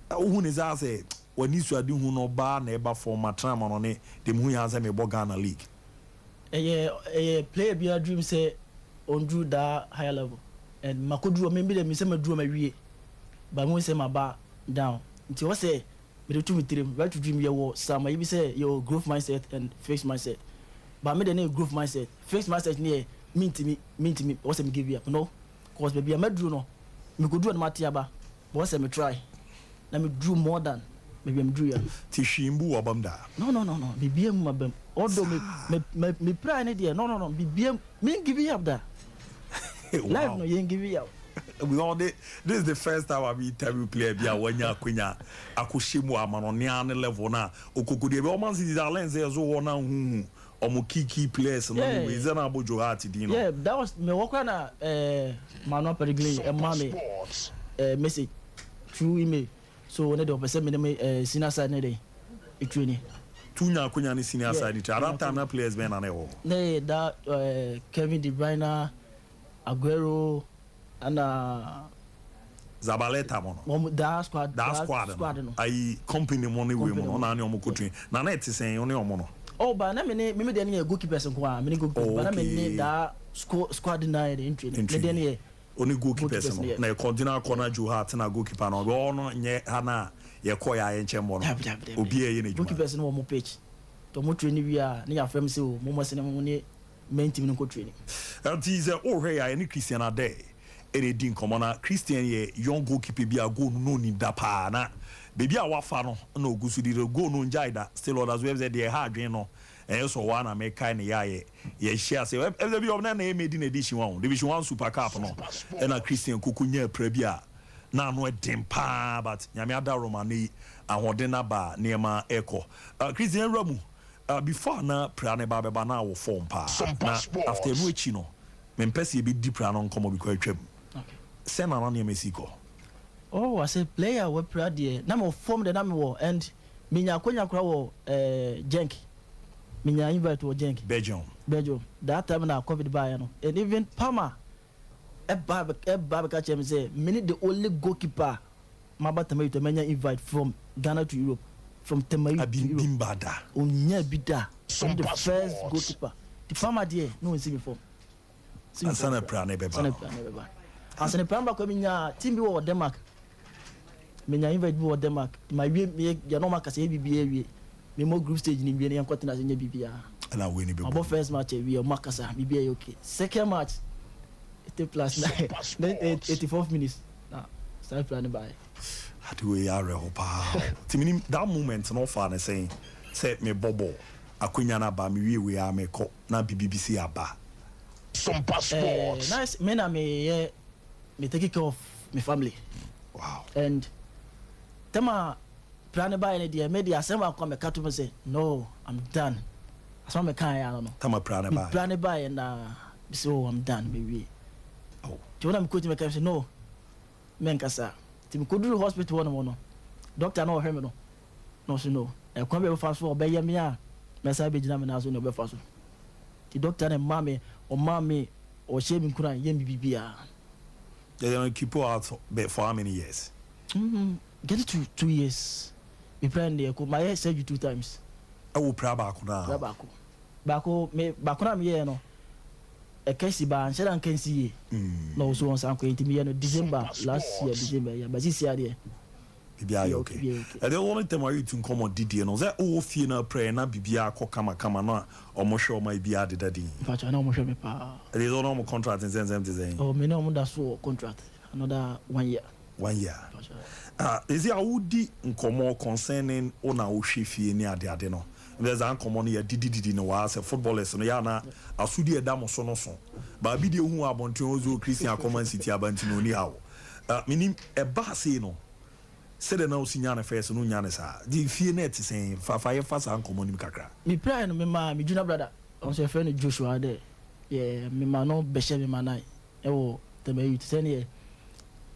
who is say when you ade hu no ba na e ba form matram no ne dem hu answer me Ghana league player be a dream say on drew that higher level and makodru me be dem say madru ma wie ba mo say ma ba down nti wo say me dey to me trim right to dream ye wo sama you be say your growth mindset and fixed mindset but me dey no growth mindset fixed mindset ne mean to me what's me give you up no cause baby I drew no me could do an matiaba but what's me try let me drew more than maybe I'm drew ya tishimbu abamda no baby am mabam although me pray any there no baby me give you up that life no you give you up we all this is the first time I be interview player bia wanya kwenya akoshimu amano ne an level na okokode be o man see that lens ezo wona hu omo key players no we is na abojo heart di no yeah that was me work na Manuel Peregrine e mama message through email so when they person me senior side ne dey training tunya kunya ni senior side it at that time na players ben na ho ne that Kevin De Bruyne Aguero and Zabaleta mono that squad no ai company money we mo na ne omo kotun na na etisen oni omo no oh but na me dey na goalkeepers nko a me goalkeeper but na me that squad na in training me dey na oni goalkeepers no na continue corner Joe Hart na goalkeeper no no nye hana ye call ya enche mo no obi e ye na goalkeepers no mo pitch to mo training we a na ya fam say o mo se mo ne main team no ko training and is oh hey ya ni Christian Ade eredin komona Christian ye young goalkeeper bi a go no ni da pa na baby a wafa no na ogusu di go no njaida still others we say dey hard dwen no so one America na ye share say every be na made in edition 1 division 1 super cup no na Christian kukunya prebia na no edem pa but nyame ada Roma ni ahode na ba niema eko Christian Ramu before na prane ba be ba na wo form pa na after no echi no mempese be di prane nkomo bi kwa twam okay sena na niema siko oh as a player we proud there na me form the na me wo and minya konya kura wo Genk minya invite wo Genk Belgium that time na COVID buy no and even Palmer Baba catch say me the only goalkeeper maba Temayut to menya invite from Ghana to Europe from Temayut to Europe bimbada onya bida the first goalkeeper the Palmer there no one see before Asana Prane Beba. Asana Pramba Cominia, Team Bill Denmark. Menya invite Bill Denmark. My Yanoma Casa BBA. Me more group stage in Indian Continent in BBA. And I win it. About first match, we are Macasa, BBA okay. Second match, 84 minutes. Now, start planning by. How do we are that moment, no fun saying, set me Bobo. Akunyana ba mi we are me ko na BBC aba. Sompa sports. Nice. Me take care of my family. Wow. And tema plan by any day media asema come me me say no, I'm done. Asema me kan ya no. Tema plan by and so I'm done baby. Oh. Do you want me coach me can say no. Men kasa. Ti me go to hospital no. Doctor no hear me no. No say no. E come be fast for be me a. Mesa be jina me na so no be fast. The doctor and mommy or shaming Kuran yem bibia. They don't keep out for how many years? Get it to 2 years. We plan there. My hair said you 2 times. I will pray back now. Bako me bakuna me no. A case ba and shall can see. No so on some December last year December yeah but this year there. Bibia okay. And the only time I to come on Didi no that all fear prayer na bibia ko kama no omo show my bia de daddy. But I know mo show me pa. There is no contract in sense design. Oh me no mo da so contract another 1 year. 1 year. Is it audi nkomo concerning ona wo hwefie ni ade no. There's an common here didi no was a footballers no ya na asudi e da mo so no so. Ba bi de hu abonten ozo Christian Common City abantino ni hawo. Minim e ba say no. Said na usinya na first no nya na sa di fie net sen fa sa ankomo nim kakra me pray no me ma me junior brother on say friend Joshua there yeah me ma no be she me ma nai e wo te me youth sen ye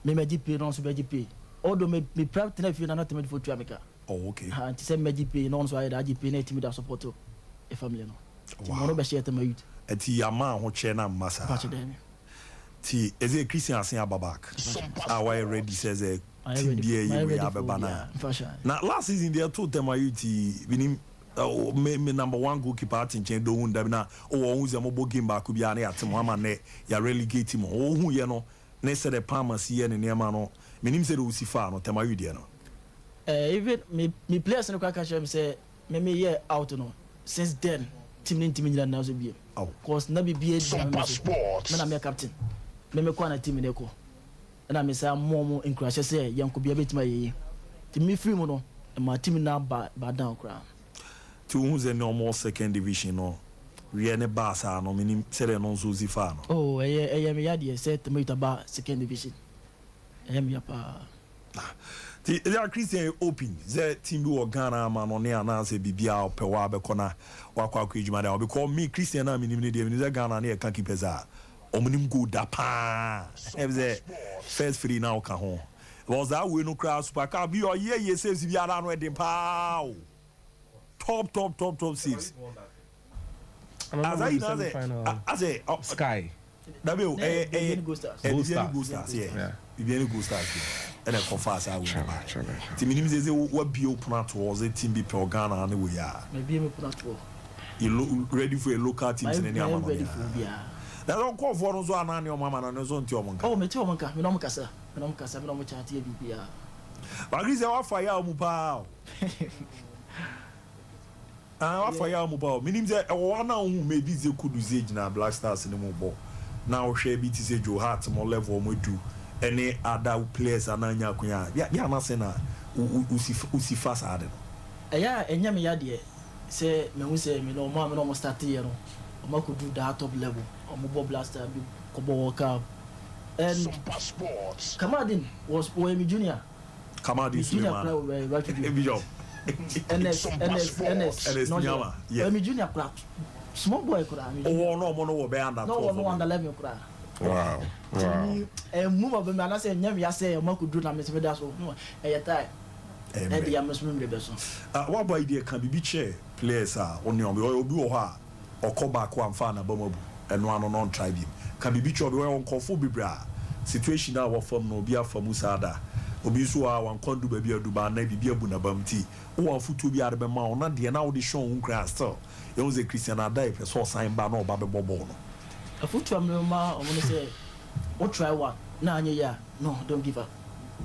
me GP no so be GP odo me pray tena fie na not me for America. Oh okay ha ti say me GP no so I da GP na team da support e family no ti mo no be she te me youth eti yama ho che na masa ti eze Christian asen ababak why ready says team there you have a banner. Now last season they told them me number 1 goalkeeper at in do hunda na o who them bo game back bi ana atem ama ne ya relegate him o hu ye no na say the Palmers here ne nema no menim say the usifa no tema you there no even me players no kwaka show me say me year out no since then team nyina na so bi cause na bi me na me captain me kwa na team ne ko na me say momo encourage say yanko bia betima ye ti me free mo no ma team na ba down kra ti hu ze normal second division no we ne ba sa no minim say no so zifa no oh me ya de say te me ba second division me pa ti ya Christian open ze team bi wo Ghana ma no ne ana say bibia opewa be kona wakwa akujuma da because me Christian na minim ne de me ze Ghana ne kan keepers a omunim go da pa e first free now ka ho was that we no crash super car be your year saves bi ara no e dem pa top saves as I know as a Sky w Go Stars yeah Bibiani Go Stars and a confess I will ti minim ze wa bi open towards a team be per Ghana na we ya maybe me put to you ready for a local teams in any amount ready for bia na don call for no so anani o mama na no so nti o monka oh me ti o monka me no mkasa me no chat e bibia ba grise wa fa ya mu pa wa fa ya mu pa minim ze e wo na hu me bi ze kudu ze gina Black Stars ni mu bo na o hwe bi ti se Joe Hart mo level mo du any other players ananya akunya ya na se na usifa sa ade ya enya me ya de se me hu se me no start here no o could do that top level o mo blaster bi ko bo cup and Sompa sports Kamadin was OM junior Suleiman NS Nyama yeah OM junior club small boy kura oh no mo no be under 12 no under 11 kura wow move of me na say nyam ya say o could do na me da so e tie e dia mesum de beso what boy idea can be chair players oni obi wo ha okoba ko amfa na bamabu eno ano non try bi ka bibi cho be won kofo bibra situation na wo fam no obi afamu sada obi so a wan kondu ba bi aduba na bibi abu na bamti wo afutu bi arbe ma ona de na wo de show un kra still you know the Christian adai person sign ba na oba be bobo no A foot to a mama, I'm going to say, what try one? Nah, yeah, no, don't give up.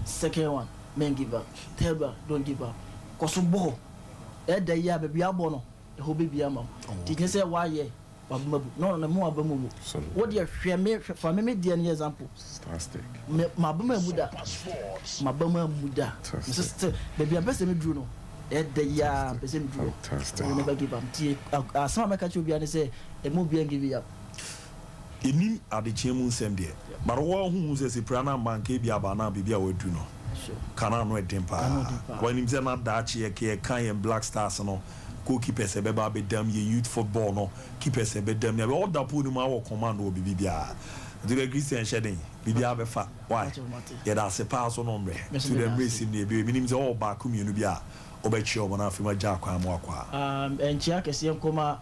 Second one, men give up. Third one, don't give up. Kosubo, the year baby abono, the whole baby ammo. Did you say why, yeah? No, no more bamu. What do you fear me for me, dear example? Fantastic. My bummer Buddha, my bummer Buddha. Sister, baby, I'm best in Bruno. The year, person Bruno. Fantastic. I never give up. Some of my country be and say, a movie and give you up. Ini ade chemu nsem de but wo hu se se prana bank bia ba na bibia wadu no kana no edempa when him say na da che ke kan ye Black Stars no goalkeepers e be ba be dam ye youth football no keepers e be dam ye all da pu ni ma wo command wo bibia the Christian shedding bibia be fa why ye da se pass no mre to the race ni be minim say all ba community bia obechi obo na afima ja kwa mo akwa enchia kese nkoma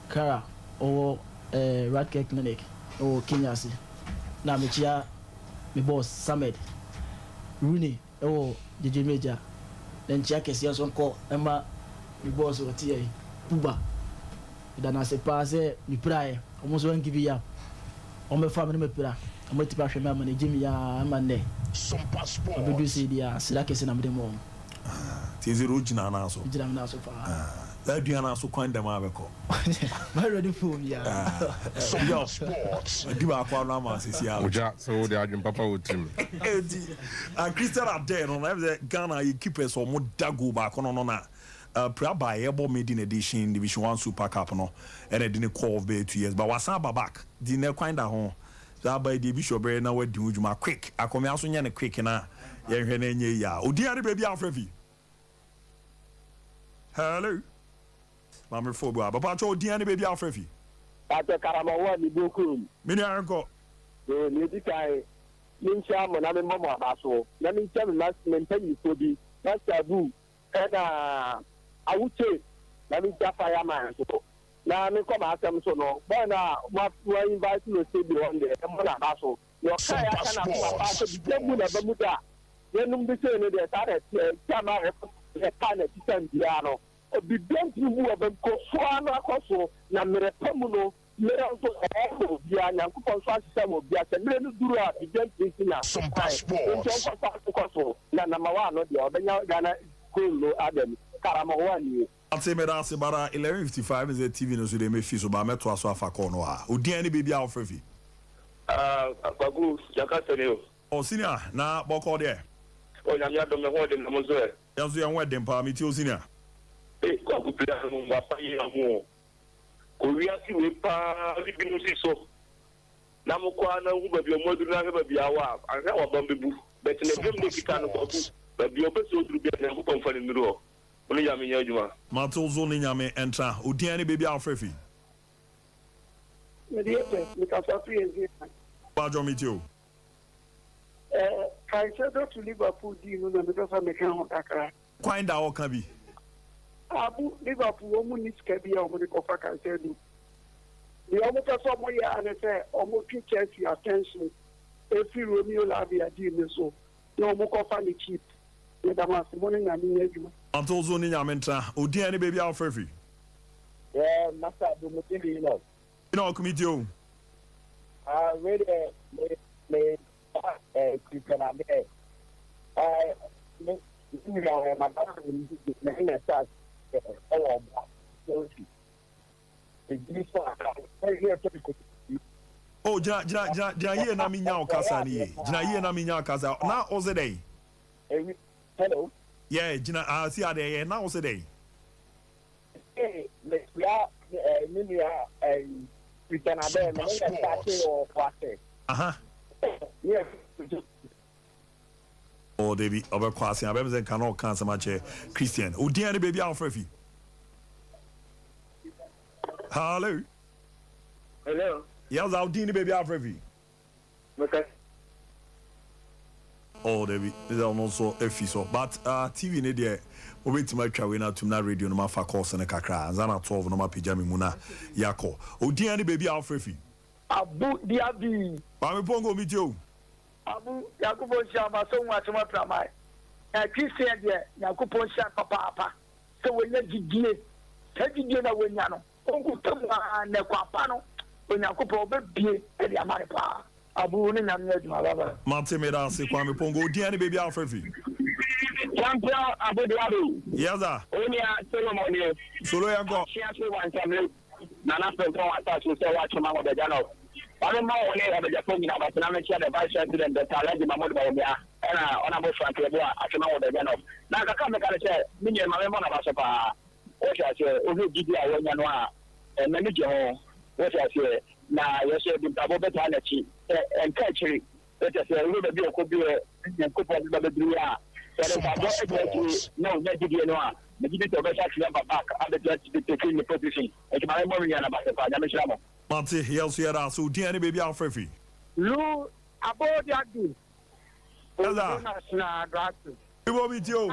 kara o Radcare Clinic o Kenya si na mechia me boss Samed Rooney o DJ Major then chia kese so nko ema me boss o tie Puba da na se passe ni prae omo so ngibi ya omo fa me pira omo tipa hwe me manage mi ya amane Sompa Sport obedu se dia sila kese na me demo ti zero jina na so fa that Diana so kind them abeko. My ready for me. Yo, sports. Do akwa na man sisi ya. Oja so the ajun papa wo trim. And Christian Abdel on every Ghana you keepers or mo dago ba kono no na. Praba ebo made in edition Division 1 Super Cup no. And it didn't call be 2 years but wasan back. Di ne kwanda ho. That by the bishop be na we di ujuma quick. Akome aso nya ne quick na ye hwe na nye ya. Odi ade baby afrefi. Hello. Mama Fobo, Papa told Diana baby Alfrefi. After Karamawa, the Bokum. Many uncle. The Nidikai, Lincham, and I'm Mama Basso. Let me tell you, last maintain you be. That's taboo. And I would say, let me tell Fireman. Now I come out them so no. But now, what we invite you to stay beyond there, and Mona Basso. Your car cannot pass the Demuda Bamuda. Then be saying that I Camara, a kind of Piano. Be don't you move them Kosuana Koso, Namerepamuno, Meranto, Biana, Kupon Samo, Biasa, Dura, the Gentina, Sompa Sport, Nanamawano, the Obena Gana, Kulu, Adam, Karamawani. I'll say, Madame Sebara, 11:55 is a TV news with a Mephiso, but I'm to Aswafa Konoa. Udiani baby Alfrefi. Bagu, Jacatano. Oh, senior, now, Boko there. Oh, Yamia don't know what in the Moselle. Yes, we are wedding, Parmitio senior. Kwa kupila mwapa yi amu Korea si wepa Libinusi so Namu kwa na babi omodu na babi awa Anka wabambebu Beti nebem ne kitano kwa ku Babi obesi odrubi ya nyangu pomfani niro Uni yami nyajuma Matozo ni nyame entra Udiani baby Alfrefi. Mediete, mikasafi ezi Bajo mitio Kaisedo to Liverpool di Nuna mikosa mekan hotakara Kwa inda okabi Abu Liverpool omu ni skebi omu ni kofa Kaisedo. The omu person omu ya anese omu ki Chelsea attention. Efi Romeo Lavia di neso. No omu kofa ni cheap. Ne damasi moni na ni ejuma. Antozo ni nyamentra. Udiani baby Alfrefi. Yeah, masa do mutili ino. Ino kumitio. Really me Christian Abdel. Me madam ni start Oh, jina ye na minya okasa ni ye. Jina ye na minya okasa. Na ozedei. Hello. Yeah, jina see ade ye na ozedei. We are Christian Abel, me start or kwase. Aha. Yes. Oh, David, over Kwasi, I remember cannot cancel much Christian. Udiani baby Alfrefi. Hello. Hello. Yes, Aldini baby Alfrefi. Okay. Oh, David, this is also a fiso. But TV in there, we wait to my travel now to na radio no ma fa course na kakra. Zana 12 no ma pijami muna yako. Udiani baby Alfrefi. Abu Diaby. Pami pongo mitio. Abu Yakubo Shama so much more tramai. And Christian there, Yakubo Shama papa. So when you gidie, take you na wenyano. Uncle Tama ne kwapano. onyankopɔn ɔbɛbie ɛde ama ne paa abu ne nyame adwuma baba mate me da se Kwame Pongo odi ne baby afrefi champion abodiado yes sir onia Solomon ne solo yango chiafe wansamle nana pɛntɔ wata so sɛ watwoma wɔ bɛgya no ɔno ma wɔ ne ɛbɛgya fo nyina batena mekyia the vice president the Alhaji Mahmoud Bawumia ɛna ɔnabɔ frankrebo a atwoma wɔ bɛgya no na kaka meka ne sɛ menyɛ ma memmɔ na baso paa wɔhyɛ aseɛ ɔhwɛ gidi a wɔnya no a m'ani gye ho wɔhyɛ aseɛ na yɛhyɛ bimpabɔ bɛtaa n'akyi ɛnka akyiri wɔhyɛ aseɛ ɔhwɛ baabi a ɔkɔ bi nyankopɔn bɛbɛduru a sɛde mpabɔ ɛgyɛ akyiri na ɔnya gyidie no a megidi sɛ ɔbɛhyɛ akyiri aba back abɛtumi taking the position ɛnti ma memmɔ me nyana baso paa nyame hyira mo mate yɛso yɛda so odi ne baby afrefi lu abodiado Ella na draft Ibo bitio